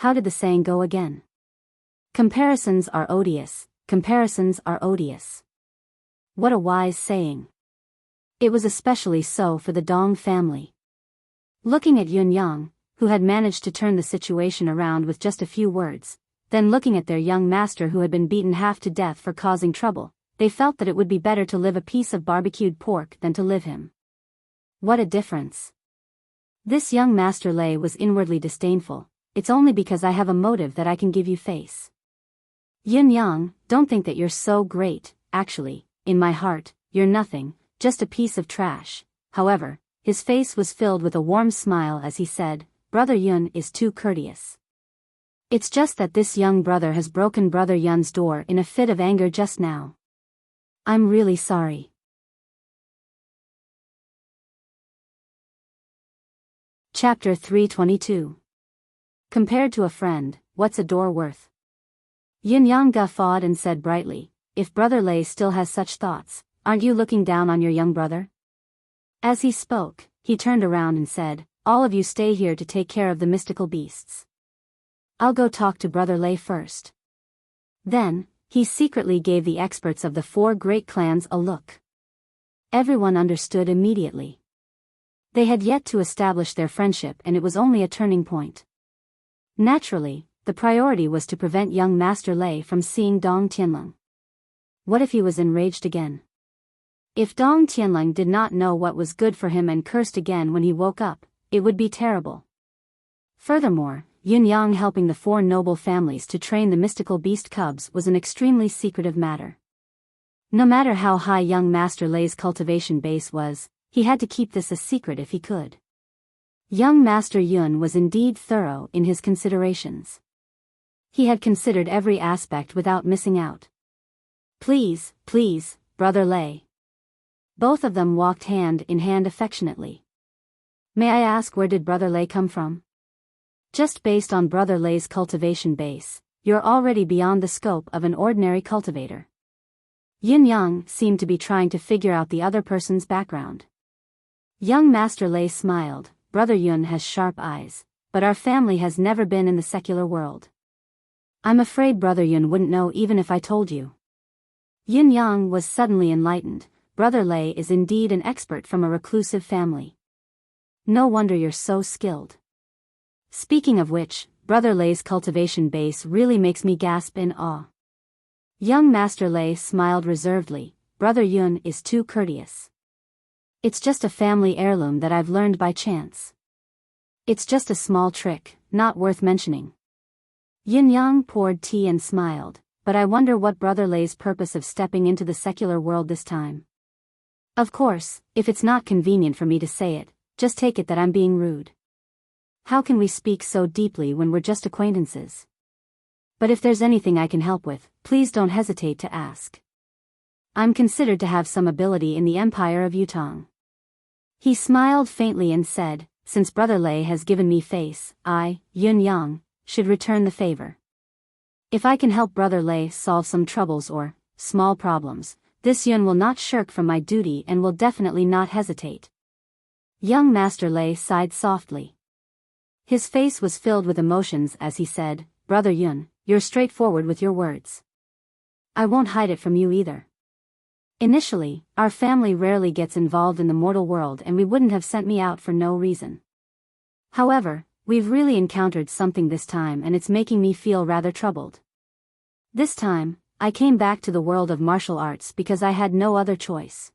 How did the saying go again? Comparisons are odious, comparisons are odious. What a wise saying. It was especially so for the Dong family. Looking at Yun Yang, who had managed to turn the situation around with just a few words, then looking at their young master who had been beaten half to death for causing trouble, they felt that it would be better to live a piece of barbecued pork than to live him. What a difference. This young Master Lei was inwardly disdainful. It's only because I have a motive that I can give you face. Yin Yang, don't think that you're so great, actually, in my heart, you're nothing, just a piece of trash. However, his face was filled with a warm smile as he said, Brother Yun is too courteous. It's just that this young brother has broken Brother Yun's door in a fit of anger just now. I'm really sorry. Chapter 322. Compared to a friend, what's a door worth? Yin Yang guffawed and said brightly, if Brother Lei still has such thoughts, aren't you looking down on your young brother? As he spoke, he turned around and said, all of you stay here to take care of the mystical beasts. I'll go talk to Brother Lei first. Then, he secretly gave the experts of the 4 great clans a look. Everyone understood immediately. They had yet to establish their friendship and it was only a turning point. Naturally, the priority was to prevent young Master Lei from seeing Dong Tianlong. What if he was enraged again? If Dong Tianlong did not know what was good for him and cursed again when he woke up, it would be terrible. Furthermore, Yin Yang helping the 4 noble families to train the mystical beast cubs was an extremely secretive matter. No matter how high young Master Lei's cultivation base was, he had to keep this a secret if he could. Young Master Yun was indeed thorough in his considerations. He had considered every aspect without missing out. Please, please, Brother Lei. Both of them walked hand in hand affectionately. May I ask, where did Brother Lei come from? Just based on Brother Lei's cultivation base, you're already beyond the scope of an ordinary cultivator. Yin Yang seemed to be trying to figure out the other person's background. Young Master Lei smiled, Brother Yun has sharp eyes, but our family has never been in the secular world. I'm afraid Brother Yun wouldn't know even if I told you. Yin Yang was suddenly enlightened, Brother Lei is indeed an expert from a reclusive family. No wonder you're so skilled. Speaking of which, Brother Lei's cultivation base really makes me gasp in awe. Young Master Lei smiled reservedly, Brother Yun is too courteous. It's just a family heirloom that I've learned by chance. It's just a small trick, not worth mentioning. Yin Yang poured tea and smiled, but I wonder what Brother Lei's purpose of stepping into the secular world this time. Of course, if it's not convenient for me to say it, just take it that I'm being rude. How can we speak so deeply when we're just acquaintances? But if there's anything I can help with, please don't hesitate to ask. I'm considered to have some ability in the Empire of Yutong. He smiled faintly and said, since Brother Lei has given me face, I, Yun Yang, should return the favor. If I can help Brother Lei solve some troubles or small problems, this Yun will not shirk from my duty and will definitely not hesitate. Young Master Lei sighed softly. His face was filled with emotions as he said, Brother Yun, you're straightforward with your words. I won't hide it from you either. Initially, our family rarely gets involved in the mortal world and we wouldn't have sent me out for no reason. However, we've really encountered something this time and it's making me feel rather troubled. This time, I came back to the world of martial arts because I had no other choice.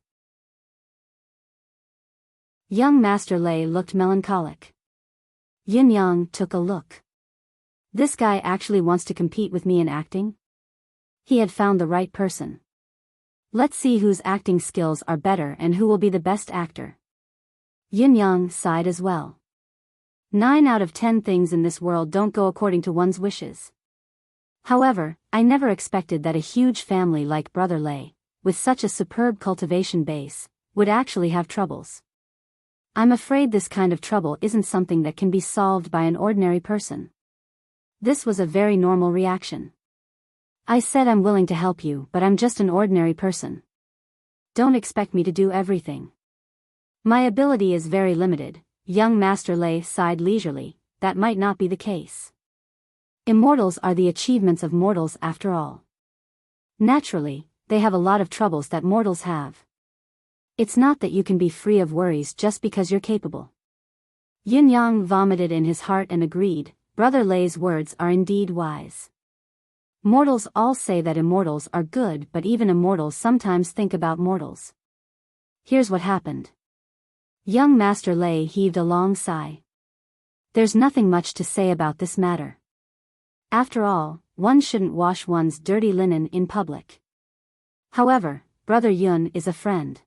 Young Master Lei looked melancholic. Yin Yang took a look. This guy actually wants to compete with me in acting? He had found the right person. Let's see whose acting skills are better and who will be the best actor. Yin Yang sighed as well. 9 out of 10 things in this world don't go according to one's wishes. However, I never expected that a huge family like Brother Lei, with such a superb cultivation base, would actually have troubles. I'm afraid this kind of trouble isn't something that can be solved by an ordinary person. This was a very normal reaction. I said I'm willing to help you, but I'm just an ordinary person. Don't expect me to do everything. My ability is very limited. Young Master Lei sighed leisurely, that might not be the case. Immortals are the achievements of mortals after all. Naturally, they have a lot of troubles that mortals have. It's not that you can be free of worries just because you're capable. Yin Yang vomited in his heart and agreed, Brother Lei's words are indeed wise. Mortals all say that immortals are good, but even immortals sometimes think about mortals. Here's what happened. Young Master Lei heaved a long sigh. There's nothing much to say about this matter. After all, one shouldn't wash one's dirty linen in public. However, Brother Yun is a friend.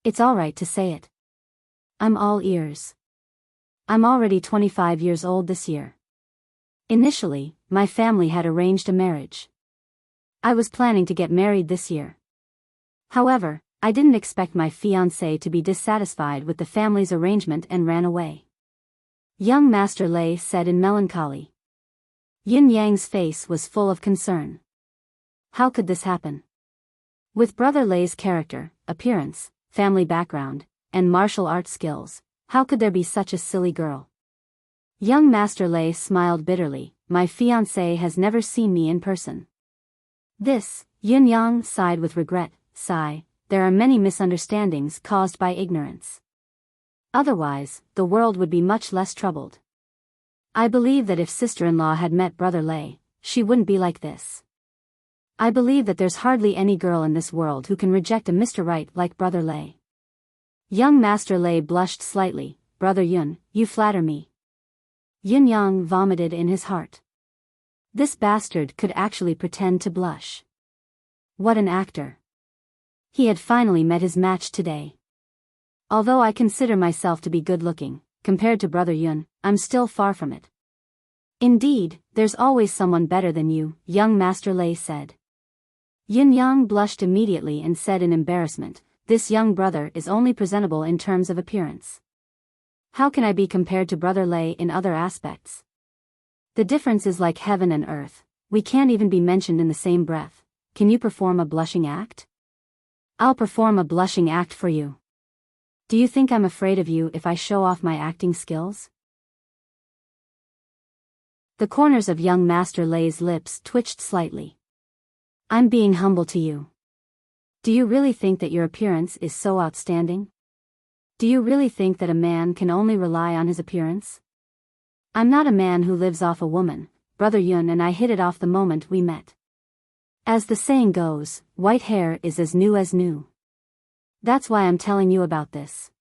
It's all right to say it. I'm all ears. I'm already 25 years old this year. Initially, my family had arranged a marriage. I was planning to get married this year. However, I didn't expect my fiancé to be dissatisfied with the family's arrangement and ran away. Young Master Lei said in melancholy. Yin Yang's face was full of concern. How could this happen? With Brother Lei's character, appearance, family background, and martial arts skills, how could there be such a silly girl? Young Master Lei smiled bitterly. My fiancé has never seen me in person. This, Yin Yang sighed with regret. Sigh, there are many misunderstandings caused by ignorance. Otherwise, the world would be much less troubled. I believe that if sister-in-law had met Brother Lei, she wouldn't be like this. I believe that there's hardly any girl in this world who can reject a Mr. Right like Brother Lei. Young Master Lei blushed slightly. Brother Yun, you flatter me. Yin Yang vomited in his heart. This bastard could actually pretend to blush. What an actor. He had finally met his match today. Although I consider myself to be good-looking, compared to Brother Yun, I'm still far from it. Indeed, there's always someone better than you, young Master Lei said. Yin Yang blushed immediately and said in embarrassment, this young brother is only presentable in terms of appearance. How can I be compared to Brother Lei in other aspects? The difference is like heaven and earth, we can't even be mentioned in the same breath. Can you perform a blushing act? I'll perform a blushing act for you. Do you think I'm afraid of you if I show off my acting skills? The corners of young Master Lei's lips twitched slightly. I'm being humble to you. Do you really think that your appearance is so outstanding? Do you really think that a man can only rely on his appearance? I'm not a man who lives off a woman. Brother Yun and I hit it off the moment we met. As the saying goes, white hair is as new as new. That's why I'm telling you about this.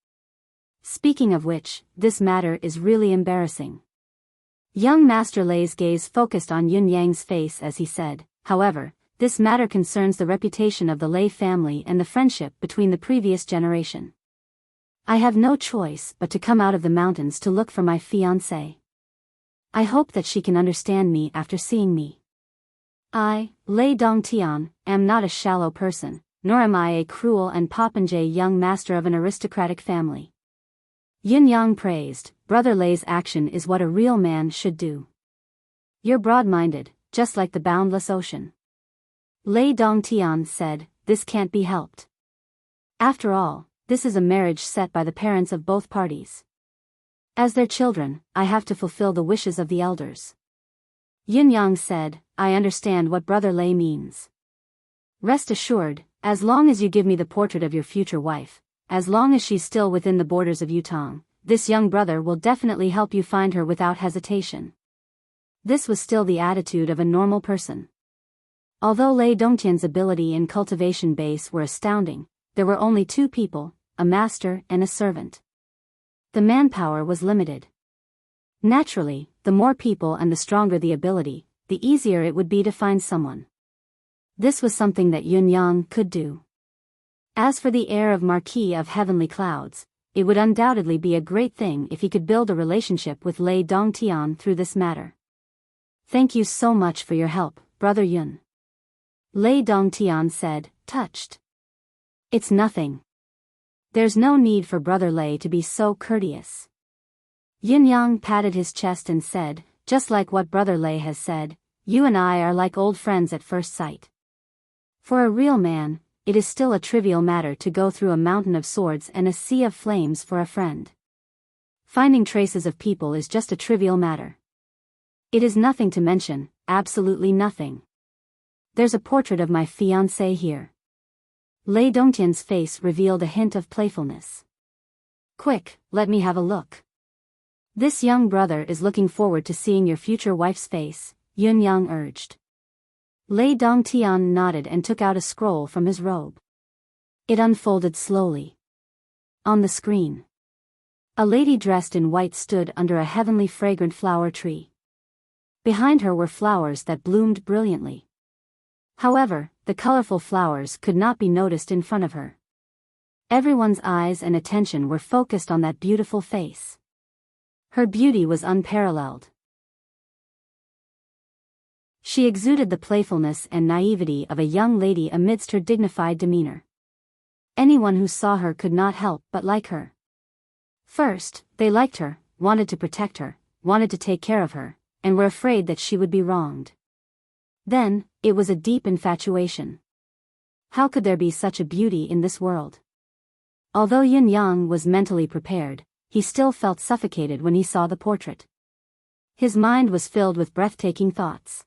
Speaking of which, this matter is really embarrassing. Young Master Lei's gaze focused on Yin Yang's face as he said, however, this matter concerns the reputation of the Lei family and the friendship between the previous generation. I have no choice but to come out of the mountains to look for my fiancée. I hope that she can understand me after seeing me. I, Lei Dongtian, am not a shallow person, nor am I a cruel and popinjay young master of an aristocratic family. Yin Yang praised, Brother Lei's action is what a real man should do. You're broad-minded, just like the boundless ocean. Lei Dongtian said, this can't be helped. After all, this is a marriage set by the parents of both parties. As their children, I have to fulfill the wishes of the elders. Yin Yang said, I understand what Brother Lei means. Rest assured, as long as you give me the portrait of your future wife, as long as she's still within the borders of Yutong, this young brother will definitely help you find her without hesitation. This was still the attitude of a normal person. Although Lei Dongtian's ability and cultivation base were astounding, there were only two people, a master and a servant. The manpower was limited. Naturally, the more people and the stronger the ability, the easier it would be to find someone. This was something that Yin Yang could do. As for the heir of Marquis of Heavenly Clouds, it would undoubtedly be a great thing if he could build a relationship with Lei Dongtian through this matter. Thank you so much for your help, Brother Yun. Lei Dongtian said, touched. It's nothing. There's no need for Brother Lei to be so courteous. Yin Yang patted his chest and said, just like what Brother Lei has said, you and I are like old friends at first sight. For a real man, it is still a trivial matter to go through a mountain of swords and a sea of flames for a friend. Finding traces of people is just a trivial matter. It is nothing to mention, absolutely nothing. There's a portrait of my fiancé here. Lei Dongtian's face revealed a hint of playfulness. Quick, let me have a look. This young brother is looking forward to seeing your future wife's face, Yun Yang urged. Lei Dongtian nodded and took out a scroll from his robe. It unfolded slowly. On the screen, a lady dressed in white stood under a heavenly fragrant flower tree. Behind her were flowers that bloomed brilliantly. However, the colorful flowers could not be noticed in front of her. Everyone's eyes and attention were focused on that beautiful face. Her beauty was unparalleled. She exuded the playfulness and naivety of a young lady amidst her dignified demeanor. Anyone who saw her could not help but like her. First, they liked her, wanted to protect her, wanted to take care of her, and were afraid that she would be wronged. Then, it was a deep infatuation. How could there be such a beauty in this world? Although Yun Yang was mentally prepared, he still felt suffocated when he saw the portrait. His mind was filled with breathtaking thoughts.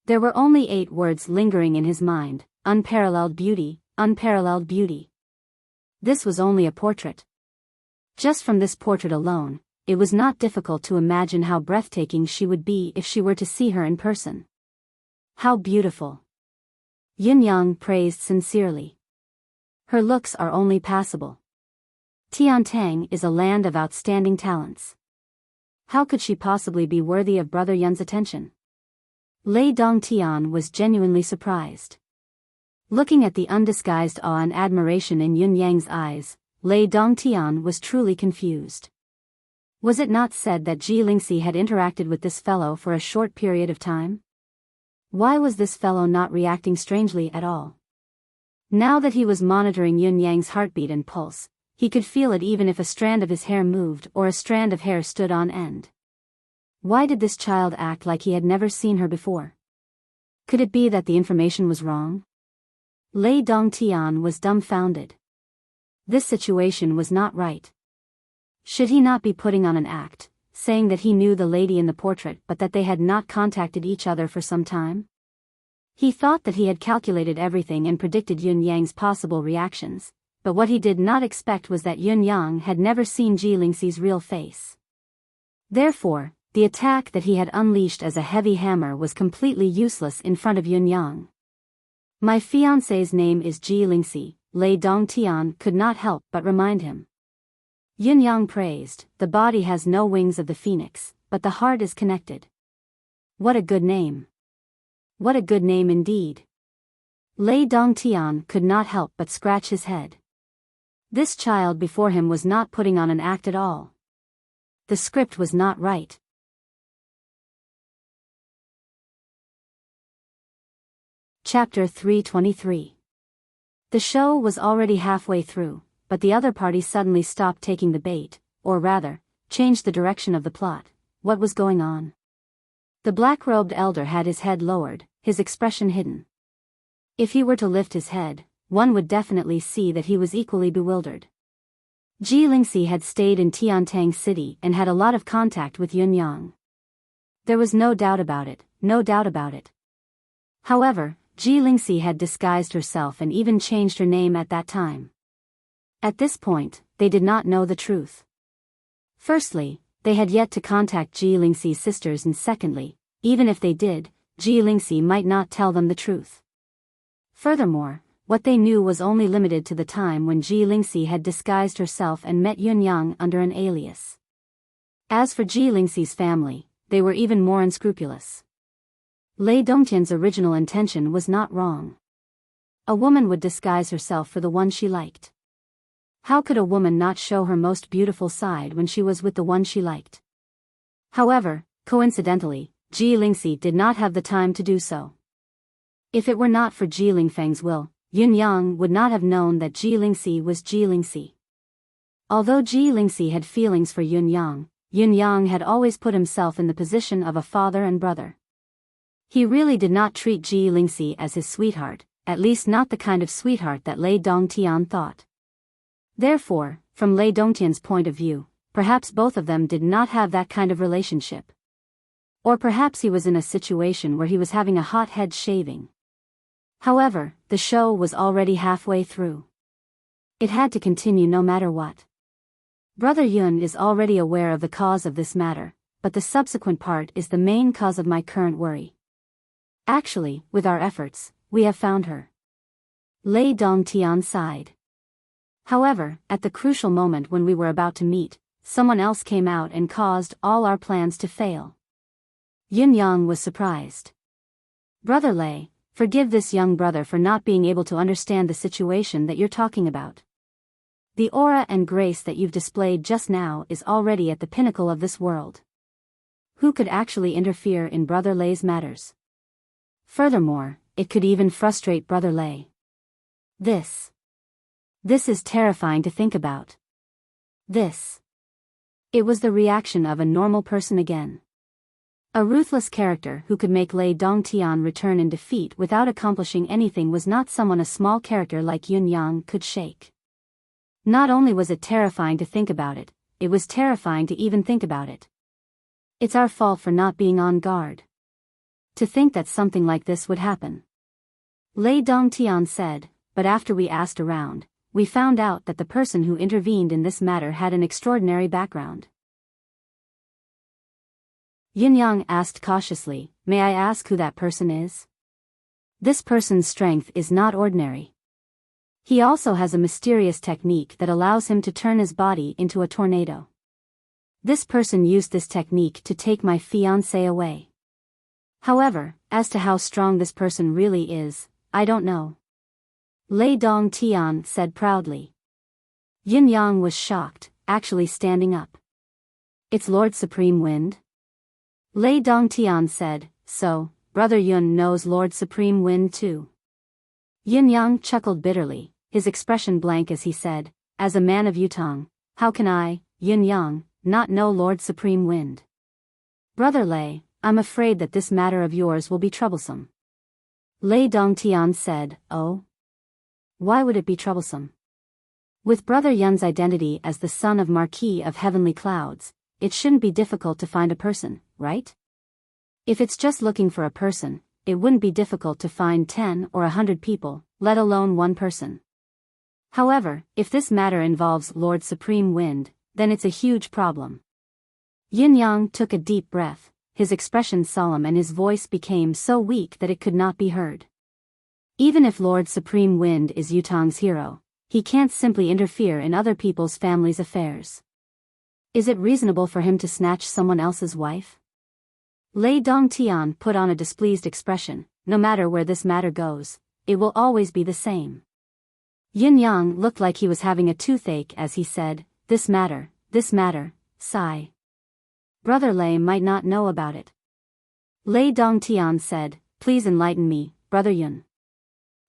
There were only 8 words lingering in his mind: unparalleled beauty, unparalleled beauty. This was only a portrait. Just from this portrait alone, it was not difficult to imagine how breathtaking she would be if she were to see her in person. How beautiful! Yun Yang praised sincerely. Her looks are only passable. Tiantang is a land of outstanding talents. How could she possibly be worthy of Brother Yun's attention? Lei Dongtian was genuinely surprised. Looking at the undisguised awe and admiration in Yun Yang's eyes, Lei Dongtian was truly confused. Was it not said that Ji Lingxi had interacted with this fellow for a short period of time? Why was this fellow not reacting strangely at all? Now that he was monitoring Yun Yang's heartbeat and pulse, he could feel it even if a strand of his hair moved or a strand of hair stood on end. Why did this child act like he had never seen her before? Could it be that the information was wrong? Lei Dongtian was dumbfounded. This situation was not right. Should he not be putting on an act, saying that he knew the lady in the portrait but that they had not contacted each other for some time? He thought that he had calculated everything and predicted Yun Yang's possible reactions, but what he did not expect was that Yun Yang had never seen Ji Lingxi's real face. Therefore, the attack that he had unleashed as a heavy hammer was completely useless in front of Yun Yang. My fiancé's name is Ji Lingxi, Lei Dongtian could not help but remind him. Yun Yang praised, the body has no wings of the phoenix, but the heart is connected. What a good name. What a good name indeed. Lei Dongtian could not help but scratch his head. This child before him was not putting on an act at all. The script was not right. Chapter 323. The show was already halfway through, but the other party suddenly stopped taking the bait, or rather, changed the direction of the plot. What was going on? The black-robed elder had his head lowered, his expression hidden. If he were to lift his head, one would definitely see that he was equally bewildered. Ji Lingxi had stayed in Tiantang City and had a lot of contact with Yun Yang. There was no doubt about it, no doubt about it. However, Ji Lingxi had disguised herself and even changed her name at that time. At this point, they did not know the truth. Firstly, they had yet to contact Ji Lingxi's sisters, and secondly, even if they did, Ji Lingxi might not tell them the truth. Furthermore, what they knew was only limited to the time when Ji Lingxi had disguised herself and met Yun Yang under an alias. As for Ji Lingxi's family, they were even more unscrupulous. Lei Dongtian's original intention was not wrong. A woman would disguise herself for the one she liked. How could a woman not show her most beautiful side when she was with the one she liked? However, coincidentally, Ji Lingxi did not have the time to do so. If it were not for Ji Lingfeng's will, Yun Yang would not have known that Ji Lingxi was Ji Lingxi. Although Ji Lingxi had feelings for Yun Yang had always put himself in the position of a father and brother. He really did not treat Ji Lingxi as his sweetheart, at least not the kind of sweetheart that Lei Dongtian thought. Therefore, from Lei Dongtian's point of view, perhaps both of them did not have that kind of relationship. Or perhaps he was in a situation where he was having a hot head shaving. However, the show was already halfway through. It had to continue no matter what. Brother Yun is already aware of the cause of this matter, but the subsequent part is the main cause of my current worry. Actually, with our efforts, we have found her. Lei Dongtian sighed. However, at the crucial moment when we were about to meet, someone else came out and caused all our plans to fail. Yin Yang was surprised. Brother Lei, forgive this young brother for not being able to understand the situation that you're talking about. The aura and grace that you've displayed just now is already at the pinnacle of this world. Who could actually interfere in Brother Lei's matters? Furthermore, it could even frustrate Brother Lei. This is terrifying to think about. It was the reaction of a normal person again. A ruthless character who could make Lei Dongtian return in defeat without accomplishing anything was not someone a small character like Yun Yang could shake. Not only was it terrifying to think about it, it was terrifying to even think about it. It's our fault for not being on guard. To think that something like this would happen. Lei Dongtian said, but after we asked around, we found out that the person who intervened in this matter had an extraordinary background. Yin Yang asked cautiously, may I ask who that person is? This person's strength is not ordinary. He also has a mysterious technique that allows him to turn his body into a tornado. This person used this technique to take my fiancé away. However, as to how strong this person really is, I don't know. Lei Dongtian said proudly. Yin Yang was shocked, actually standing up. It's Lord Supreme Wind? Lei Dongtian said, so, Brother Yun knows Lord Supreme Wind too. Yin Yang chuckled bitterly, his expression blank as he said, as a man of Yutong, how can I, Yin Yang, not know Lord Supreme Wind? Brother Lei, I'm afraid that this matter of yours will be troublesome. Lei Dongtian said, oh? Why would it be troublesome? With Brother Yun's identity as the son of Marquis of Heavenly Clouds, it shouldn't be difficult to find a person, right? If it's just looking for a person, it wouldn't be difficult to find 10 or 100 people, let alone one person. However, if this matter involves Lord Supreme Wind, then it's a huge problem. Yin Yang took a deep breath, his expression solemn and his voice became so weak that it could not be heard. Even if Lord Supreme Wind is Yutong's hero, he can't simply interfere in other people's families' affairs. Is it reasonable for him to snatch someone else's wife? Lei Dongtian put on a displeased expression, no matter where this matter goes, it will always be the same. Yin Yang looked like he was having a toothache as he said, this matter, sigh. Brother Lei might not know about it. Lei Dongtian said, please enlighten me, Brother Yun.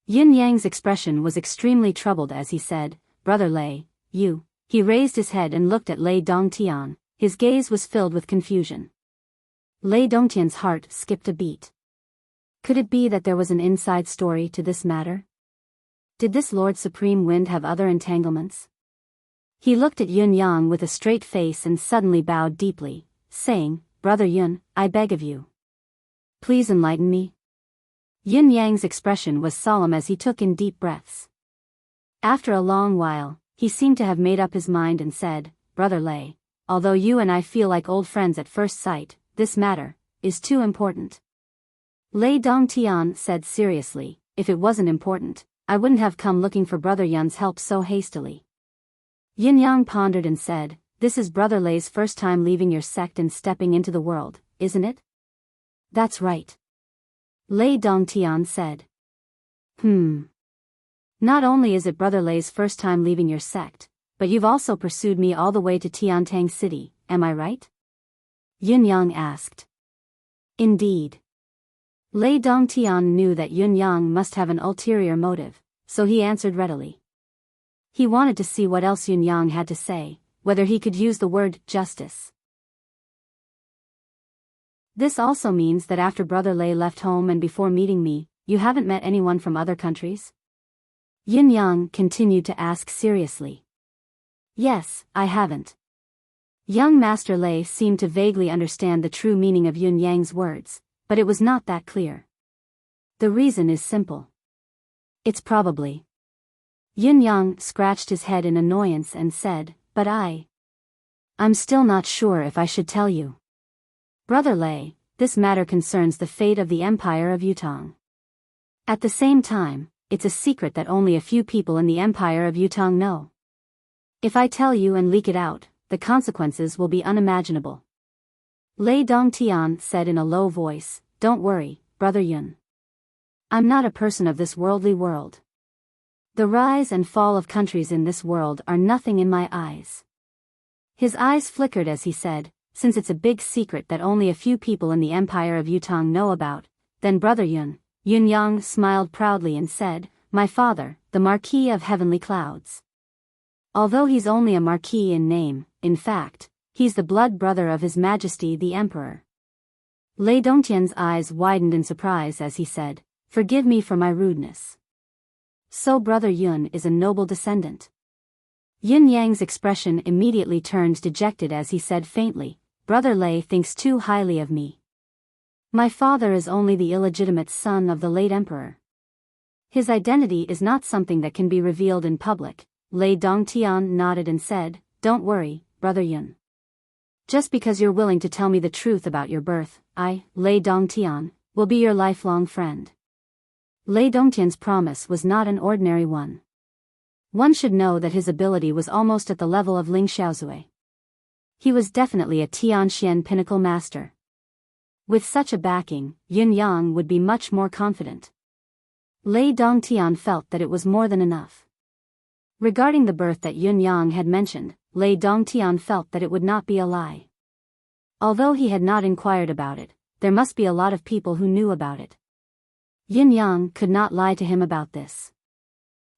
Yin Yang's expression was extremely troubled as he said, Brother Lei, you. He raised his head and looked at Lei Dongtian, his gaze was filled with confusion. Lei Dongtian's heart skipped a beat. Could it be that there was an inside story to this matter? Did this Lord Supreme Wind have other entanglements? He looked at Yun Yang with a straight face and suddenly bowed deeply, saying, Brother Yun, I beg of you. Please enlighten me. Yin Yang's expression was solemn as he took in deep breaths. After a long while, he seemed to have made up his mind and said, Brother Lei, although you and I feel like old friends at first sight, this matter is too important. Lei Dongtian said seriously, if it wasn't important, I wouldn't have come looking for Brother Yun's help so hastily. Yin Yang pondered and said, this is Brother Lei's first time leaving your sect and stepping into the world, isn't it? That's right. Lei Dongtian said. Not only is it Brother Lei's first time leaving your sect, but you've also pursued me all the way to Tiantang City, am I right? Yin Yang asked. Indeed. Lei Dongtian knew that Yun Yang must have an ulterior motive, so he answered readily. He wanted to see what else Yun Yang had to say, whether he could use the word justice. This also means that after Brother Lei left home and before meeting me, you haven't met anyone from other countries? Yin Yang continued to ask seriously. Yes, I haven't. Young Master Lei seemed to vaguely understand the true meaning of Yun Yang's words, but it was not that clear. The reason is simple. It's probably. Yun Yang scratched his head in annoyance and said, but I'm still not sure if I should tell you. Brother Lei, this matter concerns the fate of the Empire of Yutong. At the same time, it's a secret that only a few people in the Empire of Yutong know. If I tell you and leak it out, the consequences will be unimaginable. Lei Dongtian said in a low voice, don't worry, Brother Yun. I'm not a person of this worldly world. The rise and fall of countries in this world are nothing in my eyes. His eyes flickered as he said, since it's a big secret that only a few people in the Empire of Yutong know about, then Brother Yun. Yun Yang smiled proudly and said, my father, the Marquis of Heavenly Clouds. Although he's only a marquis in name, in fact, he's the blood brother of His Majesty the Emperor. Lei Dongtian's eyes widened in surprise as he said, forgive me for my rudeness. So Brother Yun is a noble descendant. Yun Yang's expression immediately turned dejected as he said faintly, Brother Lei thinks too highly of me. My father is only the illegitimate son of the late emperor. His identity is not something that can be revealed in public. Lei Dongtian nodded and said, don't worry, Brother Yun. Just because you're willing to tell me the truth about your birth, I, Lei Dongtian, will be your lifelong friend. Lei Dongtian's promise was not an ordinary one. One should know that his ability was almost at the level of Ling Xiaozui. He was definitely a Tianxian pinnacle master. With such a backing, Yun Yang would be much more confident. Lei Dongtian felt that it was more than enough. Regarding the birth that Yun Yang had mentioned, Lei Dongtian felt that it would not be a lie. Although he had not inquired about it, there must be a lot of people who knew about it. Yun Yang could not lie to him about this.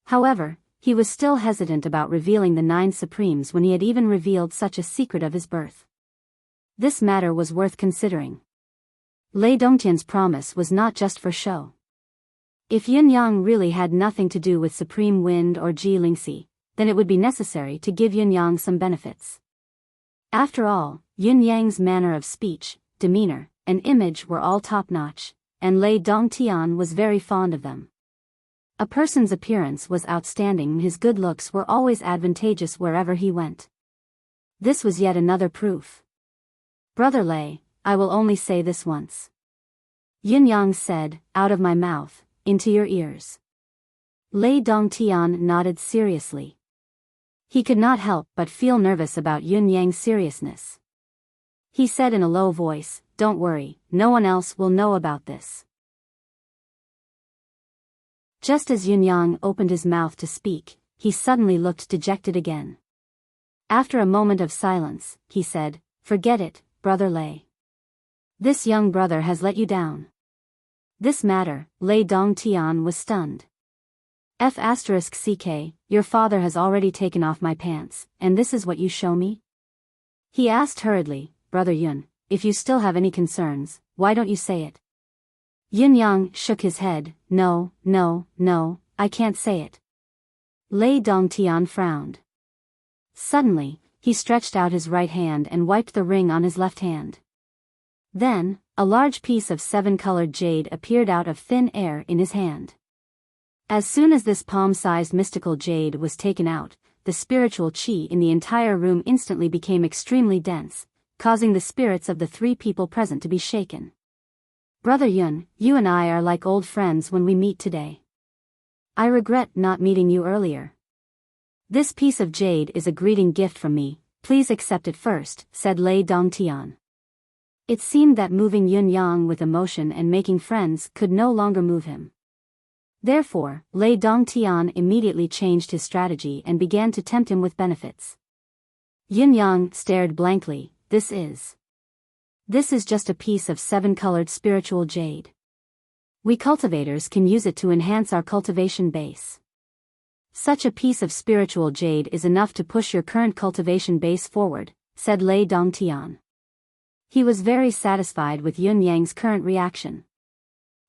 However, he was still hesitant about revealing the 9 Supremes when he had even revealed such a secret of his birth. This matter was worth considering. Lei Dongtian's promise was not just for show. If Yun Yang really had nothing to do with Supreme Wind or Ji Lingxi, then it would be necessary to give Yun Yang some benefits. After all, Yun Yang's manner of speech, demeanor, and image were all top-notch, and Lei Dongtian was very fond of them. A person's appearance was outstanding and his good looks were always advantageous wherever he went. This was yet another proof. Brother Lei, I will only say this once. Yun Yang said, out of my mouth, into your ears. Lei Dongtian nodded seriously. He could not help but feel nervous about Yun Yang's seriousness. He said in a low voice, don't worry, no one else will know about this. Just as Yun Yang opened his mouth to speak, he suddenly looked dejected again. After a moment of silence, he said, forget it, Brother Lei. This young brother has let you down. This matter, Lei Dongtian was stunned. F***ck, your father has already taken off my pants, and this is what you show me? He asked hurriedly, Brother Yun, if you still have any concerns, why don't you say it? Yun Yang shook his head, no, I can't say it. Lei Dongtian frowned. Suddenly, he stretched out his right hand and wiped the ring on his left hand. Then, a large piece of 7-colored jade appeared out of thin air in his hand. As soon as this palm-sized mystical jade was taken out, the spiritual qi in the entire room instantly became extremely dense, causing the spirits of the 3 people present to be shaken. Brother Yun, you and I are like old friends when we meet today. I regret not meeting you earlier. This piece of jade is a greeting gift from me, please accept it first, said Lei Dongtian. It seemed that moving Yun Yang with emotion and making friends could no longer move him. Therefore, Lei Dongtian immediately changed his strategy and began to tempt him with benefits. Yun Yang stared blankly, this is just a piece of 7-colored spiritual jade. We cultivators can use it to enhance our cultivation base. Such a piece of spiritual jade is enough to push your current cultivation base forward, said Lei Dongtian. He was very satisfied with Yun Yang's current reaction.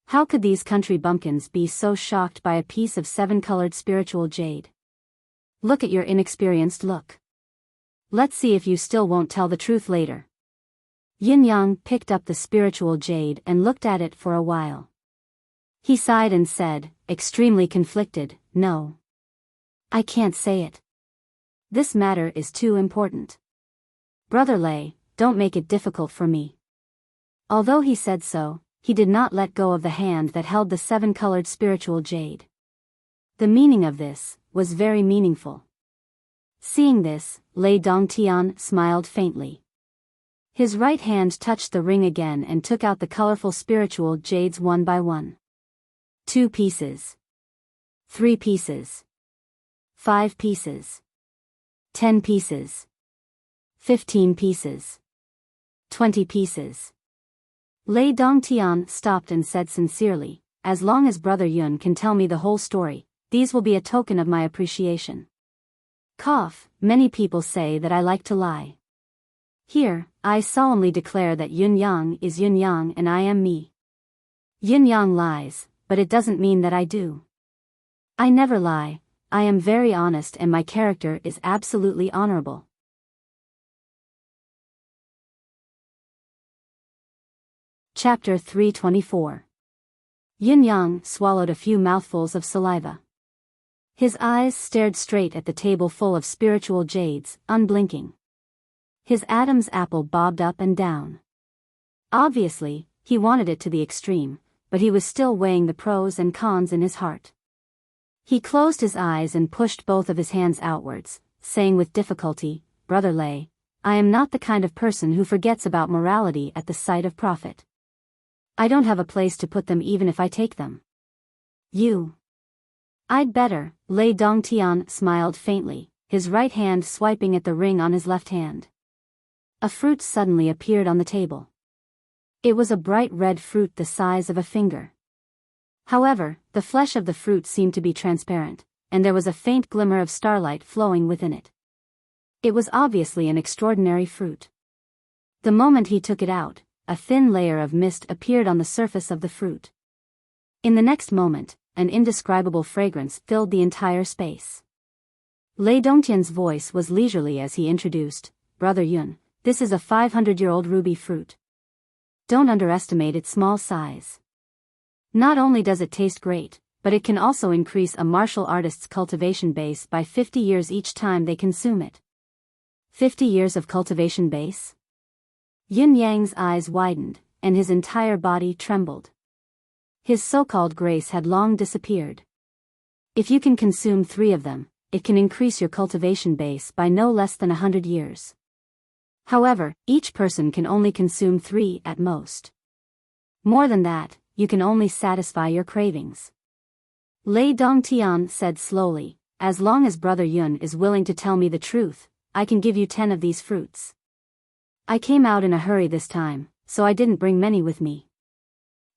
How could these country bumpkins be so shocked by a piece of 7-colored spiritual jade? Look at your inexperienced look. Let's see if you still won't tell the truth later. Yin Yang picked up the spiritual jade and looked at it for a while. He sighed and said, extremely conflicted, no. I can't say it. This matter is too important. Brother Lei, don't make it difficult for me. Although he said so, he did not let go of the hand that held the 7-colored spiritual jade. The meaning of this was very meaningful. Seeing this, Lei Dongtian smiled faintly. His right hand touched the ring again and took out the colorful spiritual jades one by one. 2 pieces. 3 pieces. 5 pieces. 10 pieces. 15 pieces. 20 pieces. Lei Dongtian stopped and said sincerely, as long as Brother Yun can tell me the whole story, these will be a token of my appreciation. Cough, many people say that I like to lie. Here, I solemnly declare that Yun Yang is Yun Yang and I am me. Yin Yang lies, but it doesn't mean that I do. I never lie, I am very honest and my character is absolutely honorable. Chapter 324. Yin Yang swallowed a few mouthfuls of saliva. His eyes stared straight at the table full of spiritual jades, unblinking. His Adam's apple bobbed up and down. Obviously, he wanted it to the extreme, but he was still weighing the pros and cons in his heart. He closed his eyes and pushed both of his hands outwards, saying with difficulty, Brother Lei, I am not the kind of person who forgets about morality at the sight of profit. I don't have a place to put them even if I take them. You. I'd better, Lei Dongtian smiled faintly, his right hand swiping at the ring on his left hand. A fruit suddenly appeared on the table. It was a bright red fruit the size of a finger. However, the flesh of the fruit seemed to be transparent, and there was a faint glimmer of starlight flowing within it. It was obviously an extraordinary fruit. The moment he took it out, a thin layer of mist appeared on the surface of the fruit. In the next moment, an indescribable fragrance filled the entire space. Lei Dongtian's voice was leisurely as he introduced, Brother Yun, this is a 500-year-old ruby fruit. Don't underestimate its small size. Not only does it taste great, but it can also increase a martial artist's cultivation base by 50 years each time they consume it. 50 years of cultivation base? Yin Yang's eyes widened, and his entire body trembled. His so-called grace had long disappeared. If you can consume 3 of them, it can increase your cultivation base by no less than 100 years. However, each person can only consume 3 at most. More than that, you can only satisfy your cravings. Lei Dongtian said slowly, as long as Brother Yun is willing to tell me the truth, I can give you 10 of these fruits. I came out in a hurry this time, so I didn't bring many with me.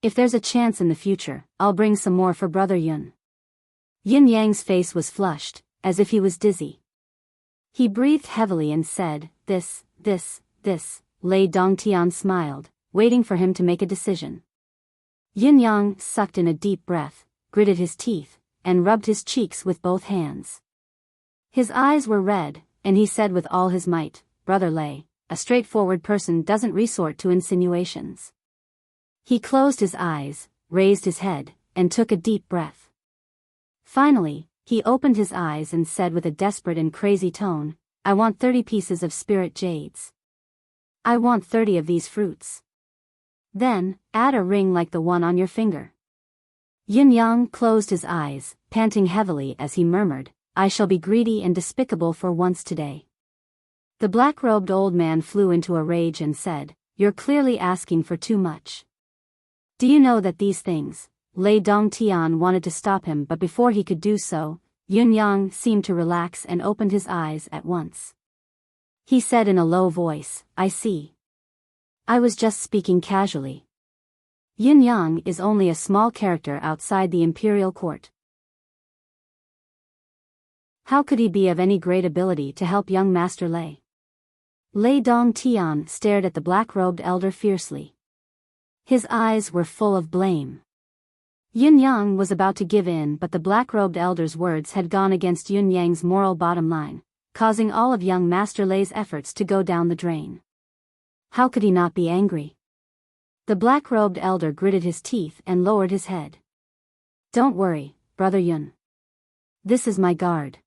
If there's a chance in the future, I'll bring some more for Brother Yun. Yin Yang's face was flushed, as if he was dizzy. He breathed heavily and said, This. Lei Dongtian smiled, waiting for him to make a decision. Yin Yang sucked in a deep breath, gritted his teeth, and rubbed his cheeks with both hands. His eyes were red, and he said with all his might, Brother Lei, a straightforward person doesn't resort to insinuations. He closed his eyes, raised his head, and took a deep breath. Finally, he opened his eyes and said with a desperate and crazy tone, I want 30 pieces of spirit jades. I want 30 of these fruits. Then, add a ring like the one on your finger. Yin Yang closed his eyes, panting heavily as he murmured, I shall be greedy and despicable for once today. The black-robed old man flew into a rage and said, You're clearly asking for too much. Do you know that these things? Lei Dongtian wanted to stop him, but before he could do so, Yin Yang seemed to relax and opened his eyes at once. He said in a low voice, I see. I was just speaking casually. Yin Yang is only a small character outside the imperial court. How could he be of any great ability to help young Master Lei? Lei Dongtian stared at the black-robed elder fiercely. His eyes were full of blame. Yin Yang was about to give in, but the black-robed elder's words had gone against Yun Yang's moral bottom line, causing all of young Master Lei's efforts to go down the drain. How could he not be angry? The black-robed elder gritted his teeth and lowered his head. Don't worry, Brother Yun. This is my guard.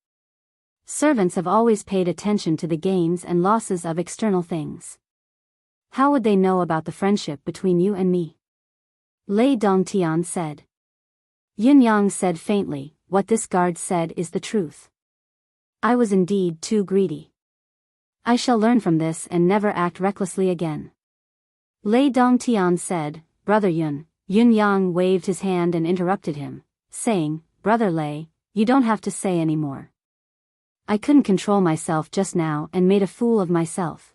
Servants have always paid attention to the gains and losses of external things. How would they know about the friendship between you and me? Lei Dongtian said. Yin Yang said faintly, what this guard said is the truth. I was indeed too greedy. I shall learn from this and never act recklessly again. Lei Dongtian said, Brother Yun. Yin Yang waved his hand and interrupted him, saying, Brother Lei, you don't have to say any more. I couldn't control myself just now and made a fool of myself.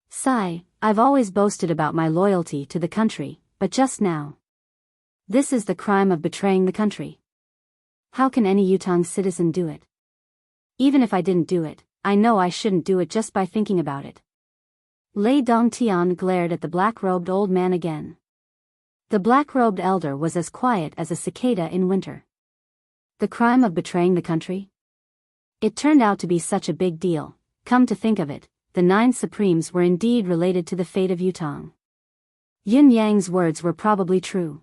Sigh, I've always boasted about my loyalty to the country, but just now. This is the crime of betraying the country. How can any Yutang citizen do it? Even if I didn't do it, I know I shouldn't do it just by thinking about it. Lei Dongtian glared at the black-robed old man again. The black-robed elder was as quiet as a cicada in winter. The crime of betraying the country? It turned out to be such a big deal. Come to think of it, the 9 Supremes were indeed related to the fate of Yutang. Yin Yang's words were probably true.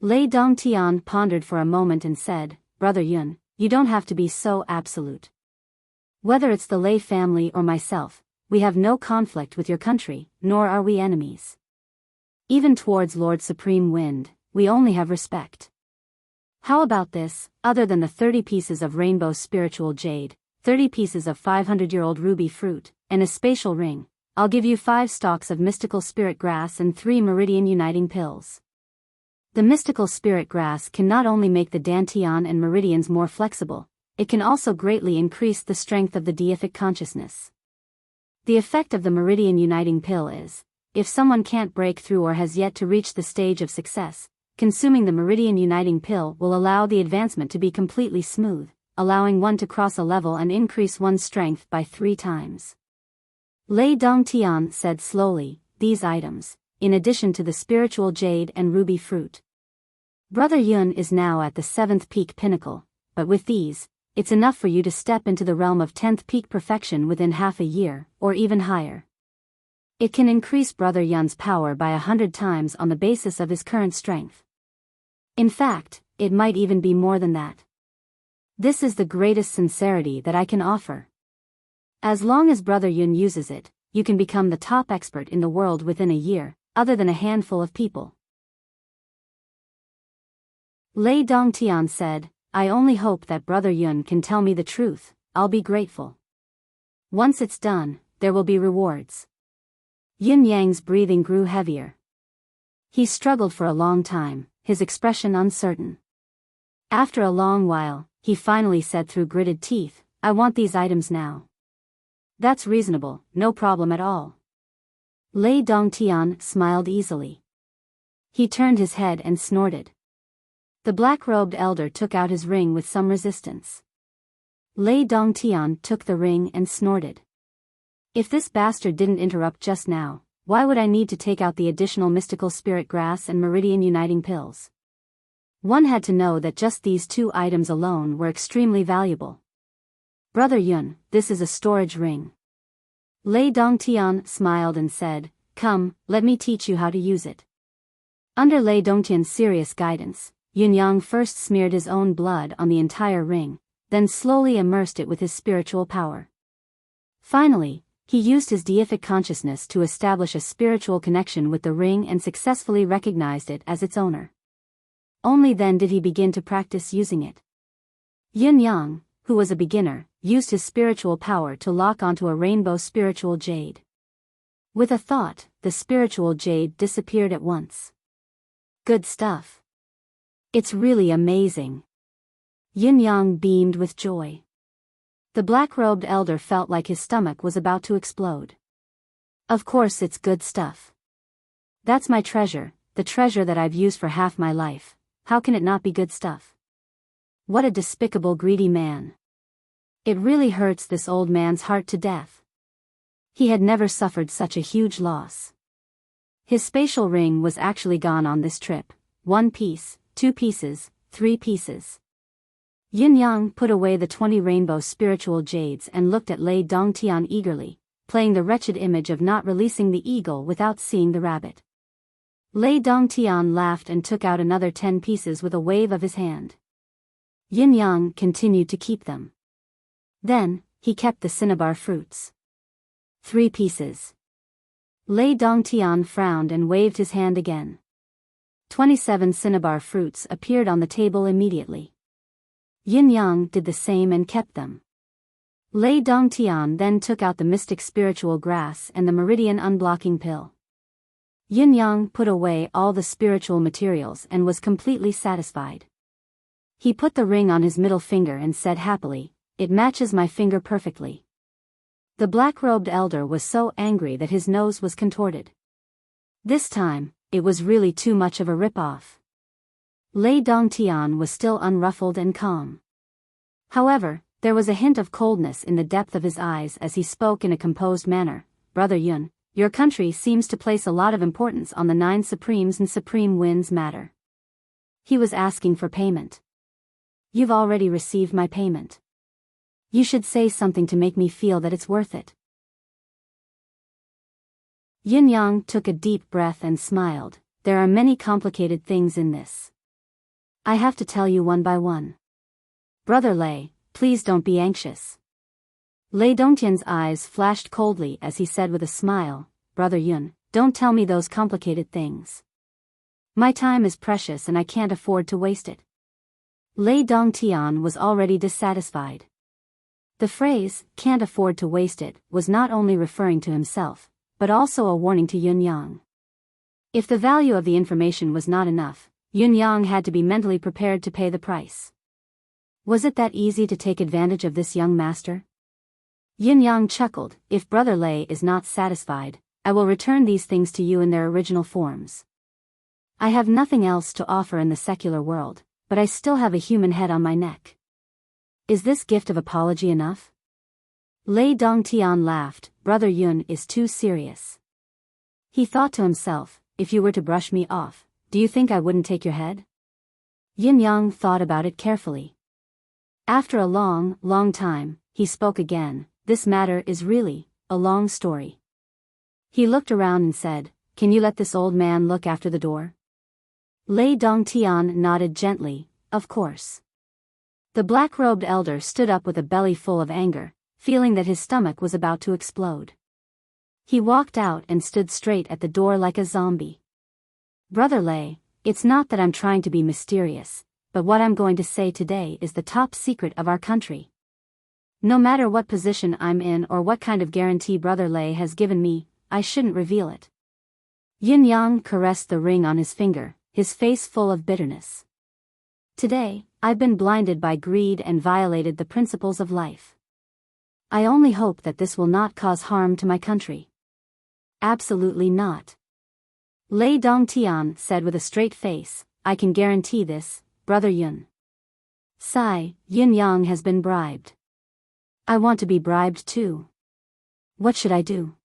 Lei Dongtian pondered for a moment and said, Brother Yun, you don't have to be so absolute. Whether it's the Lei family or myself, we have no conflict with your country, nor are we enemies. Even towards Lord Supreme Wind, we only have respect. How about this, other than the 30 pieces of rainbow spiritual jade, 30 pieces of 500-year-old ruby fruit, and a spatial ring, I'll give you 5 stalks of mystical spirit grass and 3 meridian uniting pills. The mystical spirit grass can not only make the dantian and meridians more flexible, it can also greatly increase the strength of the deific consciousness. The effect of the meridian uniting pill is, if someone can't break through or has yet to reach the stage of success, consuming the meridian uniting pill will allow the advancement to be completely smooth, allowing one to cross a level and increase one's strength by 3 times. Lei Dongtian said slowly, these items, in addition to the spiritual jade and ruby fruit. Brother Yun is now at the 7th peak pinnacle, but with these, it's enough for you to step into the realm of 10th peak perfection within half a year, or even higher. It can increase Brother Yun's power by 100 times on the basis of his current strength. In fact, it might even be more than that. This is the greatest sincerity that I can offer. As long as Brother Yun uses it, you can become the top expert in the world within a year, other than a handful of people. Lei Dongtian said, I only hope that Brother Yun can tell me the truth, I'll be grateful. Once it's done, there will be rewards. Yin Yang's breathing grew heavier. He struggled for a long time, his expression uncertain. After a long while, he finally said through gritted teeth, I want these items now. That's reasonable, no problem at all. Lei Dongtian smiled easily. He turned his head and snorted. The black-robed elder took out his ring with some resistance. Lei Dongtian took the ring and snorted. If this bastard didn't interrupt just now, why would I need to take out the additional mystical spirit grass and meridian uniting pills? One had to know that just these 2 items alone were extremely valuable. Brother Yun, this is a storage ring. Lei Dongtian smiled and said, come, let me teach you how to use it. Under Lei Dongtian's serious guidance, Yin Yang first smeared his own blood on the entire ring, then slowly immersed it with his spiritual power. Finally, he used his deific consciousness to establish a spiritual connection with the ring and successfully recognized it as its owner. Only then did he begin to practice using it. Yin Yang, who was a beginner, used his spiritual power to lock onto a rainbow spiritual jade. With a thought, the spiritual jade disappeared at once. Good stuff. It's really amazing. Yin Yang beamed with joy. The black-robed elder felt like his stomach was about to explode. Of course it's good stuff. That's my treasure, the treasure that I've used for half my life. How can it not be good stuff? What a despicable greedy man. It really hurts this old man's heart to death. He had never suffered such a huge loss. His spatial ring was actually gone on this trip. 1 piece, 2 pieces, 3 pieces. Yin Yang put away the 20 rainbow spiritual jades and looked at Lei Dongtian eagerly, playing the wretched image of not releasing the eagle without seeing the rabbit. Lei Dongtian laughed and took out another 10 pieces with a wave of his hand. Yin Yang continued to keep them. Then, he kept the cinnabar fruits. 3 pieces. Lei Dongtian frowned and waved his hand again. 27 cinnabar fruits appeared on the table immediately. Yin Yang did the same and kept them. Lei Dongtian then took out the mystic spiritual grass and the meridian unblocking pill. Yin Yang put away all the spiritual materials and was completely satisfied. He put the ring on his middle finger and said happily, "It matches my finger perfectly." The black-robed elder was so angry that his nose was contorted. This time, it was really too much of a rip-off. Lei Dongtian was still unruffled and calm. However, there was a hint of coldness in the depth of his eyes as he spoke in a composed manner. "Brother Yun, your country seems to place a lot of importance on the 9 Supremes and Supreme Winds matter." He was asking for payment. "You've already received my payment. You should say something to make me feel that it's worth it." Yin Yang took a deep breath and smiled. "There are many complicated things in this. I have to tell you one by one. Brother Lei, please don't be anxious." Lei Dongtian's eyes flashed coldly as he said with a smile, "Brother Yun, don't tell me those complicated things. My time is precious and I can't afford to waste it." Lei Dongtian was already dissatisfied. The phrase, "can't afford to waste it," was not only referring to himself, but also a warning to Yin Yang. If the value of the information was not enough, Yin Yang had to be mentally prepared to pay the price. Was it that easy to take advantage of this young master? Yin Yang chuckled, "If Brother Lei is not satisfied, I will return these things to you in their original forms. I have nothing else to offer in the secular world, but I still have a human head on my neck. Is this gift of apology enough?" Lei Dongtian laughed. "Brother Yun is too serious." He thought to himself, "If you were to brush me off, do you think I wouldn't take your head?" Yin Yang thought about it carefully. After a long time, he spoke again. "This matter is really a long story." He looked around and said, "Can you let this old man look after the door?" Lei Dongtian nodded gently, "Of course." The black-robed elder stood up with a belly full of anger, feeling that his stomach was about to explode. He walked out and stood straight at the door like a zombie. "Brother Lei, it's not that I'm trying to be mysterious, but what I'm going to say today is the top secret of our country. No matter what position I'm in or what kind of guarantee Brother Lei has given me, I shouldn't reveal it." Yin Yang caressed the ring on his finger, his face full of bitterness. "Today, I've been blinded by greed and violated the principles of life. I only hope that this will not cause harm to my country." "Absolutely not," Lei Dongtian said with a straight face. "I can guarantee this, Brother Yun." "Sigh, Yin Yang has been bribed. I want to be bribed too. What should I do?"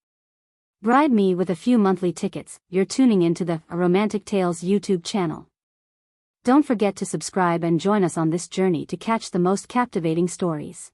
"Bribe me with a few monthly tickets." You're tuning into the Romantic Tales YouTube channel. Don't forget to subscribe and join us on this journey to catch the most captivating stories.